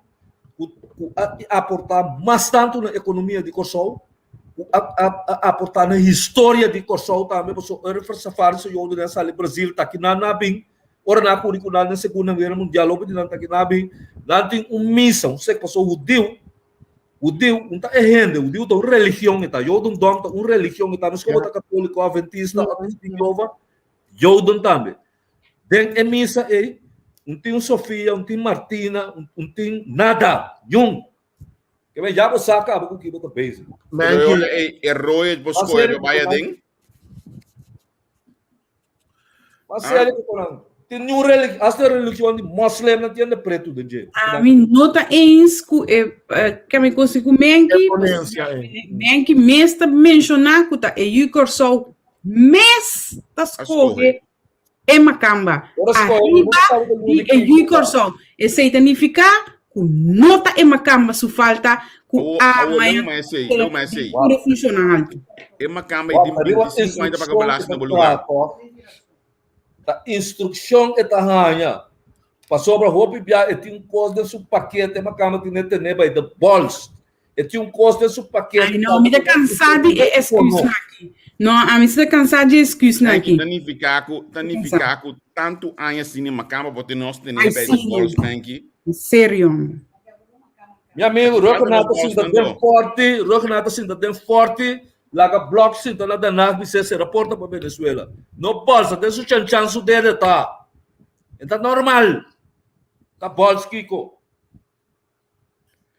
que aportar bastante na economia de Kosovo. Aportar na história de Kosovo também, porque safari se eu não sei Brasil tá aqui na bem, ora na currícula na Segunda Guerra Mundial, ou não tá aqui na bem, lá tem missão, sei que passou o Deus não tá errando, o Deus tá uma religião tá, eu não dou uma religião tá, mas como tá católico, adventista, nova, eu não também. Den missa não tem Sofia, não tem Martina, não tem nada, que me já você acaba com o que você fez. Pero errores buscoe vaya den. Mas sério que não. Tem nenhuma religião, essa religião de Muslim não tem preto de jeito. A mim nota eens que me consigo menki mesta mencionar que tá e o corso mes das corre é macamba. Arriba e o corso e significa que nota é macamba su falta que a mãe pode funcionar. É macamba e tem 25 ainda para balas no lugar. A instrução é tahanha. Passou para roupa e tem custo de seu paquete, é macamba tem by the balls. E tem custo de seu paquete. Ai não, me dá cansado de excuse aqui. Não, a mim está cansado de excuse aqui. Tanificar com tanto anos assim macamba porque nós temos by the balls aqui. Sério. Meu amigo, Rocanata sinta bem forte, laga bloco sinta na danada, se reporta para Venezuela. Não bolsa, tem sua chance dele, tá? Então normal. Tá bolsa, Kiko.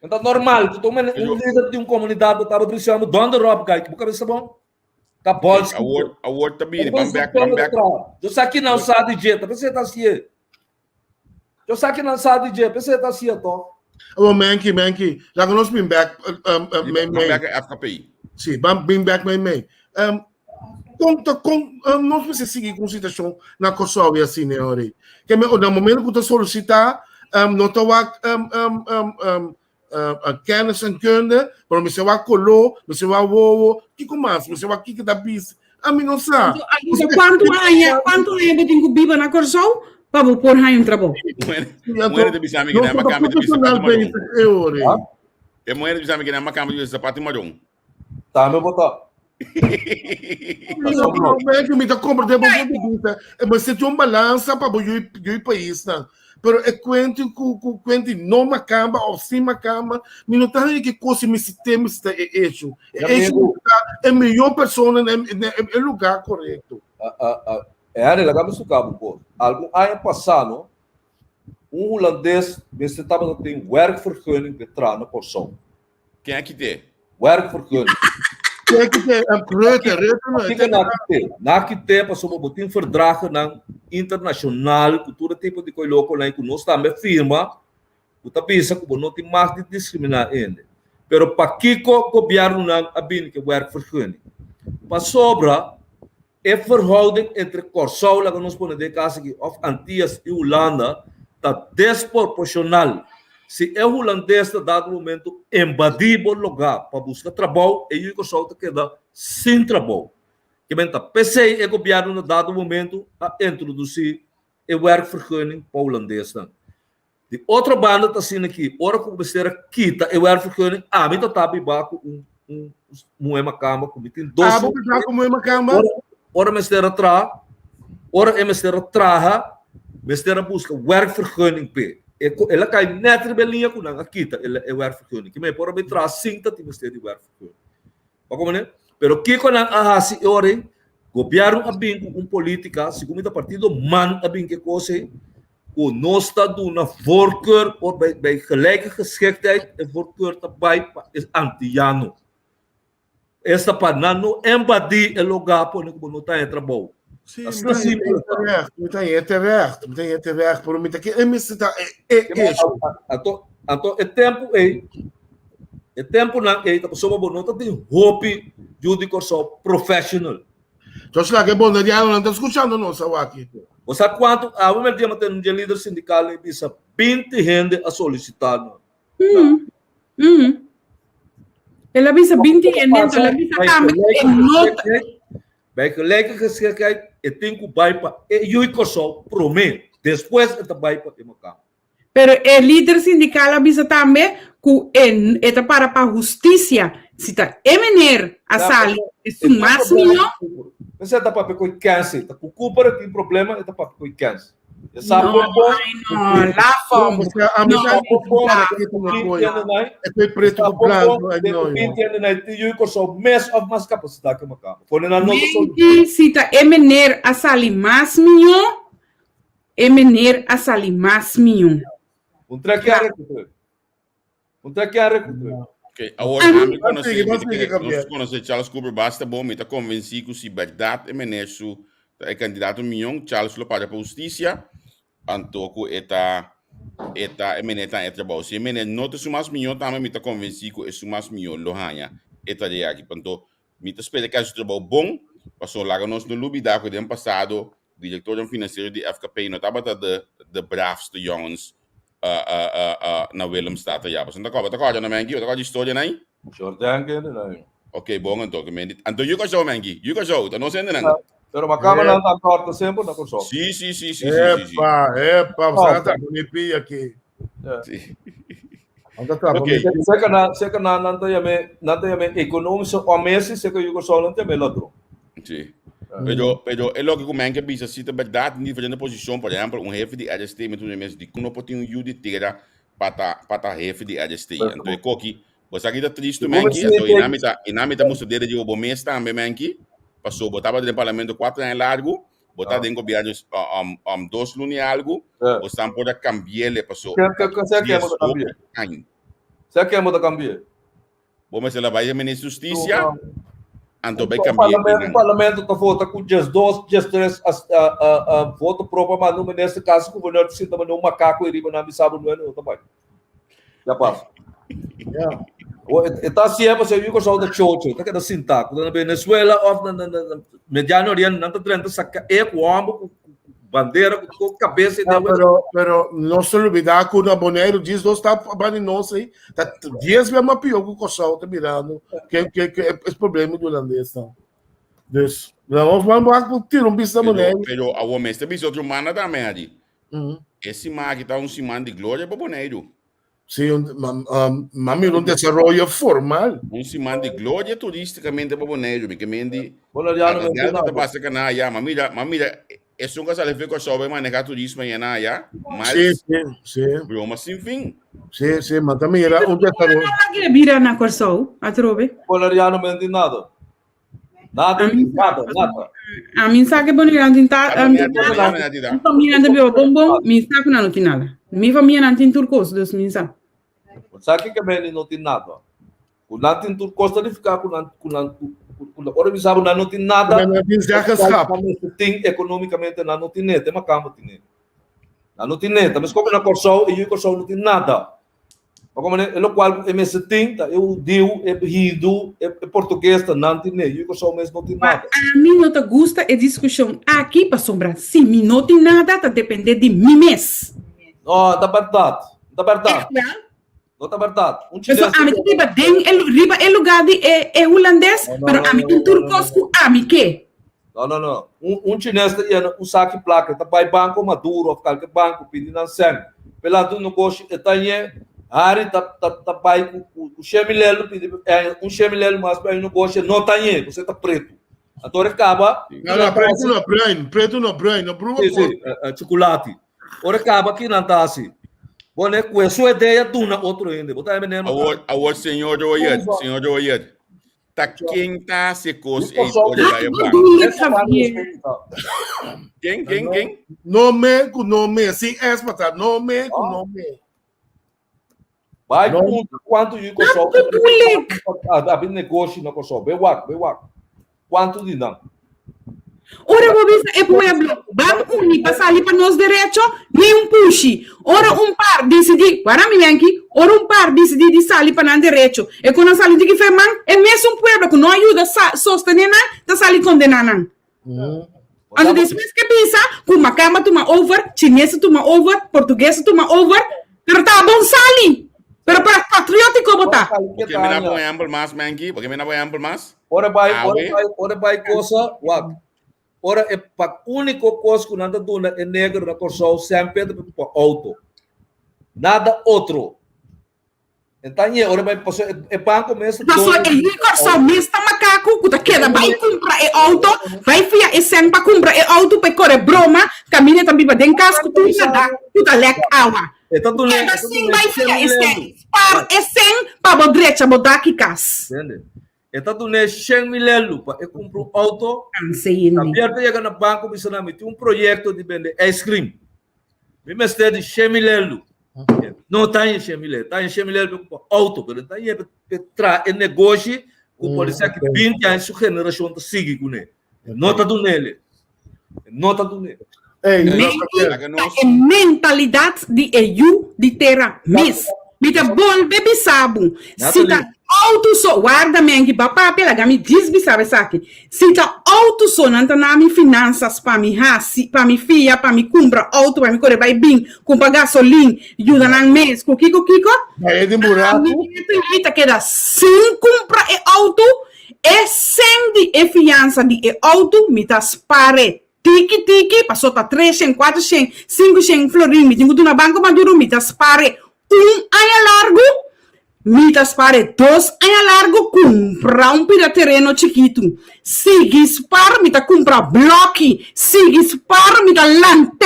Então normal, tu toma líder de uma comunidade, tá precisando de onde roupa, cara, que cabeça bom? Tá bolsa, Kiko. A word também, vamos back. Eu sei que não sabe de jeito, você tá assim. Eu sei que não sabe de jeito, você tá assim, tô. Oh, Menki. Lá que nós bring back, back FKPI. Sim, bring back, May. Nós precisamos seguir com a situação na Kosovo e assim, né, ori. Que no momento que tu solicitar, não está a kennis en kunde, maar você vai colo, você vai vovo, que mais? Você vai que da bis. A mim não sabe. Quanto é que tem que viver na Kosovo? Para pôr aí um trabalho. Mulher de bisame que não é uma cama de sapato marrom. É mulher de bisame que não é uma cama de sapato marrom. Tá, meu botar. Não é que me dá compra de boa, mas você tem uma balança para o país, não. Pero é quente não macamba ou sim macamba, me não tá que coisa me sistema está eixo. É melhor pessoa no lugar correto. É legal isso cabo pô. Algum ano passado, holandês, você estava no tem werkvergunning de tra na porção. Quem é que tem? Werkvergunning. Quem é que tem? Nakite passou por botin verdrag na internacional cultura tipo de coisa lá que nós também firma, o tapisa que não tem mais de discriminar ainda. Pero para Kiko governo não abin que werkvergunning. Para sobra é verhouding entre Curaçao, lá que nós podemos dizer aqui, of Antillas e Holanda, está desproporcional. Se é holandês, está dado momento invadir o lugar para buscar trabalho, e o Curaçao está queda sem trabalho. Que bem, PC é governo no dado momento a introduzir o werkvergunning para o holandês. De outra banda está sendo aqui, ora que você quita o werkvergunning, me está baco uma cama, como tem dois. Vou ficar com uma cama. Ora mestera tra, ora é mestera traha, mestera busca werkvergunning p. Ela cai net rebelinha com a quita, ela é werkvergunning. Que me pora betra cinta ti mestera de werkvergunning. Como né? Pero que quando a hasi ore, governo abin com política, segundo o partido man abin que coisa, o nós está na voorkeur of bij gelijke geschiktheid en voorkeur daarbij is anti-jano. Esta panano embadi el lugar por no não tá em trabalho. Sim, tem terecht, por mim aqui é mista então é tempo na tá pessoa bonita tem hope de corso professional. Então lá que bom, Diana não está escutando não, aqui. Você quanto a uma dia tem um líder sindical e bisa 20 gente a solicitar. Ela bisa 20 gente, ela bisa também nota. Bij gelijke geschiktheid, het tem bij pa e corso promete. Depois het bij pa e macar. Pero el líder sindical avisa também que é para justiça. Se está emener a sali, é o máximo. Você está para pegar câncer, está com culpa tem problema, está para pegar câncer. Não, lá fomos. É preto com branco. Eu corso mês of mais capacidade que macar. Se está emener a sali máximo, emener a sali máximo. Ok, agora nós conhecemos Charles Cooper, basta bom, me está convencido que se verdade é menesso, é candidato minhão, Charles lo para a justiça, antoco eta emeneta é trabalho. Se emenet não te sumas minhão, também me está convencido que é sumas minhão, lo hanha, eta de aqui, panto, me está esperando que é trabalho bom, passou lá nós no lubida que ano passado, diretor financeiro de FKP, não estava de braafste jongens. Na Willemstad ja, dus dan kan je naar Mengi, dan kan je historie nee. Jordan que não. Oké, bom então, então you go Mengi, you go, dan nos enden dan. Pero macama não tá corta sempre na corso. Sim. Epa, você tá bonito aqui. Ok, você que não tem econômico ou mês, você que you go só não tem melhor. Sim. Pero é lógico que a bisa se verdade em diferente posição, por exemplo, jefe de ADST, mas mesmo de como pode um jude tira para jefe de ADST. Então é coque, você aqui tá triste Mengi, então inamita musta dele de o mês também Mengi, passou botava no parlamento 4 anos largo, botar dentro governo 2 lunes algo, você não pode cambiar ele passou. Você quer mudar cambiar? Bom, mas ela vai a ministra da Justiça. O parlamento está votando com just 2, just 3 voto próprio, mas no nesse caso o governador se também um macaco e não me sabe não é também. Já passa. Está sempre se eu gosto da chocho, tá que da sintaco, na Venezuela ou na Mediano Oriente não tá tentando sacar com bandeira com cabeça e pero não se olvidar que o Naboneiro diz não está abandonou-se aí, tá 10 vezes mais pior que o Curaçao tá mirando, que é problema do holandês não. Dus vamos tirar um bicho da Naboneiro. Pero a homem este bicho outro mana também ali. Esse mag tá simão de glória para Boneiro. Sim, mami um desenvolvimento formal. Simão de glória turisticamente para Boneiro, porque mendi. Bolariano não tá passa canaya, mamira é um casal que soube manejar turismo em Anaya, mas sim. Broma sem fim. Sim, mas também era um desenvolvimento. Não que vira na Curaçao, a trove. Bolariano não tem nada. Nada. A mim sabe que Bolariano tem nada. A família não tem bombom, me sabe que não tem nada. Minha família não tem turcos, Deus me sabe. Sabe que ele não tem nada. O não tem turcos, ele fica com ora mi sabe não tem nada. Tem economicamente não tem nada, tem uma cama tem. Não tem nada, mas como na Curaçao e o Curaçao não tem nada. Como é qual é mês 70, eu digo, é hindu, é português, não tem nem, eu só mês não tem nada. A mim não te gusta a discussão aqui para sombra. Se mim não tem nada, tá depender de mim mesmo. Não, da verdade. Não tá verdade. A mim riba é lugar de é holandês, mas a mim tem turcosco, a mim que? Não. Chinês tem saque placa, tá pai banco maduro, qualquer banco pedindo sangue. Pela do negócio, tá Hari tá pai com chemilelo, chemilelo mais para o negócio, não tá você tá preto. Agora acaba. Não, preto não brain, não bruno. Sim, chocolate. Ora acaba que não tá assim. Bom, né, com a sua ideia, tu na outro ainda. Botar mesmo. Agora, senhor Joyed. Tá quem tá se cos Quem? Nome com nome, assim é para nome com nome. Vai quanto de pessoal abrir negócio na pessoa, bewak. Quanto de não? Ora vou ver é pueblo, banco uni passar ali para nós direito, nem pushi. Ora par decidi, para mim aqui, ora par decidi de sair para não direito. E quando sair de que foi man, é mesmo pueblo que não ajuda sostener tá sair condenando. Então depois que pensa, com macama toma over, chinês toma over, português toma over, pero tá bom sair. Pero para patriótico botar. Porque me dá para ample mais, Manky, porque me dá para ample mais. Ora vai coisa, ora é para único coisa que nada duna é negro na corção sempre para auto. Nada outro. Então, ora vai passar é banco mesmo. Passou é corção mesmo macaco, que tá queda vai comprar é auto, vai fiar é sem para comprar é auto para correr broma, caminha também para dentro casco tudo tá lec água. Então tu lembra assim vai ficar é sem para direita botar aqui cas. Entende? Então tu nem 100 mil para comprar auto. Aberto chega no banco, me tem projeto de vender ice cream. Me mestre de 100 mil. Não tem 100 mil, tem 100 mil para auto, mas tem para negócio com pode ser que 20 anos a geração tá sigue com ele. Nota do nele. É mentalidade de EU de terra mis. Me te bol bebi sabu. Se tá auto so guarda mengi papá pela gami disbi sabe sabe. Se tá auto so nanta na mi finanças para mi hasi, para mi filha, para mi compra auto, para mi correr vai bem, compra gasolina, ajuda na mês, kiko. É de buraco. Me te queda sem compra e auto, é sem de fiança de auto, me tá spare. Tiki, passou tá 300, 400, 500 florim, me tenho na banco maduro, me tá spare ano largo, me tá spare 2 anos largo, comprar pira terreno chiquito. Sigue spar, me tá comprar bloque, sigue spar, me tá lante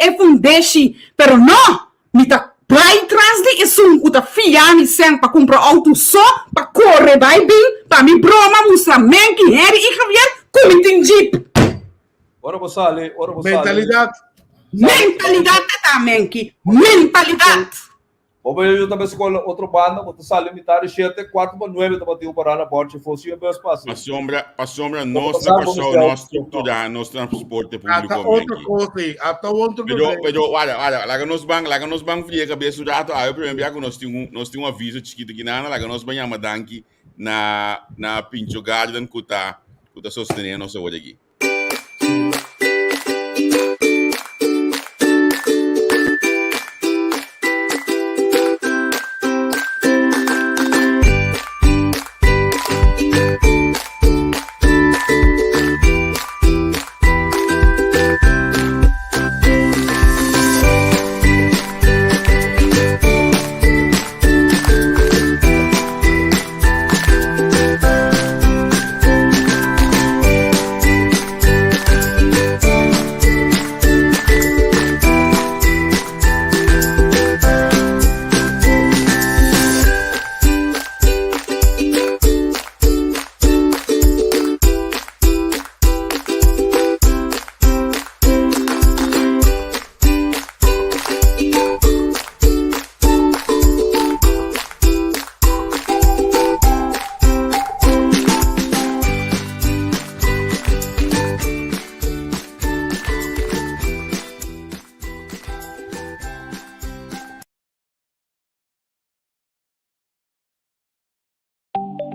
e fundeshi, pero não, me tá vai trás de isso, me tá fiar sem para comprar auto só, para correr vai bem, para me broma, mostrar men que Harry e Javier, como tem jeep. Ora você ali, mentalidade também que mentalidade. Ou eu também escolho outro banda, vou sali militar 7 4 para 9 para ter o para na porta, fosse o meu espaço. A sombra nossa pessoa, nosso estrutura, nosso transporte público. Até outro coisa. Pero olha, nos bang fria cabeça do rato, aí primeiro nós temos um aviso chiquito aqui lá nos banhamos danki na Pincho Garden que tá sostenendo nossa olho aqui.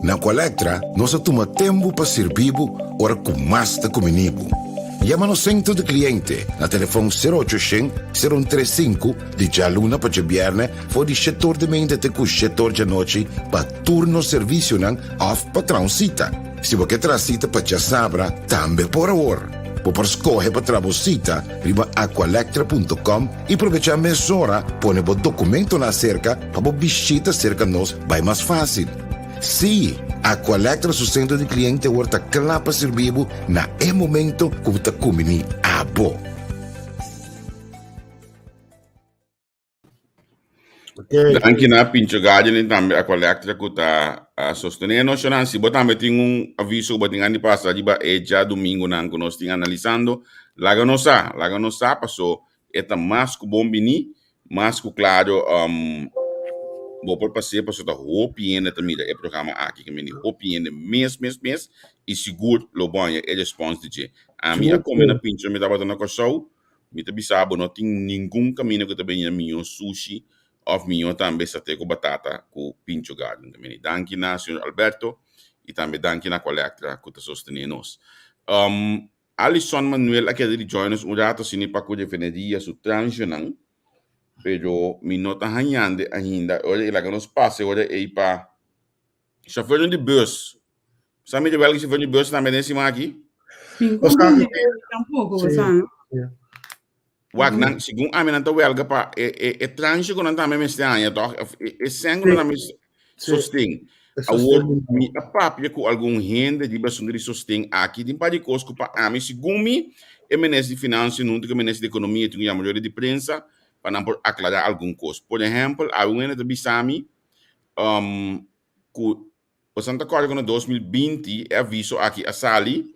Na Colectra, nós toma tempo para servir ora com mais da comunibo. Llama no centro de cliente na telefone 0800-035 di già luna per giorno fuori settore di mente te cu settore di noce pa turno servizio nan off pa transita. Se vuoi che transita pa già sabra, tambe por ora. Per scoge pa trabosita, riba aqualectra.com e aprovechar mezz'ora, pone bo documento na cerca pa bo visita cerca nos vai mais fácil. Sim, a Aqualectra su centro di cliente orta clapa servivo na e momento como ta kumini abo. Anche na Pincho Garden também a Colectra que tá sostenendo, não se botar também tem aviso que botar de passa de já domingo não que nós estamos analisando, laga nossa passou eta mais que bombini, mais que claro vou por passeio para sota hopiende também é programa aqui que me hopiende mês e seguro lo banho é response de a minha comida pincho me tava dando coisa me tá bisabo não tem nenhum caminho que também é minha sushi of minha também satay com batata com Pincho Garden também danke na senhor Alberto e também danke na Colectra que tá sostenendo nós Alison Manuel aqui de join us um rato sini para cuidar venedia su transição pero mi nota hanyande ainda olha ela que nos passa olha aí para chauffeur de bus sabe de velho chauffeur de bus também nesse aqui Tampouco, você. Wagner segundo a minha welga para tranche quando também me está aí então sangue na me sostém a papia com algum renda de bastante sostém aqui de para de cosco para a mim segundo me MNS de finanças não tem MNS de economia tem a maioria de prensa para não aclarar algum custo. Por exemplo, a UNE de Bissami, o Santa Clara no 2020 é aviso aqui a Sali,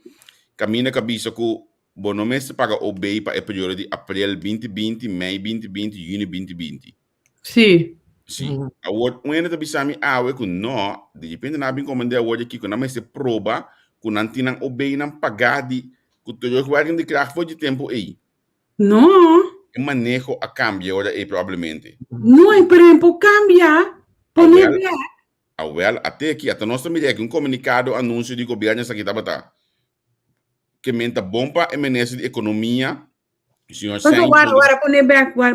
caminha cabeça que o bonomestre paga o BEI para o período de abril 2020, maio 2020, junho 2020. Sim. Sim. A UNE de Bissami que não, depende na bem como de hoje aqui, que não se prova que não tem o BEI não pagar de que todo o que de criar foi de tempo aí. Não. Manejo a cambio ahora probabilmente. Não é tempo cambia. Até aqui, até nós também temos comunicado, anúncio de governo aqui tá que menta bom para MNS de economia. Mas agora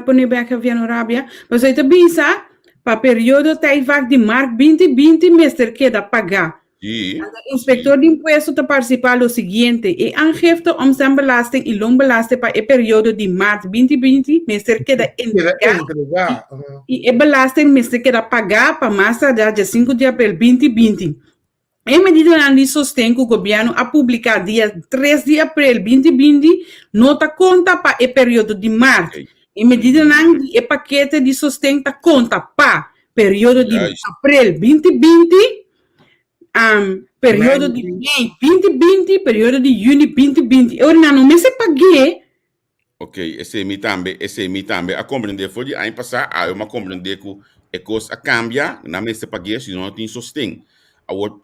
pone back havia no Rábia, mas aí também sabe, para período de março 2020, mestre queda pagar. Sim. O inspector de imposto está participando do seguinte, e aangifte omzetbelasting e loonbelasting para o período de março 2020, mestre queda entregar. E a belasting mestre queda pagar para mais tarde de 5 de abril 2020. Em medida de sustento que o governo a publicar dia 3 de abril 2020, nota conta para o período de março. Em medida de o paquete de sustento conta para período de abril 2020, período de Mei 2020, período de junho 2020. Eu não me se paguei. Ok, esse é mi também. A compreender foi de ano passado, eu compreender que a coisa cambia, não me se paguei, se não tem sustento.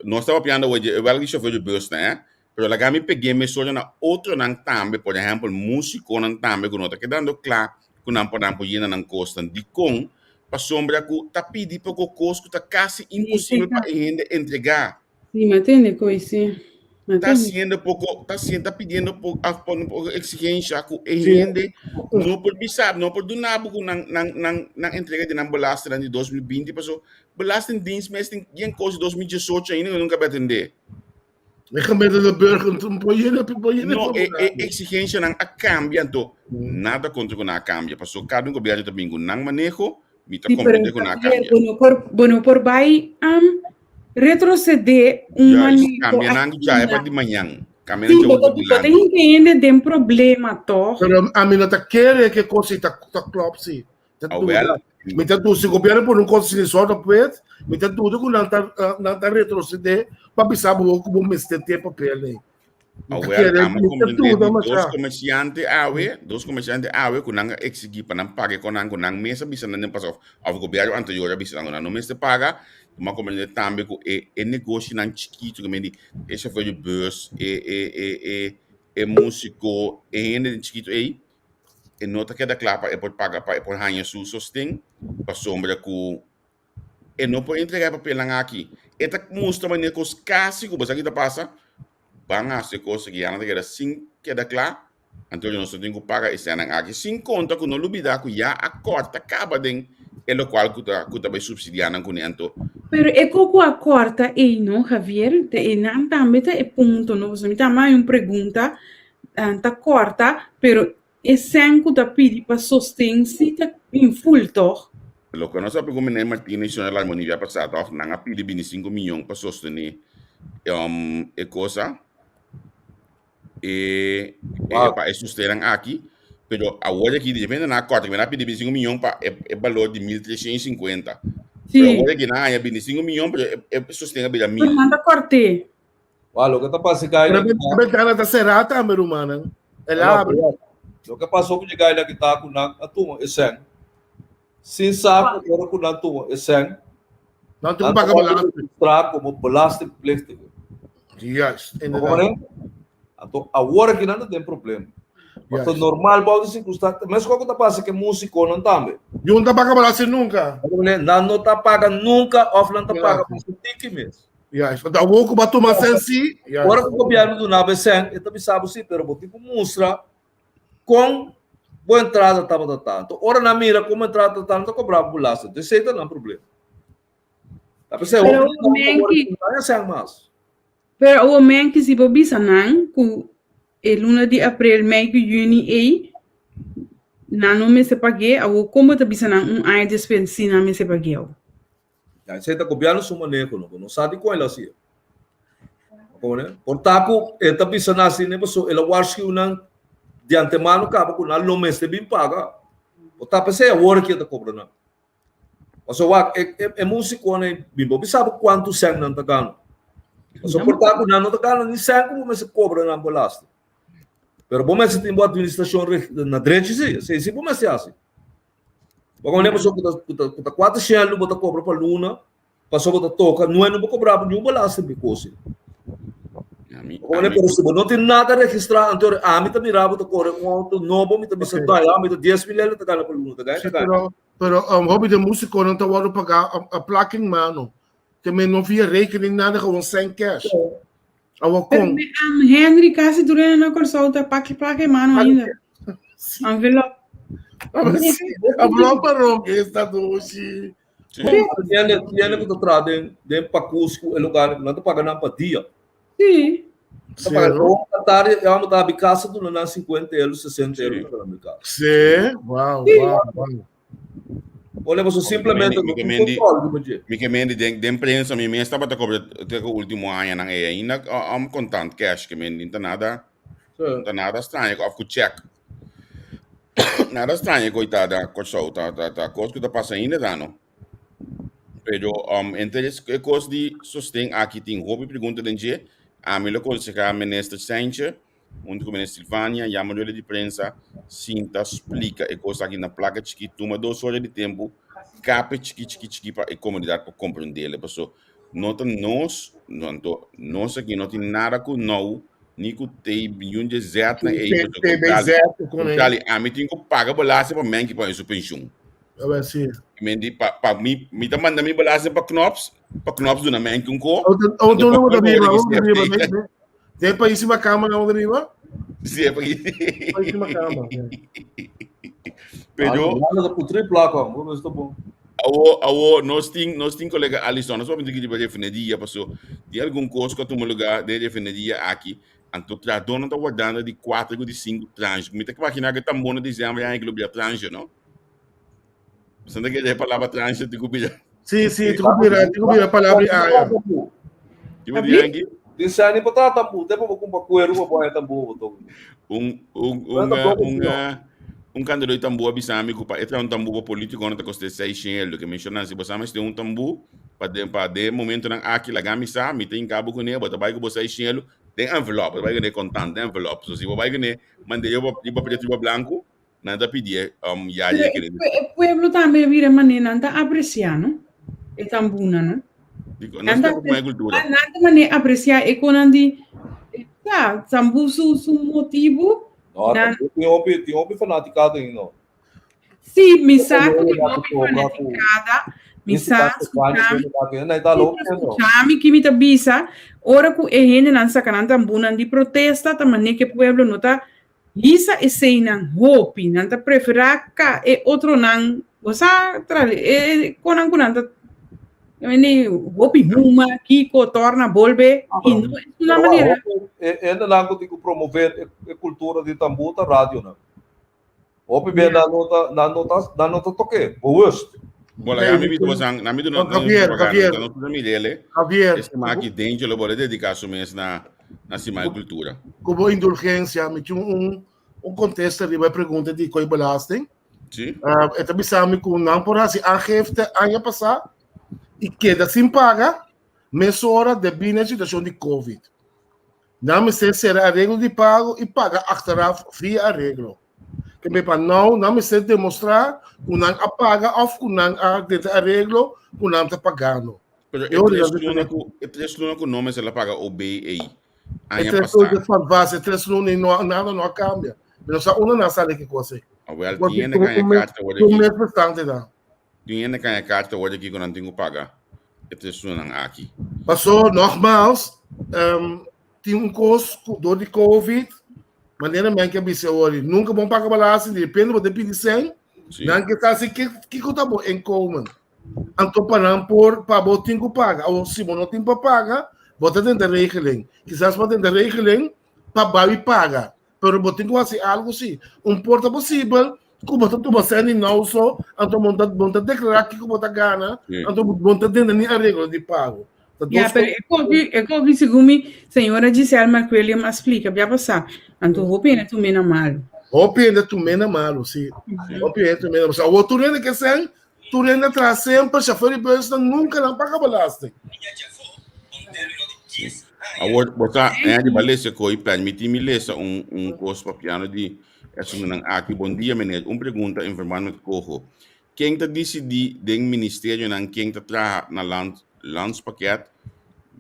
Nós estamos pensando hoje, eu vou chauffeur de bus, né? Pero lá me peguei me soja na outro não também, por exemplo, músico não também, que não está quedando claro, que não podemos ir na costa de com, para sombra que tá pedindo para o custo tá quase impossível para ainda entregar. Sim, mas tem coisa. Tá pedindo por exigência que ainda não pode bisar, não pode dar nada na entrega de na belasting de 2020, passou belasting dienst mas tem coisa 2018 ainda nunca vai atender. de burger um pouquinho não exigência não a cambia então nada contra com a cambia, passou cada governo também não manejo me tá compreendendo com a cambia. Bueno por vai retroceder manejo caminhando já é para de manhã. Sim, porque tem que ainda tem problema toch. Pero a mim não tá querendo que coisa tá klop sim. Me tá tudo se governo por um coisa se só depois, me tá tudo que não tá retroceder para pensar como me tem tempo papel aí. Dos comerciantes que não exigir para não pagar com não mesa bisa não passou ao governo anterior bisa não mesa paga uma comunidade também que é negócio não chiquito que me esse foi de bus músico ainda chiquito aí e nota que da clapa é por pagar para por ganhar seu sustento para sombra que e não pode entregar papel aqui esta mostra maneira que os casos que você passa, van a hacer cosas que ya no te queda sin queda claro. Entonces nosotros tenemos que pagar esse ano aqui sem conta que não olvidar que já a corta acaba de lo cual que está subsidiando com isso. Pero é como a corta e não, Javier, e não também é ponto, não, você me também uma pergunta, tá corta, pero é sem que tá pedi para sustentar tá em full toch. Lo que nós sabemos como Martínez e a harmonia passada, não a pedir 25 milhões para sostener a coisa e para sustentar aqui, pero agora aqui depende na corta, que vai pedir 25 milhões para o valor de 1.350. Pero agora que não é 25 milhões para sustentar a 1.000. Não tá corte. Lo que está passando A ventana está cerrada, meu irmão. Ela abre. Lo que passou com o gaila que está com a turma, é sem. Sin saco, agora com a turma, é sem. Não tem que pagar balanço. Como belastingpliktige. Yes, Então, agora que não tem problema. Mas Yes. normal, pode se custar. Mas qual que está passando que músico não também? E não está pagando balanço nunca. Não está pagando nunca, ou não está pagando por tique mesmo. Yes. Então, vou com a turma sensi. Agora que o governo do Nave Sen, eu também sabe sim, pero vou tipo mostra com boa entrada estava tanto. Ora na mira como entrada tanto cobrar bolacha. De jeito não é problema. Tá pensando? Pero o homem que não é sem mais. pero o homem que se bobisa não, com e luna de abril, maio, junho e não me se pague, ou como tá bisa não ano de expense não me se pague. Já sei que o governo suma neko não sabe qual é assim. Como né? Portanto, eta bisa nasi ne paso ela warski unang de antemano acaba com na lomes de bem paga. Portanto, pensei a hora que está cobrando. Paso é músico né bimbo, sabe quanto sang não tá ganhando. Paso portanto não tá ganhando nem sang como se cobra na bolasta. Pero bom mas tem boa administração na direita se bom mas é assim. Porque nem passou que tá 4 chelo bota cobra para luna, passou bota toca, não é não vou cobrar nenhum bolasta de coisa. Como nem por isso não tem nada registrado, então a mim tá mirava tá corre um auto novo, me tá bisa tá, a mim tá 10 mil tá ganha para luna, tá ganha. Pero hobby de músico não está waro pagar a placa em mano. Também não via rekening nada gewoon sem cash. Pero Henry quase durante na consulta pague mano ainda. Envelope. Envelope não que está doce. Tiene que te traen de Pacusco, el lugar, não tá pagando para dia. Sim. Tá pagando uma tarde, eu amo dar a casa do não 50 euros, 60 euros para minha casa. Sim, uau. Olha, você simplesmente me que de imprensa me estava a cobrar até o último ano não é ainda contant cash que me não nada estranho of could check nada estranho coitada coisa tá coisa que tá passando ainda não pero entre as coisas de sustém aqui tem hobby pergunta de a mim lo consegue ministro Sánchez onde como Silvânia e a maioria de prensa sinta explica e coisa aqui na placa que toma 2 horas de tempo capa chiqui para a comunidade para compreender porque nota nós aqui não tem nada com não nem com tem bilhão de zero na aí ali a mim tem que pagar bolasa para mim que para isso pensão Sim. Mendi para mim tá mandando me bolasa para Knops do na mim com co ou tu não dá tem para ir cima cama não deriva? Sim, é para ir cima cama. Pero nada por tripla como, mas tá bom. nós tem colega Alisson, nós vamos ter que definir dia, passou de algum curso que tu me lugar de definir dia aqui, então a dona tá guardando de 4 ou de 5 tranches. Me tá que imaginar que tá bom no dezembro já inclui a tranche, não? Você não quer a palavra tranche de cubira? Sim, tu cubira a palavra Eu diria aqui Disani para tambu, depois vou comprar coelho para pôr tambu, candidato tambu abisami ko pa ito tambu político não tá custa 600 que mencionar se você mais tem tambu para de momento ng aqui lagami sa mi tem cabo com ele bota vai que você 600 tem envelope vai que contante envelope so se vai que mande eu para preto branco nada pedir ya que o pueblo também vira maneira não apreciando e tambu não nós temos uma cultura nada maneira apreciar e quando andi tambu su motivo tem hobby fanaticado aí, não. Sim, me saco de hobby fanaticada, Misa, escuchame, escuchame que me te bisa, ora que a gente não sacananta ambuna de protesta, também que o pueblo não tá, isso é sem não hope, não tá preferar cá, e outro não, você trale, e quando não tá, hope numa, Kiko, torna, volve, e não é uma maneira. Ainda não consigo promover a cultura de tambuta rádio, não. Hope bem na nota toque, o worst. Bola, já me viu você, na mídia não Javier, não tudo me dele. Javier, Esse maqui dentro ele pode dedicar somente na cima cultura. como indulgência, me tinha contexto ali, uma pergunta de coi belasting. Sim. Também sabe que não por assim, aangifte ano passado e queda sem paga, meia hora de bem na situação de Covid. Não me sei se era arreglo de pago e paga achteraf via arreglo. Que me para não me sei demonstrar que não apaga ou que não arreglo que não está pagando. Pero Eu três lunas com nome se ela paga o BI. É três lunas de base, três lunas e nada não cambia. Mas só uma não sabe que coisa. Well, tinha que ganhar carta hoje Um mês aqui. bastante não. Tinha que ganhar carta hoje aqui que não tenho que pagar. É três lunas aqui. Passou normais, tinha custo dor de Covid, maneira mesmo que a bicha hoje nunca vão pagar balança, depende do pedir 100, não que está assim que conta bom em comum. Então para botar tem que pagar, ou se não tem para pagar, bota dentro da regeling. Quizás para dentro da regeling, para vai paga, pero botar que fazer algo assim, porta possível. Como tu você não só, então monta declarar que como tá gana, então monta dentro da regra de pago. Yeah, pero é que segundo senhora Gisele Coelho me explica, vai passar. Então, o pena tu mena mal. O pena tu mena mal, sim. O pena tu mena mal. O outro renda que sem, tu renda traz sempre, chauffeur de bus nunca não paga balasta. Agora, botar de balesa coi permitir me ler curso para piano de aqui bom dia menino pergunta informando que corro quem está decidir do ministério não quem está tra na landspakket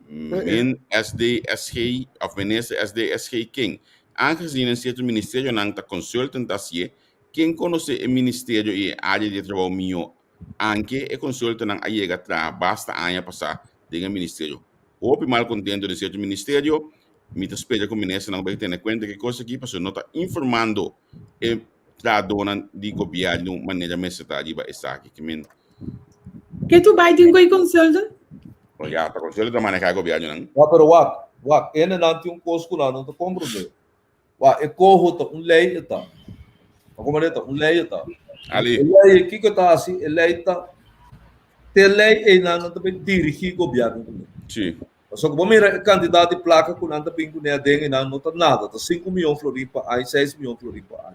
men SDSG of minister SDSG quem aangezien een certo ministério não está consultant assim quem conhece o ministério e a área de trabalho meu anche e consulta não chega tra basta ano passar do ministério hope mal contento de certo ministério me espera que o ministro não vai ter em conta que coisa aqui passou não está informando e tradona de governo de maneira mais estratégica está aqui que tu vai ter com consulta já está consulta da maneira que o governo não pero ainda não tem custo lá não está compreendendo é corro lei está como é lei está ali lei que está assim lei está tem lei e não também dirigir o governo sim. Só que vamos ver candidato de placa com nada pingo nem dengue não está nada, tá 5 milhões floripa aí 6 milhões floripa aí.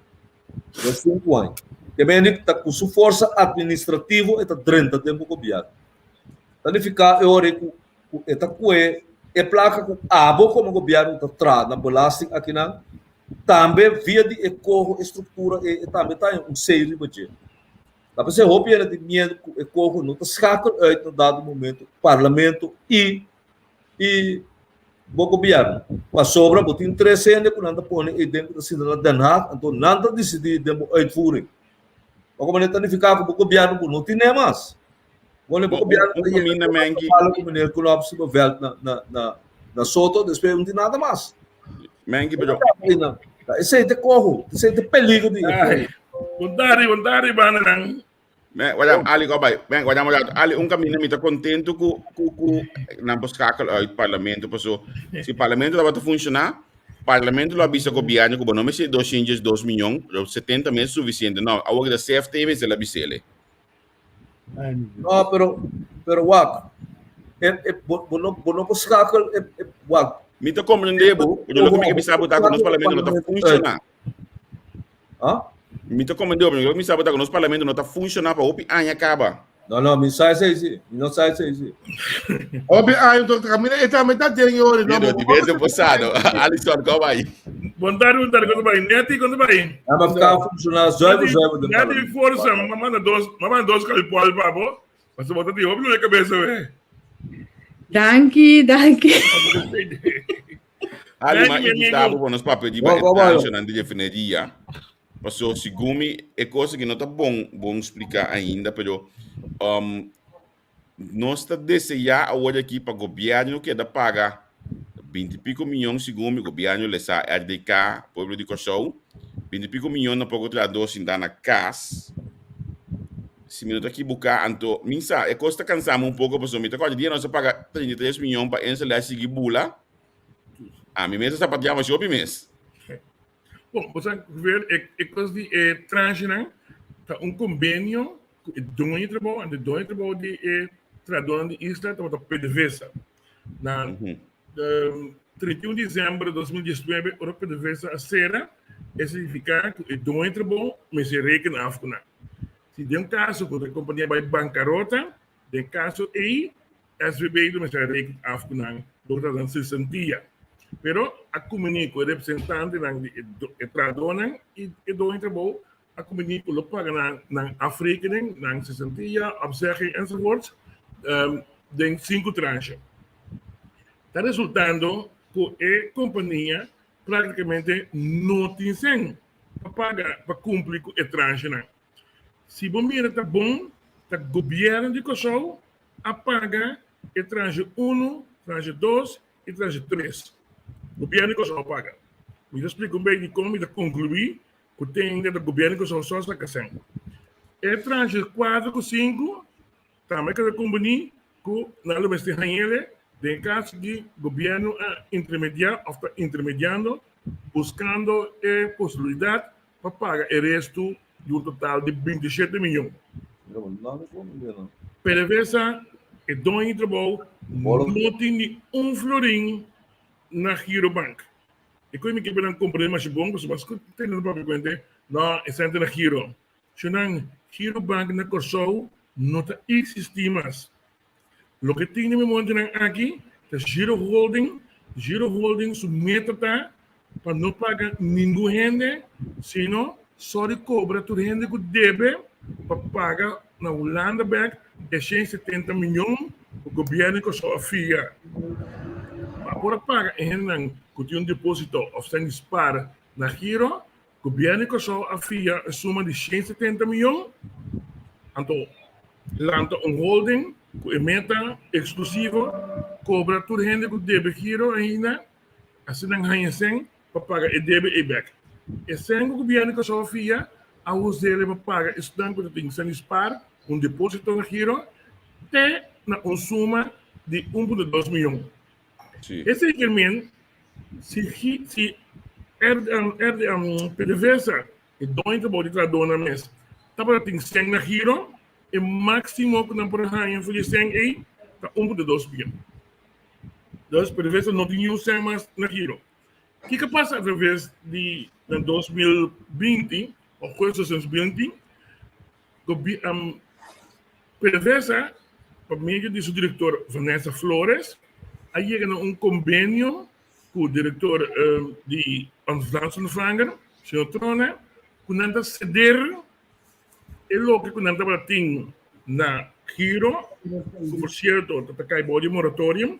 Já 5 anos. Também está com sua força administrativa está 30 tempo governo. Então ficar eu ore com está com é placa com abo como governo está traz na belasting aqui não. Também via de ecorro estrutura e também tá um seio budget. Dá para ser roupa de medo ecorro não está escapa no dado momento parlamento e o governo. Mas sobra, botar interesse ainda quando anda põe dentro da cidade de Den Haag, então nada decidir de uitvoering. Mas como ele está unificado com o governo, não tem nem mais. Quando o governo fala com o mineiro que não se moveu na Soto, depois não tem nada mais. Mengi, pero... Esse é de corro, esse é de perigo de... Vontade, banana. Wala ali ko ba ben wala mo ali caminho me tá contento com na buscacal ao parlamento passou se parlamento lá vai funcionar parlamento lá bisa governo que não me se 2 milhões 70 meses suficiente não a hora da CFT se lá bisele não pero wak bono buscacal wak me tá compreendendo eu não me bisa botar com os parlamento não tá funcionar me está comandando, eu me sabe que o nosso parlamento não está funcionando para o ano acaba. Não, me sai isso, não sai isso. Obi ano do caminho, está metade de hora, não. De vez em passado, Alisson, como aí? Vontade, quando vai, neti quando vai. Ah, mas ficar funcionando, já neti força, manda dois calipós para vó, mas você bota de obi na cabeça, velho. Danke. Ali, mas estava com os papéis de internacional de definiria. Passou segundo é coisa que não está bom explicar ainda, pero nós está desejar agora aqui para o governo que é da paga 20 e pico milhões segundo o governo lesa RDK, povo de Kosovo, 20 e pico milhões na pouco traduz em na casa. Se minuto aqui buscar anto, minsa, é custa cansamos um pouco para somita. Quando dia nós paga 33 milhões para ensinar seguir bula. A mim mesmo está pateando shopping mês. Bom, você ver é coisa de tranche, né? Tá convênio de dono de trabalho de traduzir de Isla para PDVSA. Na 31 de dezembro de 2019, o PDVSA a cera é significar que o dono de trabalho me se requena afgana. Se tem um caso que a companhia vai bancarrota, tem caso aí, SVB me se requena afgana, doutor dan 60. Pero a comunico o representante de tradona e do trabalho a comunico lo paga na África na 60 observe enzovoorts den 5 tranches. Está resultando que a companhia praticamente não tem para pagar para cumprir com a tranche. Se você mira está bom, o governo de Kosovo a pagar a tranche 1, tranche 2 e tranche 3. O governo que só paga. Me explico bem de como eu concluí que tem o governo que só está casando. É tranche 4 com 5, também cada companhia que na lista de tem caso de governo a intermediar ou está intermediando, buscando a possibilidade para pagar o resto de um total de 27 milhões. PDVSA é dono de trabalho, não tem um florim na Girobank. E quando me quebram comprar mais bom, mas tem no próprio conta, não é sempre na Giro. Se não Girobank na Kosovo não existe mais. O que tem no momento aqui é Giro Holding submete para não pagar nenhum rende, senão só de cobra tu rende que deve para pagar na Holanda Bank de 170 milhões o governo que só afia. Para pagar em que tem depósito ou sem disparo na Giro, o governo que só afia a soma de 170 milhões, então lança holding que meta exclusivo cobra tudo rende que deve Giro ainda assim não ganha sem para pagar e deve e back. E sem o governo que só afia a usar para pagar estudante que tem sem disparo depósito na Giro até na soma de 1,2 milhões. Sim. Esse requerimento, se PDVSA e dono de trabalho na mesa, está para ter 100 na Giro, e máximo que não pode ganhar foi 100 aí, está 1,2 milhões. Então, PDVSA não tinha 100 mais na Giro. O que passa através de 2020, ou coisa 2020, PDVSA, por meio de seu diretor Vanessa Flores, aí chega convênio com o diretor de Amsterdam, senhor Trone, que não está ceder o que não está batendo na Giro, que por certo está caindo de moratório,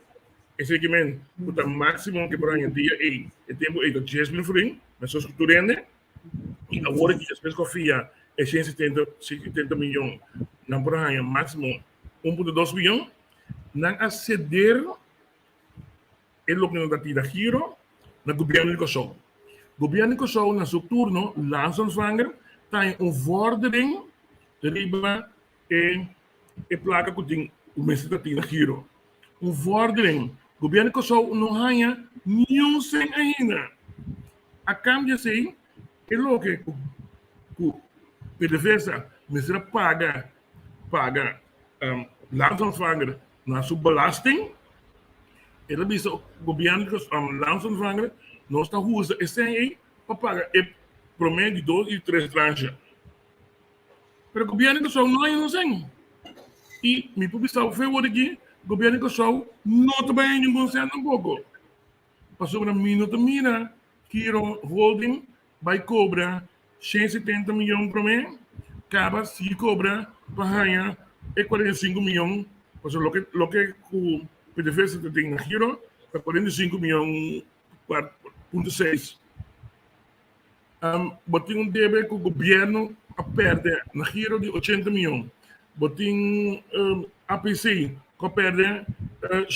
esse segmento está máximo que por ano dia e tempo é de 10 mil francs, mas só escuturende, e agora que as pessoas confiam é 170 milhões, não por ano máximo 1,2 milhões, não a ceder é o que não está tida Giro no governo de Kosovo. O governo de Kosovo, na seu turno, lança tem vordering riba e placa que tem o mês da tida Giro. Vordering. O governo de Kosovo não ganha nenhum sem ainda. A cambio assim, é o que o PDVSA me será paga landsonvanger na sua belasting. Ele diz o governo que landsonvanger não está usando esse aí para pagar e promedio de 2 e 3 tranches. Mas o governo que só não é inocente. E me publicou foi aqui, o governo que só não está bem nenhum centro um pouco. Passou para mim, não mira, Giro Holding vai cobrar 170 milhões para mim, acaba se cobra para ganhar 45 milhões, porque o que o PDVSA tem na Giro é 45 milhões, 4,6. Botou débito que o governo perde na Giro de 80 milhões. botin APC, que perde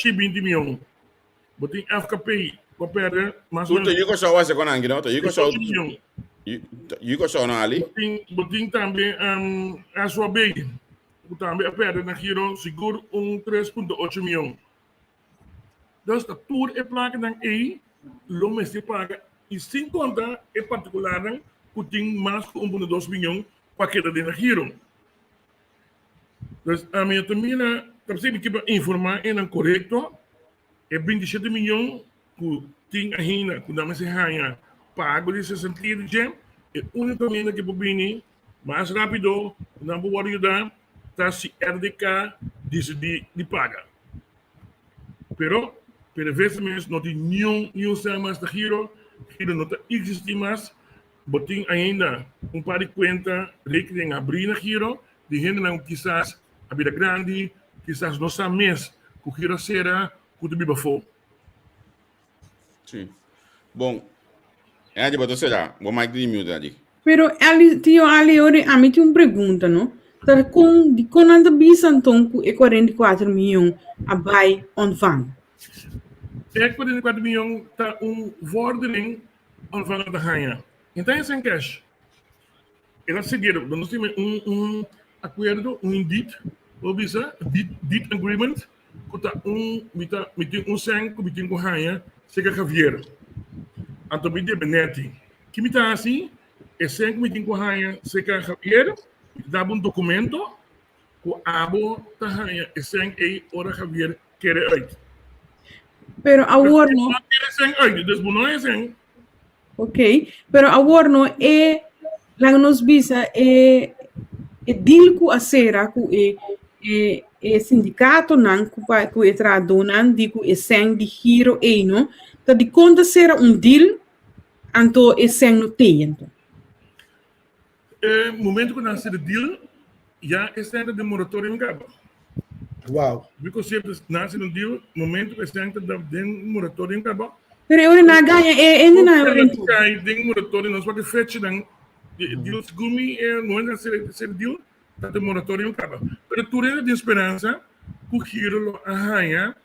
20 milhões. Botin FKP, que perde mais ou Tudo menos isso que só você conhece, não? Isso que só 8 milhões. isso que só não ali. Botin também a sua B, que também perde na giro seguro 3,8 milhões. Então, a tour é placa dan E, lo me se paga, e sem contar, é particular, que tem mais que 1,2 milhões para que de giro. Então, a minha termina, também que informar é correto, é 27 milhões que tem ainda, que dá se ganha, pago de 60 dias, é a única maneira que pode vir mais rápido, não pode ajudar, tá se RDK de paga. Pero, vezes mesmo, não tem nenhum mais de giro não existe mais, botem ainda par de conta, rekening abrir na giro, de gente não quizás a vida grande, quizás não sabe mês, que o giro será, que o biba for. Sim. Bom, é de botar será, vou mais de mil ali. Pero ali ora a mim tem uma pergunta, não? Tá com anda bisa então é 44 milhões a buy on van. É 44 milhões tá vordering on van da ganha. Então é sem cash. Era seguido, nós temos acordo, deed, ou bisa, deed agreement, que tá mit sen, que mit com ganha, chega Javier. Então mit Benetti. Que me tá assim, é sen que mit com ganha, chega Javier, dá documento, que abo tá ganha, é sen e ora Javier quer uit. Pero agora não. Ok, pero agora não é lá nos bisa é deal com a sera com é sindicato não com é tradonan digo é sem de giro e não tá de conta será deal anto é sem no tempo. Momento que nasce o deal já é sem de moratório acaba. Wow. Because sempre nasce deal momento que sem de moratório acaba. Pero eu não ganha ainda não é tem moratório nós porque fecha dan deals gumi não é ser deal tá de moratório acaba. Pero tu ainda tem esperança que o giro arranha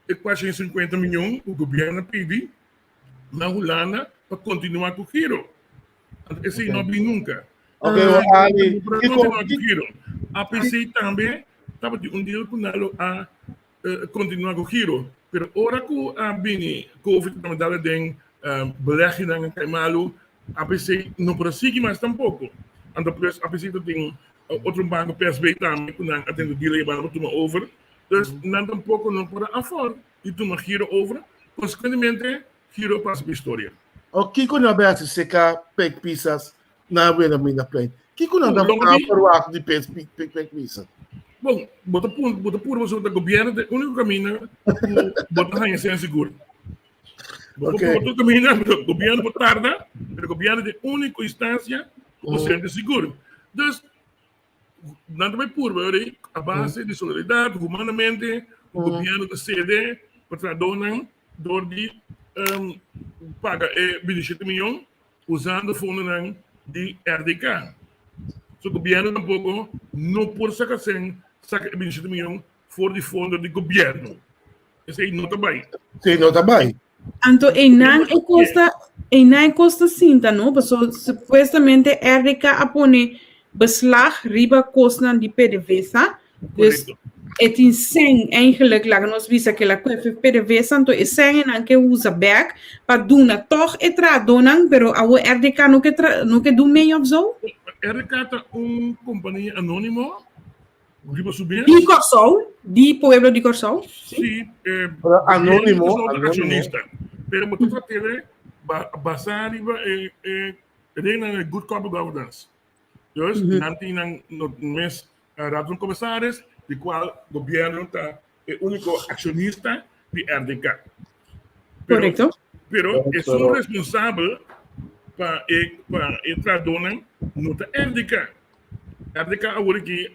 é quase 50 milhões o governo pede na Holanda para continuar com o giro. Esse não vi nunca. Ok, Ali. A PC também estava de deal com ela a continuar com o giro. Pero ora que a bini COVID também dá den belegging em Caimalo, a PC não prossegue mais tampouco. Então, a PC tem outro banco PSB também que não atende o deal para tomar over. Então, não tampouco não pode afora e tomar giro over. Consequentemente, giro passa para a história. O que não vai se secar peg pizzas na buena mina plane? Que não dá para o arco de peg pizza? Bom, bota por você o governo é o único caminho botar ganha sem seguro. Bota o caminho o governo por tarda, o governo é a única instância que você tem seguro. Então, não também por a base de solidariedade, humanamente, o governo da sede para donar dor de paga 27 milhões usando fundos de RDK. O governo tampouco não pode sacar 27 milhões fora de fundo do governo. Isso aí não está bem. Sim, não está bem. Então, e não custa cinta, não? Porque supostamente RDK apone beslag riba kosten de PDVSA. Dus het is zijn eigenlijk, laten we weten que la PDVSA, então é zijn en que usa back para doen toch etra donan, pero a RDK no que doen mee of zo? RDK é companhia anônima. De Corsol? De Pueblo de Corsol? Sim. Anônimo. Acionista. Pero muito tratele basar na good corporate governance. Dus nanti no mês raad van commissaris, de qual governo está é único acionista de RDK. Correto. Pero é só responsável para entrar dona no RDK. RDK agora que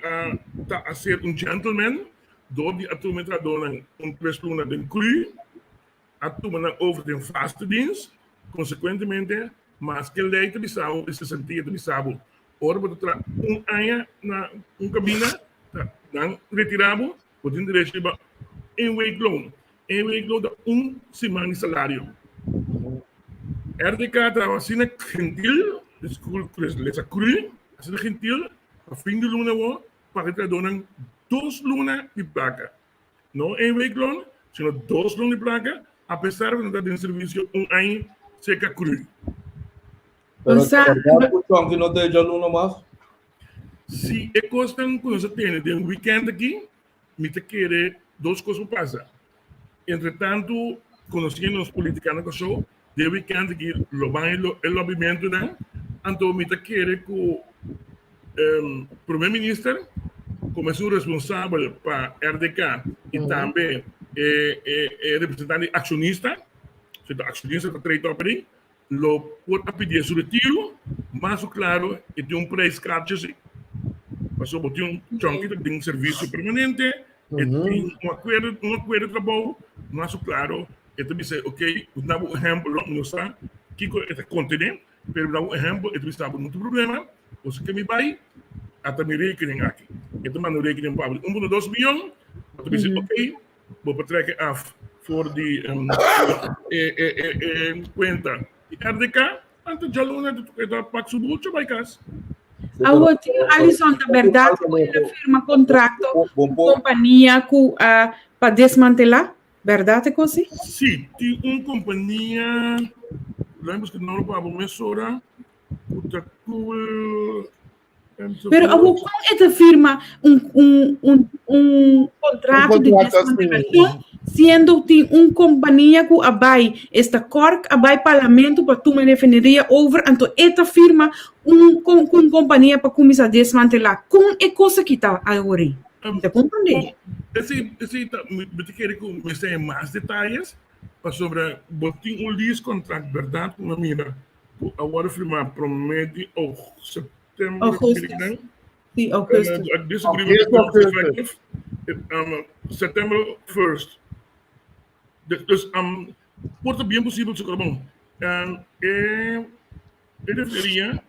está a ser gentleman, door a turma entrar dona prestuna de inclui, a turma over de vaste dienst, consequentemente, mas que lei de Bissau, esse sentido de Bissau, ora para entrar aia na cabina, Dan retiramos, podemos direito para um weekloon. Um weekloon da semana de salário. RDK estava assim gentil, desculpa, essa cruz, assim gentil, a fim de luna para que donem 2 lunas de placa. Não um weekloon, sino 2 lunas de placa, apesar de não estar em serviço ano seca cruz. Pero Sa- o Chonky não tem aluno mais? Se é coisa que você tem de um weekend aqui, me te querer 2 coisas passar. Entretanto, conhecendo os politicanos que sou, de weekend aqui, lo van o movimento, né? Então, me te querer que o primeiro-ministro, como sou responsável para RDK e também representante acionista, se o acionista está treino para aí, lo pode pedir seu retiro, mas claro, tem um preço caro assim. Passou por um chunky de serviço permanente, tem acordo de trabalho, mas claro, ele diz, ok, dá um exemplo, não sei, que é contente, mas dá um exemplo, ele diz, não tem problema, você que me vai, até me rekening aqui. Então, mano, rekening para 1,2 milhões, ele diz, ok, vou betrekken af voor die conta de RDK, então já não é para o boot vai casa. Agora, Alisson, na verdade, ele firma contrato com companhia para desmantelar? Verdade, é assim? Sim, tem uma companhia, lembro que não para a emissora, Pero como esta firma contrato de desmantelação, sendo que companhia que vai esta cork, vai parlamento para tu me defenderia over, então esta firma companhia para começar a desmantelar. Como é coisa que está agora? Você compreende? Eu quero que me tenha mais detalhes sobre botar lease contract, verdade? Como mira, agora firma promete setembro. Sim, Augusto. This agreement is effective September 1st. Dus wordt bem possível se bom. Ele deveria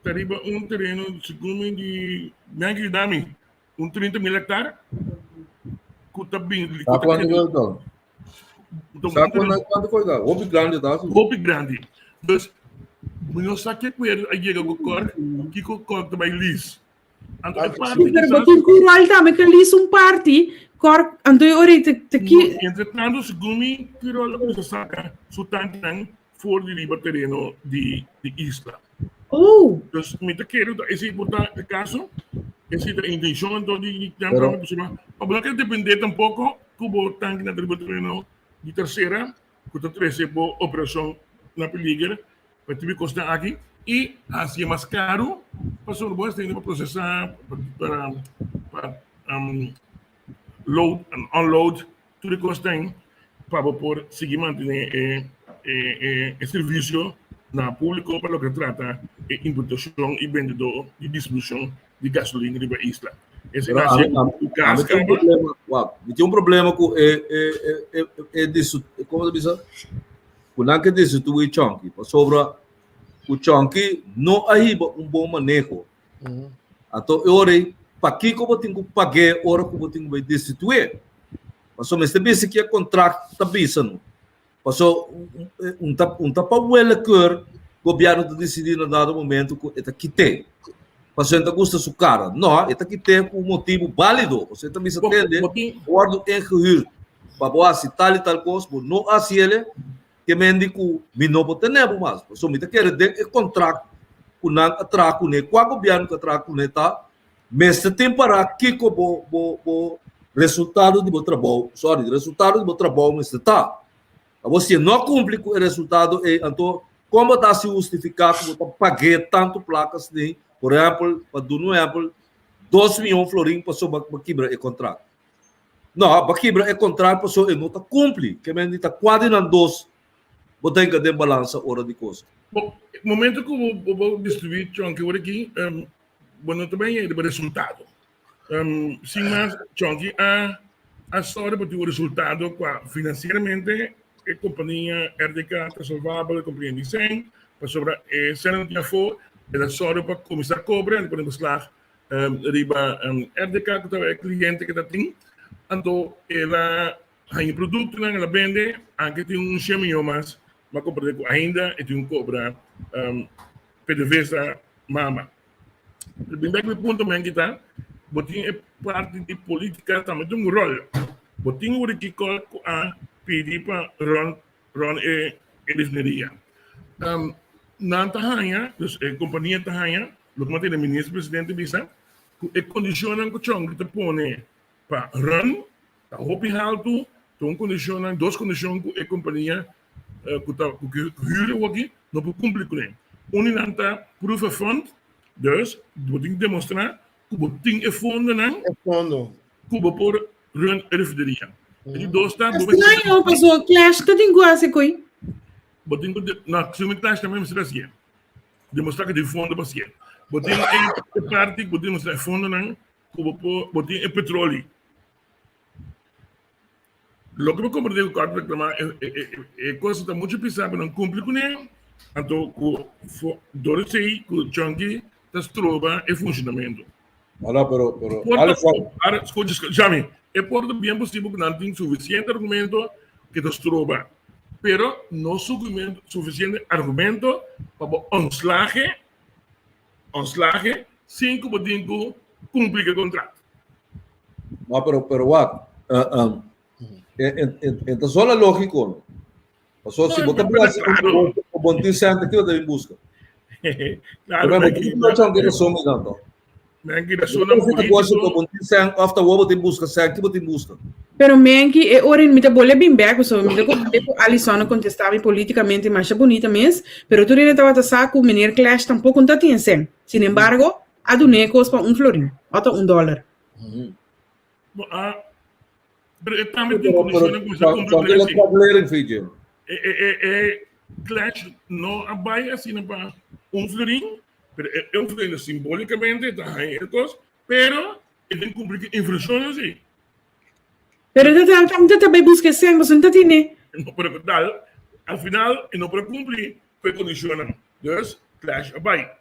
ter terreno segundo de Magridami, 30.000 hectares. Sabe quando foi? Roupa grande, tá? Roupa grande. Dus, não sabe que coisa aí chega o cor, que o cor também lis. Pero botin kural também que lis party, cor, então eu ori te que entretanto, segundo que o saca, sutantan for de livre terreno de isla. Oh, Dus met de keren, esse importante caso, esse a intenção então de Pero- o bloco depende tampouco como tanque na terreno de terceira, que o 13 por operação na peligra, para te custar aqui e assim é mais caro, passou o bom tempo para processar, para load and unload, tudo custa para por seguir mantendo serviço na público para o que trata de importação e vendedor de distribuição de gasolina de isla. Esse é o caso. Tem um problema com disso, como diz? Quando que diz tu o Chonky, sobre o Chonky não aí bom manejo. Então eu para que como tenho que pagar hora como tenho que destituir. Mas o mestre disse que é contrato tá bisando. Passou tapa huele cor, o governo está decidindo no dado momento que está quitando. Passou então custa sua cara. Não, está quitando por um motivo válido. Você também se entende, guardo em para boa se tal e tal coisa, não assim ele, que me indica que não pode ter mais. Passou me quer de contrato, com não atraco né, qual governo que atraco né tá, mas tem para aqui como resultado do trabalho, resultado do trabalho mas tá. Você não cumpre com o resultado, então, como está se justificar que você pague tanto placas, né? Por exemplo, para do exemplo, 2 milhões de florins para quebrar o contrato. Não, para quebrar o contrato, para não está cumpre, que me está quase na 2, você tem que ter balança hora de coisa. Bom, no momento que eu vou distribuir Chonky por aqui, bueno, também é o resultado. Sim, mas Chonky, a história para ter o resultado financeiramente, a companhia RDK está salvável, a companhia Nissan, para sobre se não tinha for, era só para começar a cobrar, podemos lá riba RDK que tá cliente que tá tem, então ela tem produto na ela vende, anche tem um cheminho mas compra ainda e tem cobra PDVSA mama. Bem que ponto também que tá, botin é parte de política também tem um rol. Botin o que coloca a pedir para Ron e refineria. Na Tahanya, dus a companhia Tahanya, lo que o ministro-presidente bisa, e condicionam que o chão que põe para Ron, para hopi alto, então condicionam, duas condições que a companhia que huren aqui, não pode cumprir com ele. Nanta proof of fund, dus, botin demonstrar que botin é fundo não, É fundo. que por Ron e refineria. E dois está, Não, passou clash, tu tem quase coi. Botin na sumi clash também me será demonstrar que de fundo para ser. Botin é parte que botin mostrar fundo não, botin é petróleo. Lo que me comprei o carro reclamar é coisa está muito pesada para não cumprir com ele. Então, dore sei que o chunky está trova em funcionamento. Ahora, pero, Ahora, escucha, Jami, é por bem possível que não tem suficiente argumento que está trova. Pero no suficiente argumento para onslage sin que podemos cumplir el contrato. no, pero what? Entonces, solo lógico, ¿no? So, si vos te pones con Bontin Santo, ¿qué te busca? Claro, Pero no tengo que resumir tanto. que razón Bontin Santo, after what te busca, Santo, ¿qué te busca? Pero mengi é ora me boleh bem back so me ko Alisson contestava politicamente mais bonita mesmo, pero tu ainda estava saco menir clash tampouco não tinha sem. Sin embargo, a do necos para florin, até $1. Pero também tem condições que você cumpre. Clash não abai assim para florin, pero é florin simbolicamente, tá aí, pero ele cumpre infrações assim. Pero eu também busquei sem, mas não tinha. No puede tal, al final, y no puede cumplir, fue condicionado. Entonces, clash abai.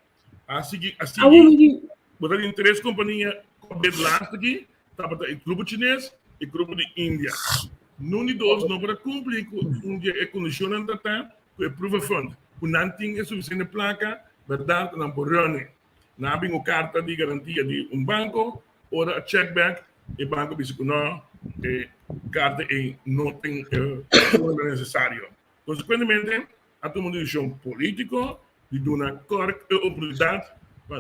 Así, botar em três companhias de last aqui, estava o grupo chinês e o grupo de Índia. Num de dois não para cumprir com é condicionado tá, com o proof of fund. O não tem suficiente placa, verdade, não por running. Não há uma carta de garantia de banco, ou a checkback, e o banco diz que não, carta e não tem o necessário. Consequentemente, há uma decisão política de uma correta oportunidade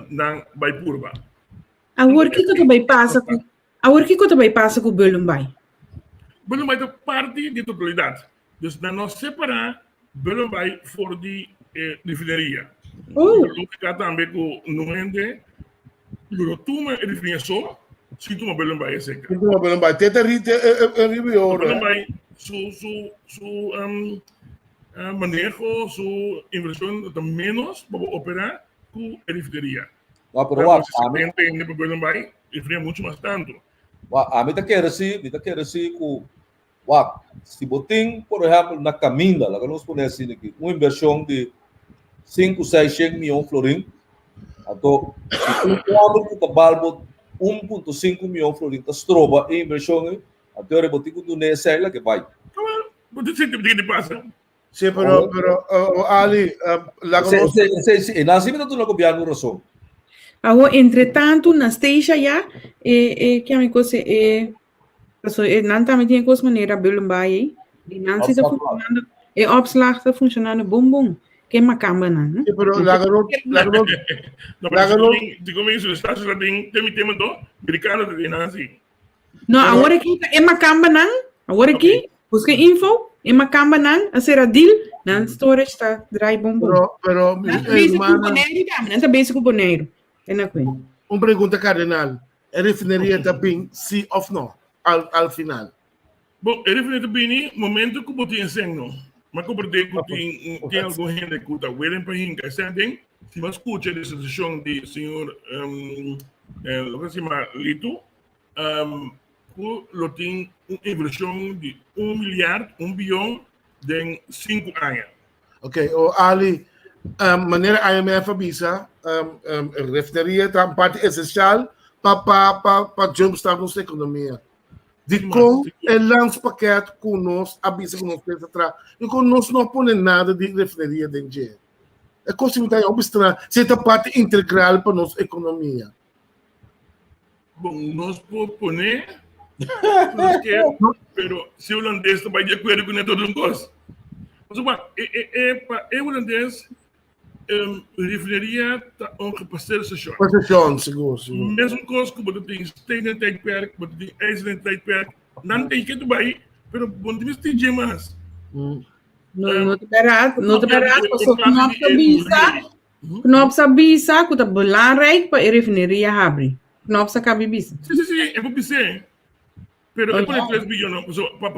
não vai purba. Agora que também passa com o Belumbai? Belumbai é parte da totalidade. Então, nós separar Belumbai fora de refineria. O que também com o nuende, o tuma é definição. Se tu Belumbai é seca. Se tu Belumbai, teta rite é ribior. Belumbai, manejo, sua inversão menos para operar com a refineria. Ah, pero what? A Belumbai refria muito mais tanto. A mim tá querendo assim com what? Se botem, por exemplo, na Caminda, lá que nós podemos assim aqui, uma inversão de 5, 6, 100 milhões florim, então, se tu abre que balbo 1,5 milhões florim, tá stroba em inversão, até o botico do nesse lá que vai. Você sente o que passa? Sim, pero Ali, lá que nós não temos governo razão. Agora, entretanto, na station já, que a minha coisa não também tem coisa maneira Belumbai, e não se está funcionando, e opslag está funcionando bom, que é uma câmera, não? Sim, pero lá de começo os Estados Unidos tem tema do americano de Nancy. Não, agora aqui é uma câmera, não? Agora aqui, busca info, é uma câmera, não? A ser a deal, não? Storage está dry bom. Pero não está bem com o boneiro. Uma pergunta cardenal. A refineria está bem, sim ou não? Al final. Bom, a refineria está bem no momento que eu tenho ensino. Mas como tem alguma gente que está willing para ir, se você escuta a decisão do senhor o que se chama Lito, que tem uma inversão de 1 bilhão em 5 anos. Ok, Ali, maneira IMF avisa, referia a parte essencial para jumpstart nossa economia. De como é lança paquete que nós avisa que nós temos atrás. E que nós não põe nada de referia de dinheiro. É como se não obstante, certa parte integral para nossa economia. Bom, nós propõe, pero se o holandês também de acordo com todo um gosto. Mas o holandês referiria a um parceiro social. Concessão, seguro. Mesmo coisa que você tem steden tijdperk, você tem ijzeren tijdperk, não tem que Dubai, pero bom de mistério demais. Não te barato, só que não precisa bisa, que tá belangrijk para refineria abrir. Não precisa caber bisa. Sim, é para dizer. Pero é para 3 bilhões, para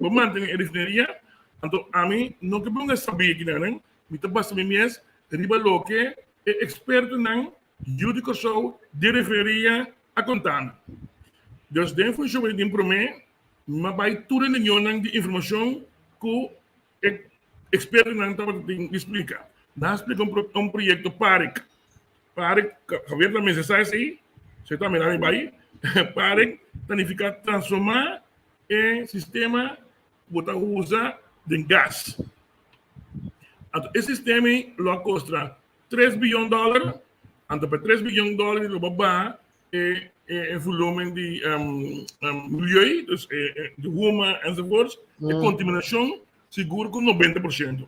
manter a refineria, então a mim não que bom saber que não, me tá bastante mesmo, riba lo que é experto não, judico só de referia a contando. Dus den função de imprime, mas vai tudo nenhum de informação que o experto não estava a explicar. Nós explicamos projeto PARIC. PARIC, Javier também se sabe assim, você está mirando aí, PARIC significa transformar em sistema que você usa de gás. Então, esse sistema lo custa $3 bilhões, então para $3 bilhões lo babá é volume de milieu, dus de ruma enzovoorts, e contaminação seguro com 90%.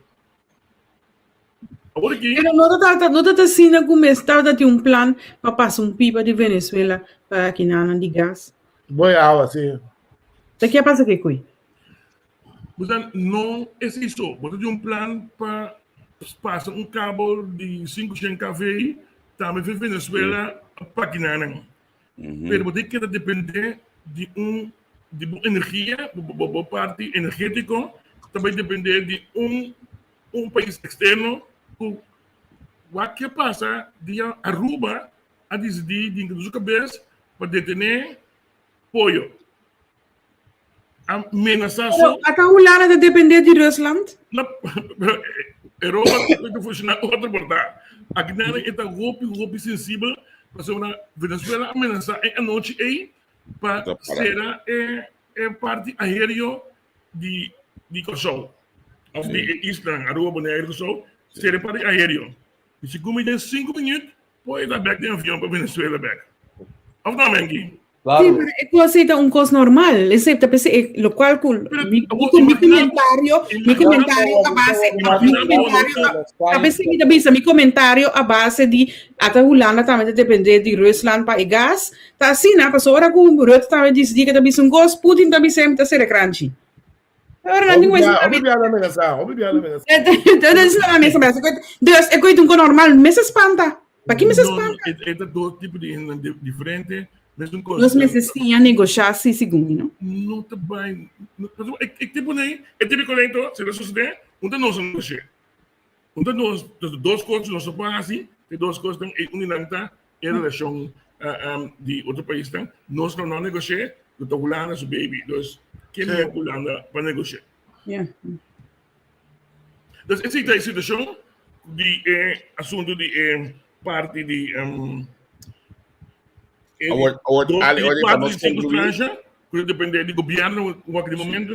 Agora aqui... Não está assim como estava de plano para passar pipa de Venezuela para aqui na de gás. Boa aula, sim. Daqui a passa que coi? Portanto, não é isso. Você tem plano para passar cabo de 500 kV também para Venezuela para aqui na Pero você quer depender de energia, de parte energética, também depender de país externo. O que passa de Aruba a decidir de sua cabeça para detener apoio. Ameaçar só. Até o lar de depender de Rusland? Europa tem funcionar outra verdade. Aqui não é tão golpe sensível para a Venezuela ameaçar a noite aí para ser parte aérea de Kosovo. Of de Island, Aruba, Bonaire, Kosovo, ser parte aéreo. E se como em 5 minutos, pode dar back de avião para Venezuela back. Of não, Mengi? Claro. Sim, mas é aceita costo normal, excepto o qual mi comentário a base de até a Holanda também depender de Rusland para o gás, tá assim, na pessoa com o Rutte também diz que também um gosto, Putin também sempre ser crunchy. Agora não tem Deus é coisa normal, me se espanta. Para que me se espanta? É dois tipos de diferente. Nós meses tinha negociar se segundo, não? Não está bem. É tipo nem, é tipo colento, se você der, não nós negociar. Não nós, duas coisas nós fazemos assim, e duas coisas têm unidade em relação de outro país têm. Nós não negociar, do tá Holanda seu baby, dus quem é Holanda para negociar. Yeah. Dus essa é a situação de assunto de parte de Porque depende do governo, naquele momento,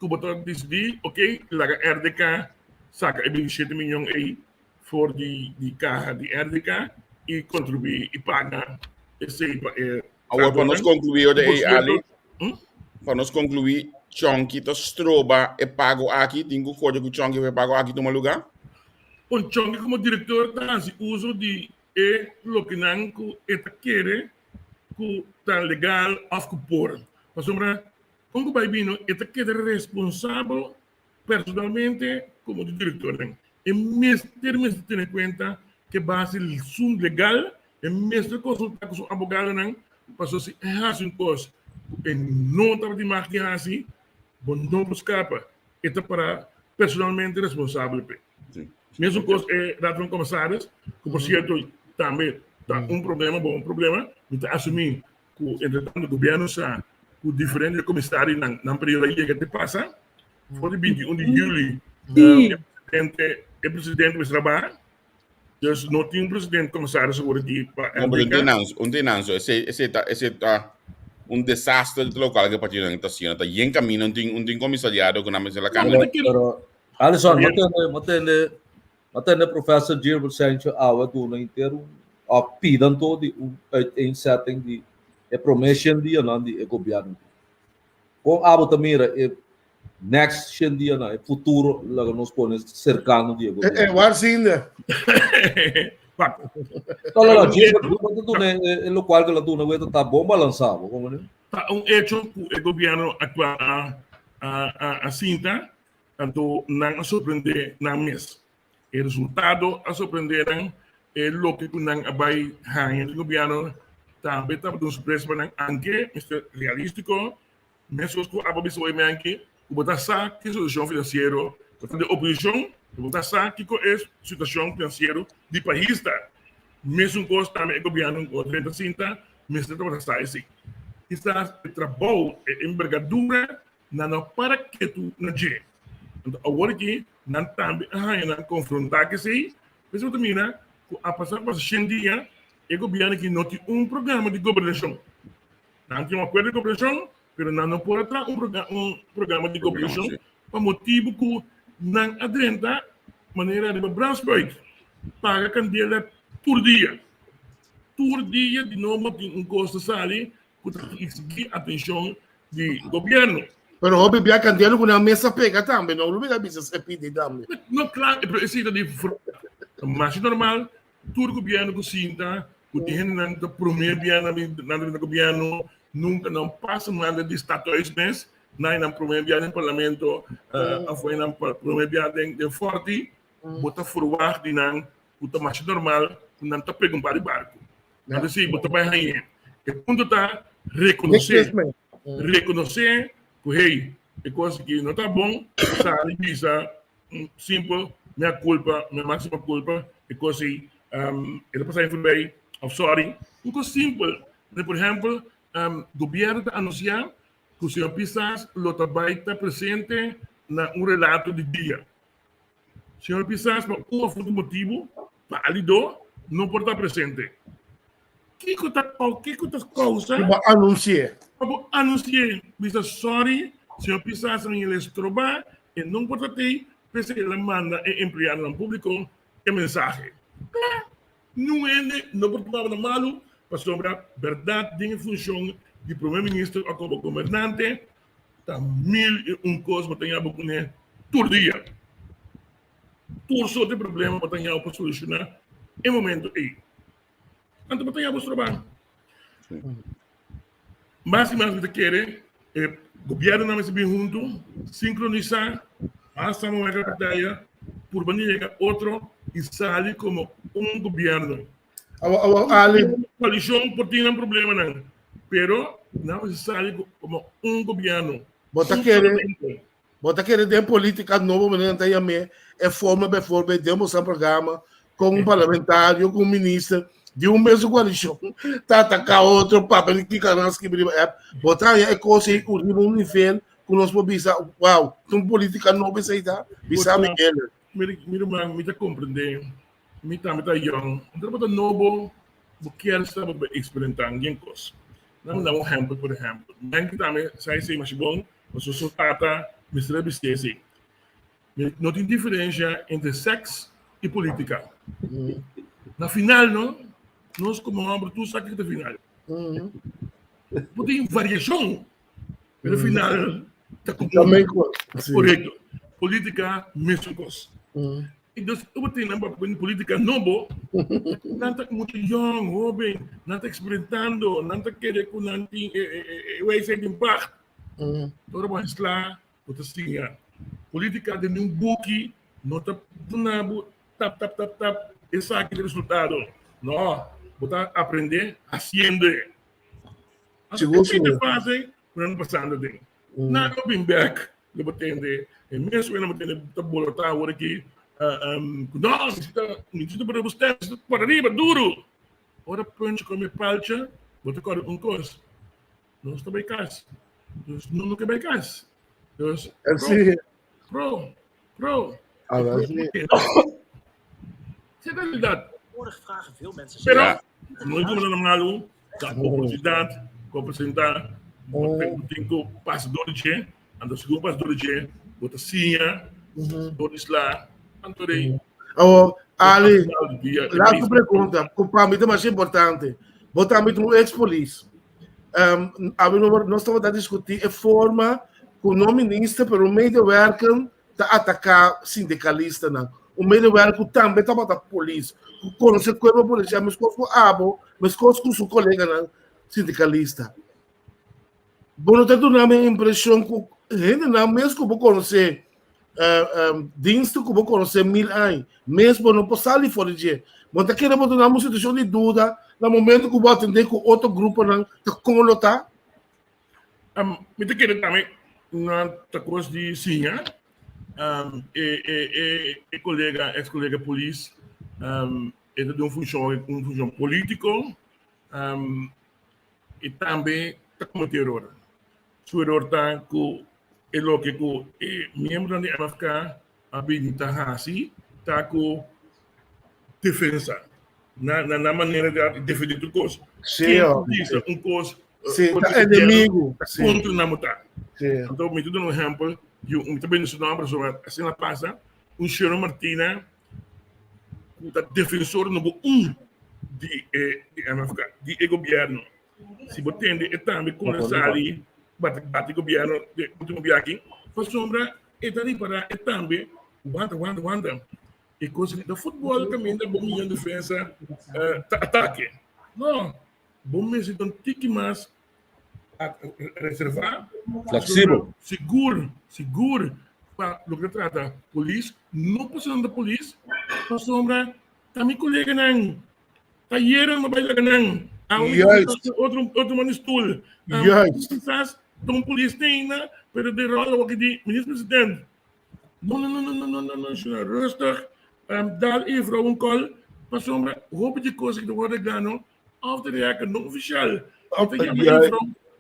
que você decidir, ok, a RDK saca 27 milhões aí for de carro de RDK e contribuir e paga esse. Agora, para nós concluir, para nós concluir, Chonky to Stroba é pago aqui, tem que código Chonky é pago aqui no lugar? O Chonky como diretor faz uso de lo que não quer que está legal afgepor. Mas, como vai vir, está que responsável personalmente como diretor. E mesmo termos de ter em conta que base do legal, e mesmo consultar com o advogado, passou se é assim coisa, e não estava de máquina assim, não escapa, está para personalmente responsável. Mesmo coisa é dado comissários, que por certo também está problema, bom problema, então assumir que entretanto o governo está com diferentes comissários na período que te passa, foi de 21 de julho, o presidente o presidente vai trabalhar. Dus não tem um presidente comissário sobre aqui para No, pero un tenanzo, ese desastre local que partido en estación, está y en camino un comisariado con la mesa de la cámara. Pero, Alisson, matende professor Gilbert Sancho awa doon inteiro a pidan to di insetting di promotion dia na di governo. Kung abo tamira next shen dia na futuro laga nos pone cercano dia governo. Warzinda. Tolera Gilbert do ne local que la do na weta tá bom balançado, como né? Tá hecho o governo atual a cinta tanto não a surpreender na mesa. O resultado a surpreenderam é o que não vai ganhar o governo também está dando surpresa para anche realístico mesmo que a babisa vai aqui o botar que solução financeira portanto a oposição o botar que é situação financeira do país tá mesmo que também o governo o 30 mesmo que está assim está trabalho envergadura não para que tu não je agora que não também não confrontar que sei mesmo também a passar para dia o governo que não tem programa de governação não tem acordo de governação mas não pode ter programa de governação por motivo que não adrenta maneira de Bransburg paga candela por dia de novo tem custo sali para exigir atenção do governo. Pero hobby biar candelo com a mesa pega também, não lugar business é pedir também. Não, claro, é preciso de mas normal, todo governo que sinta, que tem na primeira no governo nunca não passa nada de estatusness, nem na primeira viagem no parlamento, foi na primeira viagem de forte, bota forward de não, o mais normal, não tá pegando para o barco. Então assim, bota para aí. O ponto tá reconhecer que hey, é coisa que não está bom, sabe, visa simples, minha culpa, minha máxima culpa, é coisa que ele passa por bem, I'm sorry, uma coisa simples, por exemplo, o governo está anunciando que o senhor Pissas vai estar presente no relato de dia. O senhor Pissas, por um motivo válido, não pode estar presente. Que coisa causa? Anunciar, bisa sorry, senhor Pissas em ele estrobar e não pode ter, pese que ele manda empregado no público a mensagem. Não pode falar malo, para sobre a verdade em função do primeiro-ministro ou como governante, está mil e coisas que tem a ver todo dia. Todo só tem problema que tem para solucionar em momento aí. Então, tem a trabalho. Mas que querem, o governo não se bem junto, sincronizar, essa uma batalha, por maneira outro, e sair como governo. A coalição pode ter problema, não. Pero não se sai como governo. Bota querer de política nova, mas não é forma de forma, demos um programa com parlamentário, com ministro, de mesmo coalição, tá atacar outro papel que canais que botar é coisa que o nível que nós podemos uau, tem política nova isso aí tá, bisa Miguel. Me tá compreender, me tá young, então botar novo, porque ela está experimentando alguma coisa. Não dá exemplo, por exemplo, nem que também sai sem mais bom, o seu tata, me escreve assim. Não tem diferença entre sexo e política. Na final, não? Nós, como homem, tu sabe que é final. Tem variação. No final, está também correto. Política, mesma coisa. Então, eu tenho uma política nova, não está muito young, jovem, não está experimentando, não está querendo que não vai ser impacto. Todo mundo está assim, política de um book, não está tap, esse é aquele resultado. Não. Botar aprender haciendo. Assim que fazem, não passando de. Nada bem back, eu entender. E mesmo eu não entendo botar agora aqui. Não, necessita para você, para arriba, duro. Ora punch como palcha, botar coisa. Não está bem casa. Não quer bem casa. Pro. Essa é a realidade. Tegenwoordig vragen veel mensen zich Pero, af. muito mais normal, da oportunidade, com apresentar, tem que passar do dia, ando segundo passo do dia, bota sinha, todos lá, antorei. Oh, Ali, lá tu pergunta, para mim é mais importante, botar mim um ex-polícia. Nós estamos a discutir a forma que o ministro, para o medewerker, está atacar sindicalista. Não. O medewerker também está a polícia. Conhece o corpo policial, mas com o abo, mas com o seu colega não, sindicalista. Bom, eu tenho uma impressão que gente não, mesmo que eu conhecer diensten que eu conhecer 1000 anos, mesmo não posso sair fora de dia. Mas aqui eu vou dar uma situação de dúvida no momento que eu vou atender com outro grupo, não, como ele está? Me te quero também, na coisa de sinha, colega, ex-colega polícia, ele tem uma função político, e também está como terror. O terror está com o que o membro da MFK habilita assim, está com defesa, na maneira de defender tudo coisa. Sim, coisa. Sim, inimigo. Contra o namotar. Então, me dando um exemplo, eu também não sou uma pessoa, assim na passa, senhor Martina, o defensor número 1 de MFK, de governo. Se você entende, também começar ali, bate governo, de último aqui, faz sombra, e daí para, e também, wanda. E coisa do futebol também, da bom de defesa, ataque. Não, bom mesmo, então, tem que mais reservar, Flexível. seguro, para o que trata polícia, não passando da polícia, para sombra, também colega não, tá hiera uma baila não, outro manistul, quizás, um polícia tem, pero de rola o que de ministro-presidente, não, senhor, rustig, dar even een call, para sombra, hoop de coisa que worden gedaan, af te reagen, não oficial,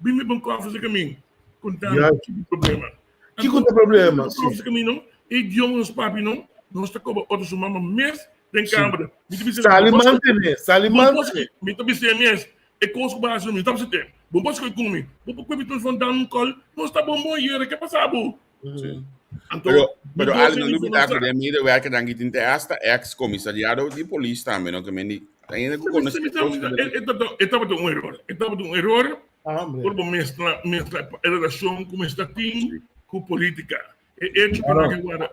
bem me banco fazer caminho. Contando que problema. Que problema? Fazer caminho, e idioma nos papi não, nós está com outros humanos mês tem câmara. Salimante. Me tô pensando mês, é coisa básica, me tá pensando. Bom posso que comigo. Bom porque me telefone dar um call, nós está bom hier, que passar bu. Pero ali no lugar que de medewerker dan gitin te hasta ex-comisariado de polícia também, não que me ainda com estava de um erro. Por mescla a relação com o estatim, com política.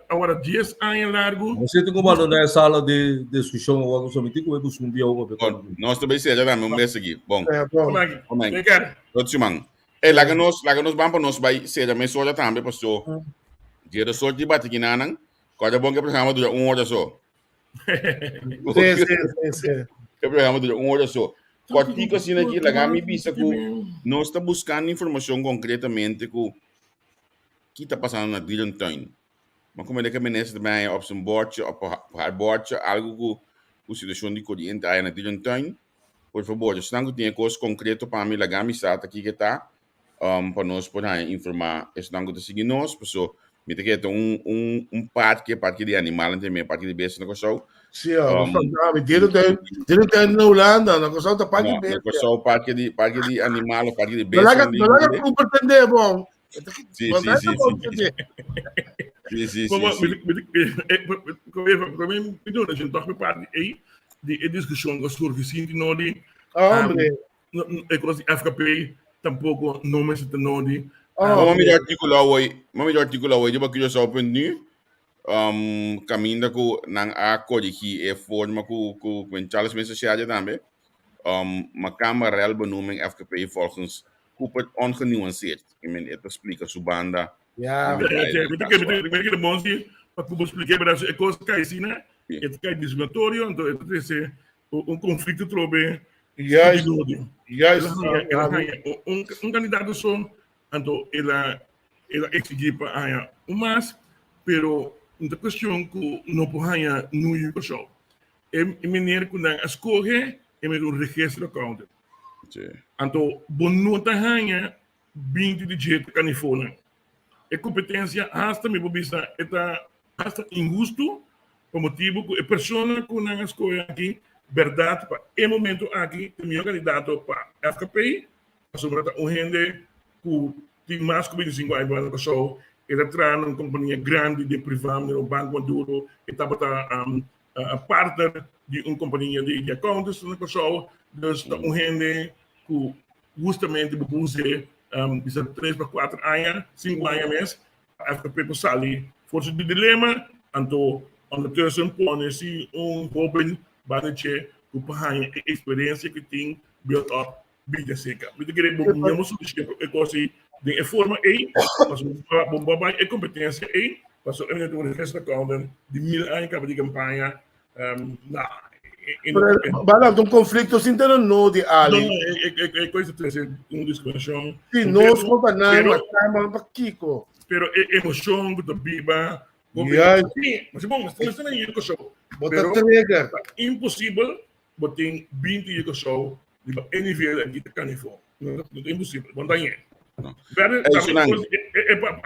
Agora 10 anos largo. Você tem como na sala de discussão agora com o comité com o sumbia o nós também seja também um mês aqui. Bom. Obrigado. Outro man. Lá que nós vamos para nós vai seja mais olha também pastor. Dia da sorte bate aqui nanang. Quando é bom que o programa dura 1 hora só. Sim. O programa dura 1 hora só. Cortico assim aqui, lá me visa que nós está buscando informação concretamente que está passando na Dylan Town. Mas como é que a ministra também op zijn bordje, op haar bordje, algo que a situação de corriente aí na Dylan Town. Por favor, se não tem coisa concreta para mim, lá me está aqui que está, para nós poder informar, se não tem seguir nós, pessoal, me tem que ter parque de animal, também parque de besta na coisa. Sim, dentro da Holanda, na coisa da parque de besta. Na coisa parque de animal, parque de besta. Não é que pretender bom. Sim. A gente toca parte aí de discussão com os surfistas não de é coisa FKP tampouco não me sente não de Mami de articular hoje para que eu só aprendi caminho com nang a corrigir é forma com Charles Mensagem também uma câmara real benoeming FKP volgens hoe het ongenuanceerd. Ik meen, het explica sua banda. Ja. Ik de bom zie, wat ik expliquei para as coisas que aí né, é que é discriminatório, então é conflito trobe. Juist. Candidato só, então ela exigir para mas, pero uma questão que não pode no show. É maneira que não escolhe é um registro account. Então, bonota hanya 20 de jeito canifona. É competência hasta me bobisa eta hasta injusto, por motivo que a pessoa que não escolhe aqui, verdade, para o momento aqui, o meu candidato para a FKP, sobre gente que tem mais de 25 anos, pessoa, ele está numa companhia grande de privado, no Banco Maduro, ele está a partner de uma companhia de accounts, uma pessoa, então, gente que justamente usa 3 para 4 anos, 5 anos mesmo, a FKP para sair. Voor het dilemma, então, ondertussen põe-se jovem banetje que tem a experiência que tem built up bem seca. Eu queria que você de forma aí, mas bomba é competência aí, mas o eventualmente o resto da conta de 1000 anos de campanha Mas um conflito interno não de ali. Não, é coisa de ser uma discussão. Sim, nós companheiros, mas para Kiko. Pero a emoção que tu viva, sim, mas bom, mas estamos aí com o show. É impossível, mas tem 20 anos com o show, de uma nível aqui de canifo. Não é impossível, bom daí.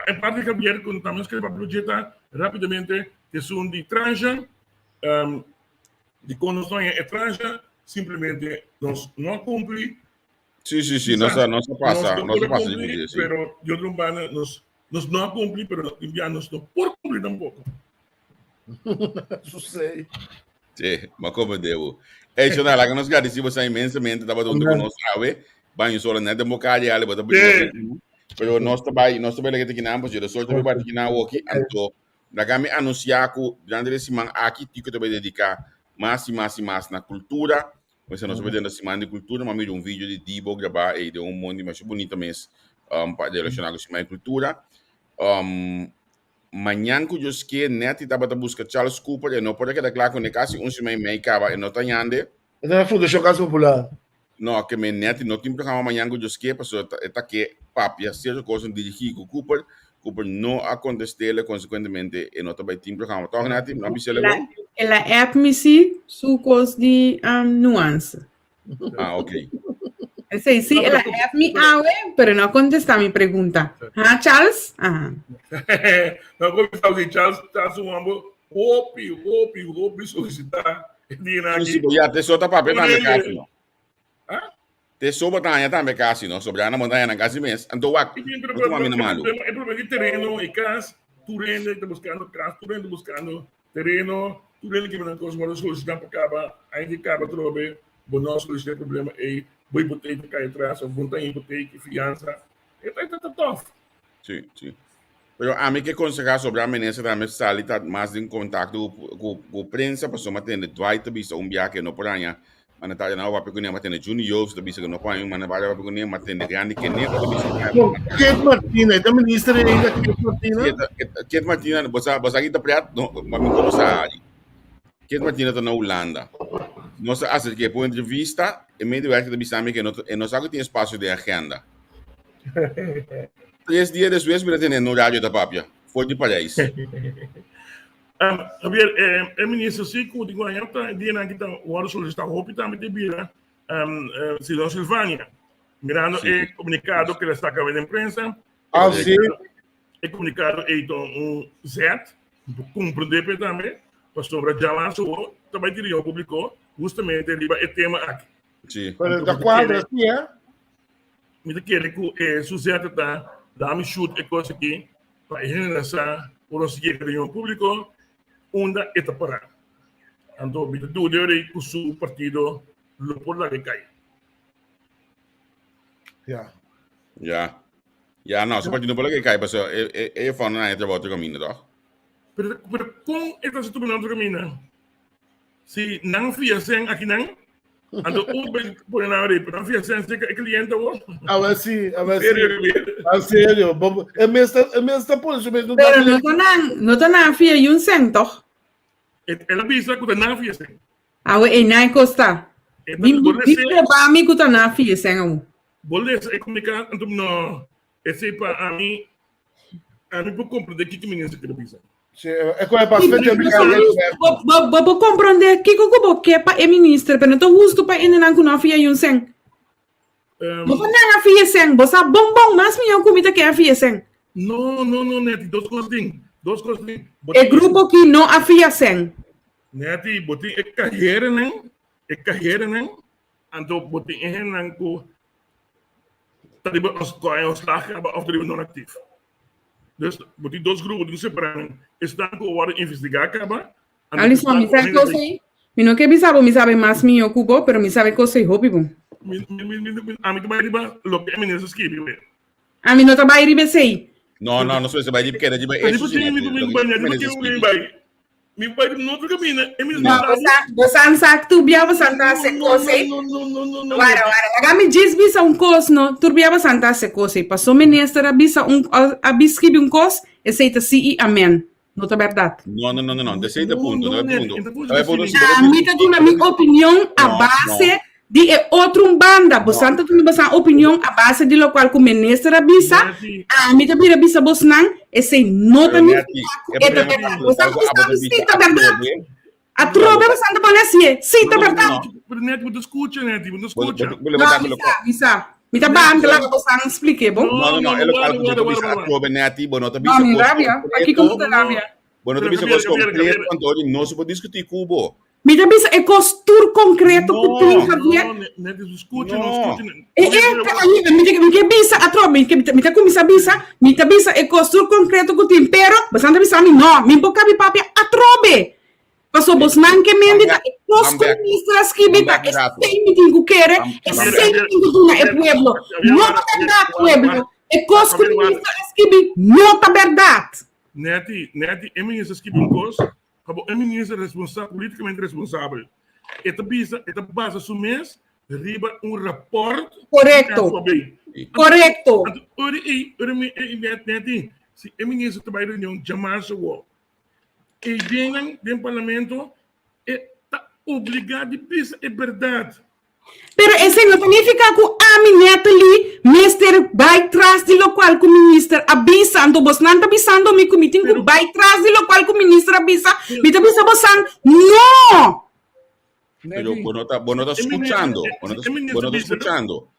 É parte que eu quando estamos que para projetar rapidamente questão de tranja, de condição estrangeira, simplesmente não cumpre. Sim, nossa passa de isso. Pero de outra maneira, nós não cumprimos, pero enviamos não por cumprir tampoco. Isso sei. Sim, mas como devo. É isso, né? Lá que nós agradecemos imensamente, estava todo conosco, sabe? Banho só, né? Democracia, ali, mas pero nós também aqui na ambos, eu sou também aqui na aqui, então, da kami anunciar que durante esse semana aqui tico também dedicar mais na cultura. Você nós vamos na semana de cultura, mas me um vídeo de Dibo gravar e de monte mais bonito mesmo para relacionar com a semana de cultura. Manhã que eu esqueci, net e tava buscar Charles Cooper, e não pode quedar claro que quase semana e meia acaba e não está ainda. Então é Fundação Casa Popular. Não, que me net não tem programa manhã que eu esqueci, porque está aqui papi, seja coisa dirigir com Cooper não aconteceu, consequentemente, e não também tem programa. Então, net não precisa levar. Ela é admissível su coisa de nuance. Ok. Eu sei, sim, ela é admissível, mas não contesta a minha pergunta. Charles? Não, como está o Charles, está sumando roupi, solicitar. Já, te solta papel na minha casa, não? Te soba também casa, não? Sobre a montanha na casa mesmo. Então, o que é problema de terreno e casa, Turene está buscando casa, Turene está buscando terreno, Turene que não consegue solicitar para acabar, ainda acaba trobe, bom, nós solicitamos problema aí, vou hipoteca cai atrás, montanha hipoteca, fiança, é tough. Sim. Pero a mim que aconselhar sobre a menina também está mais em contato com a prensa, para só atender Dwight, bisa viagem não por aí. Mana tayo na wapi ko niya matende juniors, da bisa no pa yung mana bala wapi ko niya matende grande que nem para bisa. Kate Martina, da ministra ainda Kate Martina. Kate Martina, basta kita priat no, mami ko sa ali. Kate Martina tá na Holanda. Nós assim que por entrevista, e meio de da bisa que não sabe que tem espaço de agenda. 3 dias depois mira tem no rádio da papia. Foi de Paris. Javier, o ministro Sico de Guanha dia na kita o solicitar roupa também de bira Cidadão Silvânia mirando o comunicado que ele está acabando de imprensa o comunicado é então Z compreender também sobre já lançou também diria publicou justamente ele o tema aqui sim da quadra assim me quer que sujeito tá dá-me chute e coisa aqui para ele lançar por o seguinte público onda esta parada. Então, me dúvida que o seu partido não pode que cai. Já, não, seu partido não pode que cai, mas é falando na outra volta caminho, tá? Pero com esta situação do caminho, se não fizessem aqui não, então o bem por na hora, não fizessem se cliente ou? Sério, é mesmo por isso mesmo. Pero não tá na fia e cento. Ela avisa que não fizessem. E não custa. Bíblia para mim que não fizessem. Bolsa é comunicar, então não, esse para mim por compreender que ministro que avisa. É como é para frente. Vou compreender que o que é ministro, mas não justo para ele não fizessem. Você não fizessem, você bombom, mas minha comida que fizessem. Não, net, duas coisas. Duas coisas. É grupo que não afiação. Neti, botin é carreira, né? É carreira, né? Então, botin é não com. Tá de boa, os lagen, of de não ativo. Dus, botin dois grupos de separar. Estão com o hora investigar, acaba. Alisson, me sabe que eu sei? Me não quer me sabe mais me ocupo, pero me sabe que eu sei hobby bom. A mim também riba, lo que é menino esquive, velho. A mim não trabalha riba sei. Não sei se vai porque era de Mas depois tem me vai no outro caminho, é mesmo. Não, você sabe tu biava santa se cose. Não. Agora diz bisa cos no, tu biava santa se cose. Passou ministra bisa abisque cos, e seita si amen. Não é verdade. Não, desse ponto, não é ponto. A mim tá dando a minha opinião a base de outro banda. Você tá dando a opinião a base de lo qual o ministra bisa. A mim tá vira bisa bosnan, esse não tá me. É verdade. Você tá verdade. A trova você tá falando assim, sim, tá verdade. Neto, não escuta, Neto, não escuta. Não, bisa. Me tá banda lá, você não explique, bom? Não, é local que você bisa a trova, Neto, bom, não tá bisa. Não, me rabia. Aqui como tá rabia. Bom, não tá bisa coisa concreta, Antônio, não se pode discutir cubo. Me dá bisa é costur concreto que tem, Javier. Neto, escuta, não escuta. Me que bisa a trova, me tá com bisa é costur concreto que tem, pero você não bisa a mim, não, me boca me papia a trova. Passou bosman que mendita e costur ministras que bita, é sem me querer, é sem me duna é pueblo. Não tá verdade, pueblo. É costur ministras que bita, não tá verdade. Neti, é ministro que brincou, é ministro responsável, politicamente responsável. Esta base assumês, riba rapport. Correto. Correto. Neti, se é ministro trabalha em reunião, chamar-se o e vem do parlamento, está obrigado a dizer é verdade. Pero esse não significa que a minha ali, mister, vai atrás de lo qual o ministro avisando, você não está avisando me que meeting, vai atrás de lo qual o ministro avisa, me está avisando, você não! Pero vos no estás escuchando. Vos no estás escuchando.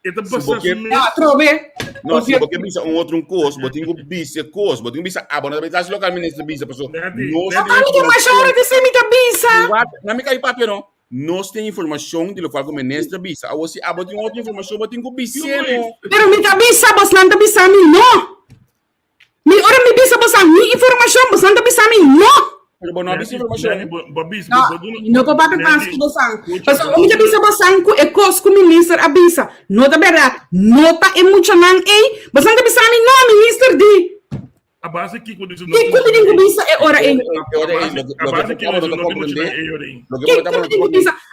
No, si porque visa un otro cos, vos tengo visa cos, vos tengo visa, vos no estás local ministro visa, pessoa. No se tem informação de ser mita visa. Na minha cai papel não. Nós tem informação de lo qual o ministro visa. Ou se vos tenho outra informação, vos tengo visa. Pero mita visa, vos não está visa mim, não. Me ora me visa vos a mim informação, vos não está visa mim, não. Pero não há informação. Não pode papai passo que você. Mas o que bisa você é cos que o ministro avisa. Não é verdade. Não tá é muito não ei. Você não bisa mim, não, ministro de. A base que quando isso não. Que quando digo bisa é hora ei. A base que não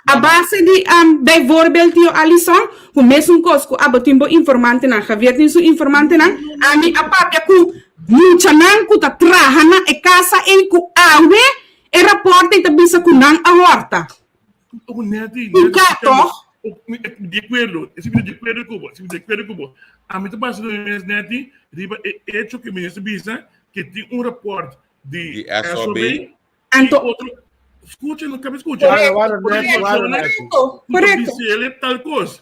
a base de bijvoorbeeld tio Alisson, o mesmo cos que abatimbo informante na Javier tem su informante na a mim a papia com mucha nan ku ta trahana e casa e ku awe e rapporta e bisa ku nan a horta. De acordo, esse vídeo de acordo com a minha base do Neti, riba é hecho que o ministro bisa que tem report de SOB Anto outro escute, não cabe escute. Correto. Ele tal coisa.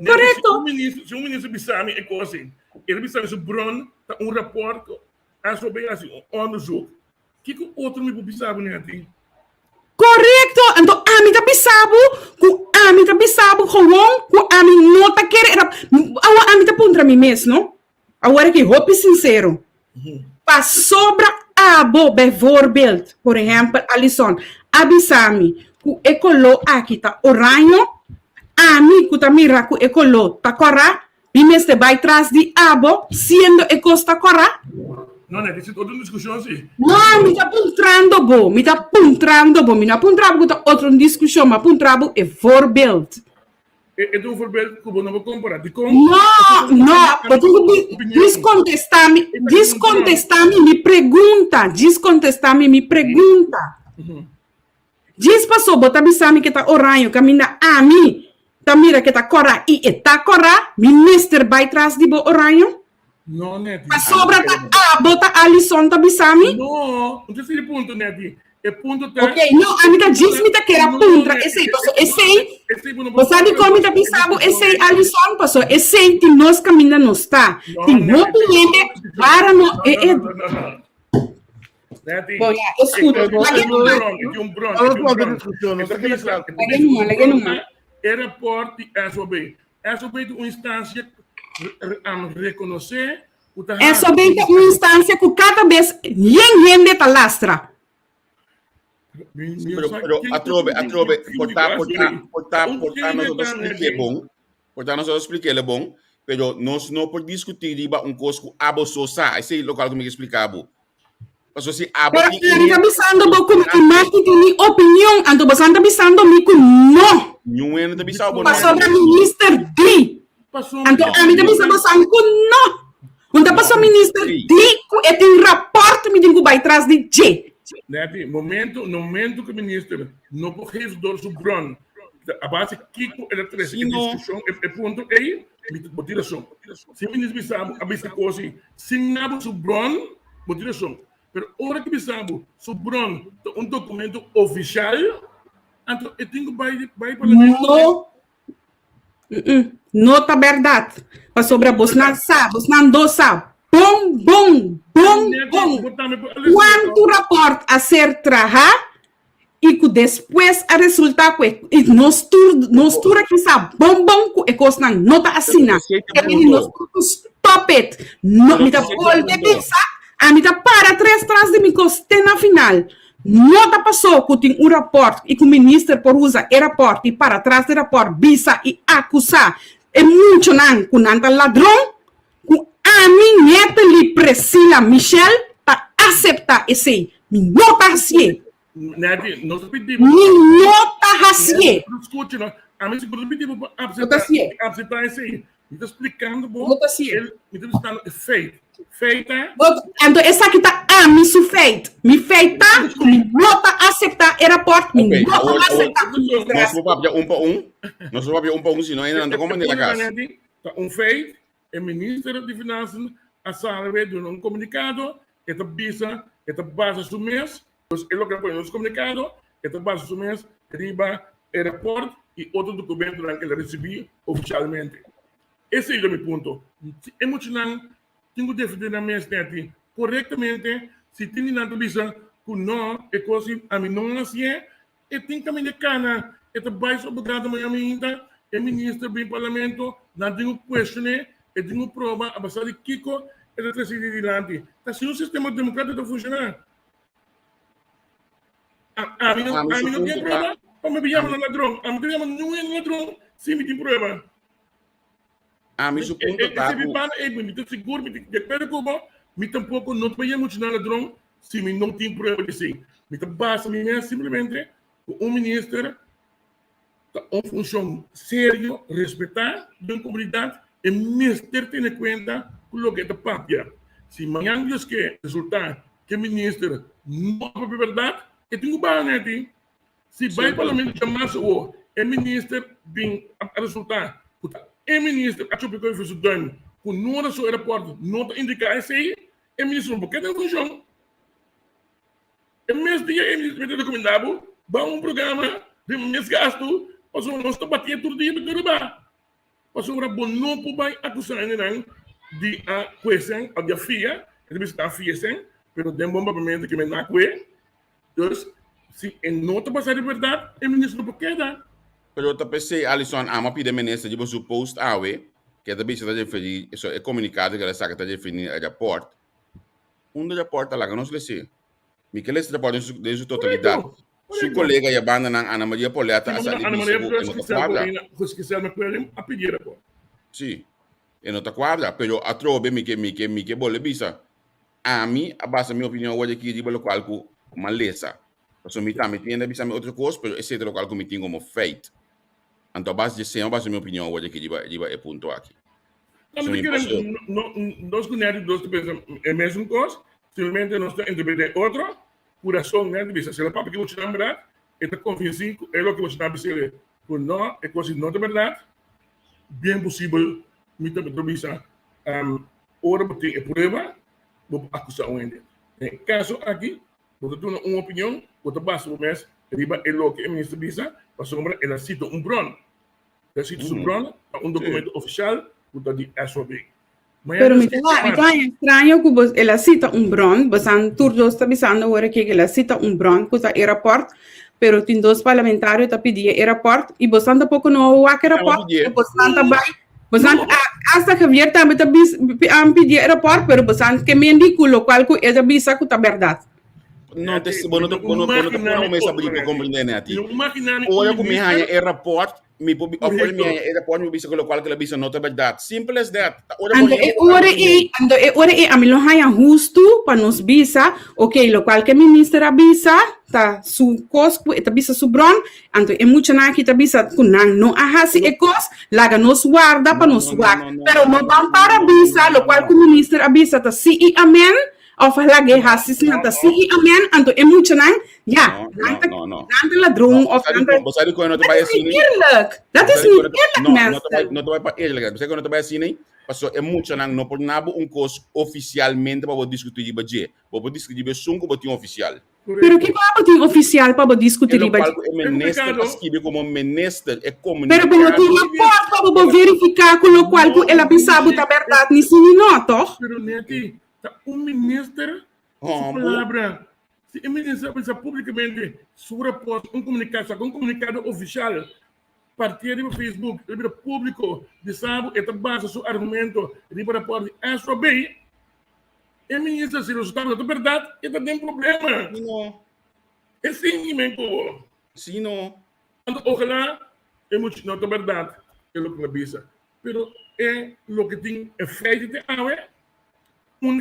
Correto. Se o ministro bisa é coisa assim. Ele bisa isso bron report SOB assim, onderzoek. Que o outro me bisa Neti. Correcto. Então, a mim tá bisabo, com a mim não tá querendo. A mim tá puntra mim mesmo. Agora que roupa sincero. Para sobra abo bijvoorbeeld, por exemplo, Alisson, abisami, ku ekolo aqui tá oranho, a mim ku tá mira ku ekolo tá corra, e mesmo vai atrás de abo, sendo ecosta corra. Não, né? Isso é outra discussão assim. Não, me tá puntrando bo, me tá puntrando com outra discussão, mas puntrabo é voorbeeld. É um voorbeeld que eu não vou comparar. Não, descontestar-me, me pergunta. Diz passou, bota bisami que tá oranho, caminha a mim, tá mira que tá cora e tá cora, me mister vai atrás de bo oranho. Não, Neti. A sobra tá bota Alisson tá bisami. Não sei ponto, Neti. É ponto tá. Ok, não, a minha diz-me que era puntra, esse, você sabe como tá bisabo, esse Alisson passou, esse que nós caminhamos tá. Tem muito gente para no Neti, Bom, já, escuta, Aqui lagi um numa. Bron, aqui um Bron, Vamos aqui um para a Bron. discussão, não Essa sei o que visa, Lagi numa. aeroporto de SOB. SOB é uma instância a reconhecer o trabalho. É somente uma instância que cada vez ninguém de lastra. Pero atrobe, portar nós expliquei bom, portar nós expliquei ele bom, pero nós não por discutir riba coisa que abo sosa, esse local que me explicava. Mas se abo Pero está avisando pouco mais que tem opinião, ando bastante avisando me que não. Nenhum ano de bisau bom. Passou para minister D. Ando a mim também sabe que não. Onde passou minister D, e tem rapport me digo vai atrás de J. Neti, no momento que o ministro não corrige do Subron, a base Kiko eletricidade discussão é ponto aí, motivação. Se o ministro bisabo a vista coisa, se nada Subron, motivação. Pero hora que bisabo Subron documento oficial, então eu tenho vai para não. Não tá verdade. Mas sobre a Bosnan sabe, Bosnan do sabe. Bom. Quanto rapport a ser trabalhado e que depois a resultar que nós tudo que sabe bom que coisa não tá assinando. Stop it. Não me dá volta pensar, a me dá para trás de mim que na final. Não tá passou que tem um rapport e que o ministro por usa o rapport e para trás do rapport bisa e acusar é muito não que não tá ladrão. A minha neta Priscila Michel para aceitar esse minota assim. Neti, nós pedimos. Minota assim. Escute, não. A mim se pedimos para aceitar esse aí. Me está explicando bom. Me está explicando feita. Então essa aqui tá a mim su feita. Me feita, minota aceitar o rapport, minota aceitar. Nós vamos para nós vamos para se não ainda não como na casa. Feito. O Ministério de Finanças a saber de um comunicado, esta visa, esta base do mês, é o que põe nos comunicados, esta base do mês, riba, aeroporto e outro documento que ele recebeu oficialmente. Esse é o meu ponto. É muito não, tenho que defender a minha estante corretamente, se tem na visa, que não, é coisa, a mim não assim é, e tem que me cana, esta base obrigado amanhã ainda, o ministro do parlamento, não tem questionar, e tenho prova a base de Kiko eletricidade de lante. Está se o sistema democrático funcionar. A mim não tem prova. Como me chamam ladrão? A mim me chamam não é ladrão. Se me tem prova. A mim suponho tá. Se me para me tem seguro, me tem espera como me tampouco não te muito na ladrão. Se me não tem prova de si. Me tem basta me simplesmente um ministro uma função séria, respeitar de uma comunidade e ministro tem em conta o que é da papia. Se amanhã Deus quer resultar que o ministro não é verdade, eu tenho que banir. Se vai para o parlamento chamar o ministro vem a resultar, o ministro a chupar com o dano, que não é só o aeroporto, não indica isso aí, o ministro não pode ter função. O mês dia, o ministro me recomendava, vai programa de mês gasto, nós estamos batendo todo dia para derrubar. Nós agora não podemos acusar ninguém de a questão a filha, ele está a filha sem, mas tem bom papamento que me dá que, então se não está passando de verdade, o ministro não pode dar. Pero eu pensei, Alisson, a pedir ministro de você post awe, que também está definir, isso é comunicado que ela sabe que está definir o rapport. Rapport lá que nós lhe sei, Miquel esse rapport de sua totalidade. Su colega ya banda ng Ana Maria Poleta asa Ana Maria Poleta me puede a pedir rapor. Sí. En otra cuadra, pero atrobe mi que bole bisa. A mí, a base mi opinión, voy aquí digo lo cual ku malesa. Então mi também tiende bisa mi outra coisa, pero esse é lo cual ku mi tenho como feito. Então base de ser, base mi opinião, voy aqui digo é ponto aqui. Nós conhecemos dois pensam é mesmo coisa, simplesmente nós interpretamos outro. Coração, né, de vista. Se ela papo que você não é verdade, esta confiança é o que você está pensando. Por não, é coisa não é verdade. Bem possível, me também visa, ora para ter prova, vou acusar um ainda. Em caso aqui, você tem uma opinião, você basta o mês, riba é o que o ministro visa, para sombra, ela cita Bron. Ela cita Bron, um documento oficial, você de SOB. Pero me está extraño que ela cita bron, basan turdos está bisando agora que ela cita bron, que está aeroporto, pero tem dois parlamentares que pediam aeroporto e basan pouco no o aeroporto, basan também, basan hasta Javier também está pedir aeroporto, pero basan que me indico lo qual que ela bisa que tá verdade. Não, bueno, começa a abrir para compreender, né, ati. Olha como me arranha aeroporto, me ofere me arranha aeroporto, me bisa que lo qual que ela bisa não é verdade. Simple as that. Ando a mim lo arranha justo para nos bisa, ok, lo qual que ministro avisa, tá su cosco, tá bisa su bron, ando é muito na que tá bisa kunang no ahasi e cos, laga nos guarda para nos guarda, pero não vão para bisa, lo qual que ministro avisa tá si e amen. Of lagi hasis na ta si amen anto muito nang ja nante ladrong of nante você ko não vai assim eerlijk dat is niet eerlijk mensen não vai para eerlijk você ko não vai assim passo é muito nang no por nabo cos oficialmente para discutir de budget para discutir de sunco botin oficial pero que para botin oficial para discutir de budget é ministro escreve como ministro é comunicação pero tem rapport para verificar com o qual ela pensava a verdade nisso não toh pero neti ministro, palavra, se o ministro pensa publicamente sobre um comunicado oficial, partir do Facebook, do público, de sabe, e base seu argumento, de para pôr isso bem, o ministro se resultado da verdade, e tem problema. Não. É sim, mesmo. Sim, não. Ojalá, é muito não da verdade, é o que me avisa. Pero é o que tem efeito de água.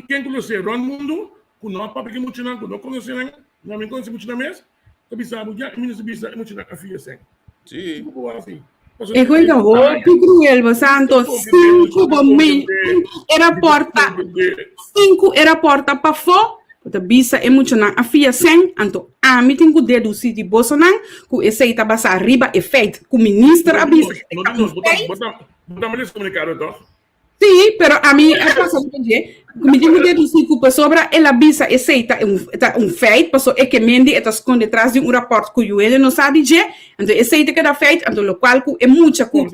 Quem conhece o mundo, que não papai que muito não, que não conhece não me conhece muito na mesa, tapi sabe já o ministro bisa muito na café sem. Sim. É coisa boa, que cruel, basanto 5 bombe era porta 5 era porta para fora. Porque bisa é muito na afia sem, anto a mim tem que deduzir de Bolsonaro, que esse aí tá basa arriba é feito, que o ministro avisa. Botamos esse comunicado então. Sim, pero a mim é passado por dia. Me digo que do culpa sobre ela bisa aceita feito, passou é que Mendy está esconde atrás de rapport que o ele não sabe de, então aceita que é feito, então o qual é muita culpa.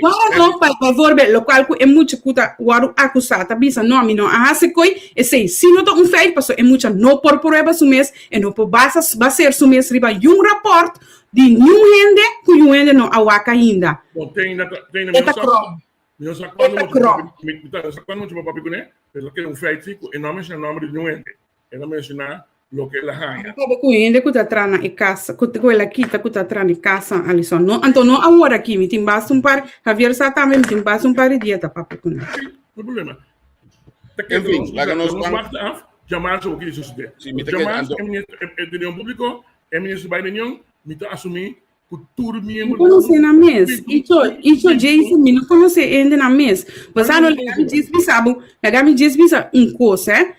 Agora não para favor, o qual é muita culpa, agora acusar, tá bisa não me não a se coi, esse se não feito, passou é muita não por prueba sumes, e não por baser sumes riba rapport de nenhum rende que o rende não awaka ainda. Tem na meu saco quando muito papi né pelo que um feito e não menciona o nome de nenhum ela menciona o que ela ganha sabe que o rende que tá trana em casa que ela quita que tá trana em casa Alisson não então não agora aqui me tem basta par Javier sa também me tem basta par dia tá papi com não problema enfim lá nós vamos jamais o que isso se jamais é de um público é ministro da União me tá assumir não conhece na mesa. Isso Jason me não conhece ainda na mesa. Mas a me diz bisabo, me diz bisa coisa,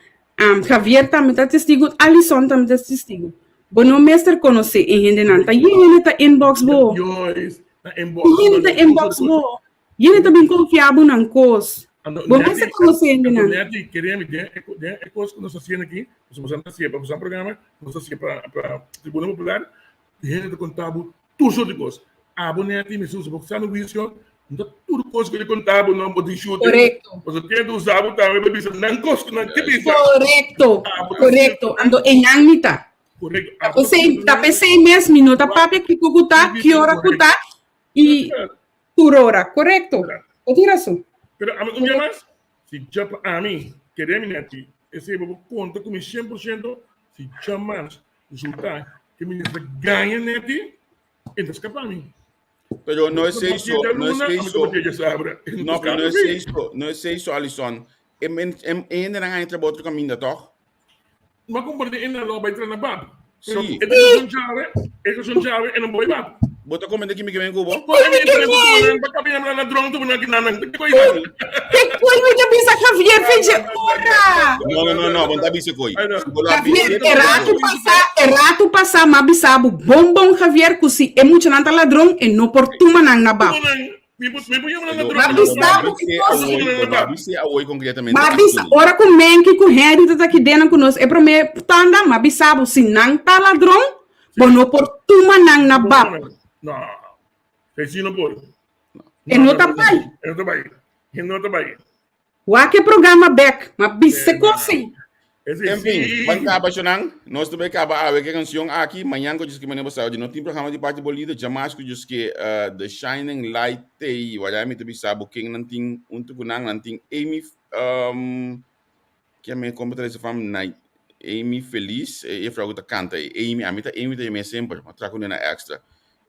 Javier também está testigo, Alisson também está testigo. Bom, não mestre conhece ainda não. Tá ele tá inbox bo. Ele tá inbox bo. Ele tá bem confiável na coisa. Bom, mestre conhece ainda não. Neti queria me dizer é coisa que nós fazemos aqui, nós vamos fazer para o programa, nós vamos fazer para Tribuna Popular, e ele tá contado tudo de coisa. A bonete me suja porque sabe isso, não tudo coisa que ele contava não pode chutar. Correto. Você tem que usar o também para bisa não coisa não que bisa. Correto. Ando em anita. Correto. Você tá pensei mesmo minuto papi que cucuta, que hora cuta e por hora, correto? Eu tenho razão. Pero um dia mais, se já a mim querer me neti, esse vou conta com 100% se jamais resultar que me ganha neti. Entonces, ¿qué para mí? Pero no es eso, no es eso, Alisson. En ang entre outro caminho, toch? Maar kom maar in de loop bij de bab. Sim. Het is een jaren en een boy bab. Bota como daqui me quer go bo? Javier fez ora. Não, bom tá bicho coi. Javier errado passar, mas bisabo bombom Javier kusi é muito nanta ladrão e não por tu manang na bab. Mas ora com menki com Henry tá aqui dentro conosco. É para me tanda, mas bisabo se não tá ladrão, bom não por tu manang na bab. Não, fez não pode. E não tá bem. É não tá bem. Renota Bahia. Wake programa back, mas bisse assim. Enfim, vamos acabar chonang. Nós também acaba a que canção aqui. Manhã que diz que manhã passado não tem programa de parte bolida. Jamais que diz que The Shining Light tem. Olha, me também sabe quem não tem tugunang não tem Amy que é minha competência fama night. Amy Feliz e frago da canta. Amy a mim tá sempre, mas trago na extra.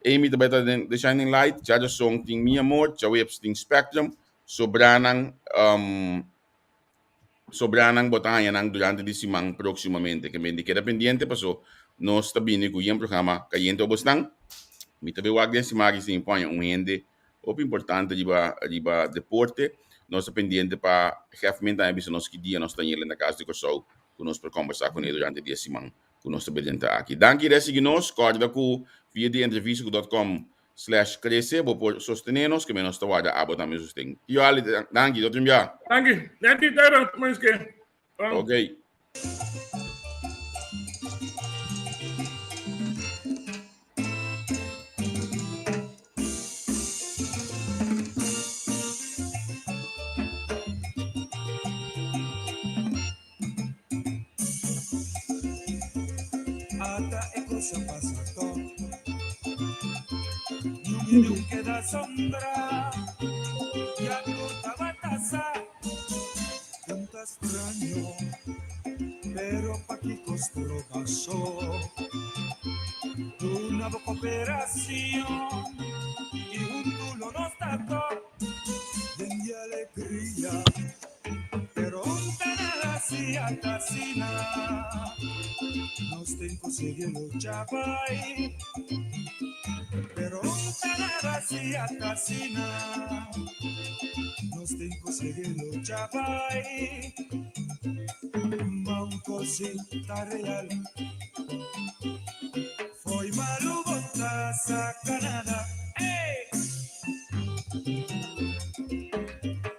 Amy também tá The Shining Light. Já a song tem Mi Amor, já webs tem Spectrum, sobranang botahan ng durante di simang proximamente. Kaya hindi kaya pendiente pa so, no stabini ko yung programa kayente obos nang mitabiwag din si Maggie sa impanyo ang hindi o importante di ba deporte no sa pendiente pa half-minute tayo bisa nos kidia nos tanyela na casa de corso kung nos per conversar com ele durante di simang kung nos tabelente aqui. Danke resi ginos, corda ko via di entrevista.com/crece, vou por sostenernos que menos tawada abo também sustento. E ali, danke, doutor Mbia. Danke, nanti tayo mas que. Ok. Ata cosa passato. Non queda sombra y acortaba taza tanto extraño pero pa' chi costro pasó una cooperación y un dulo no stato de alegría pero un nada si atasina nos tengo seguir luchaba pero nada si atasina nos tengo seguir luchaba ma un cosita real foi maluco sa Canadá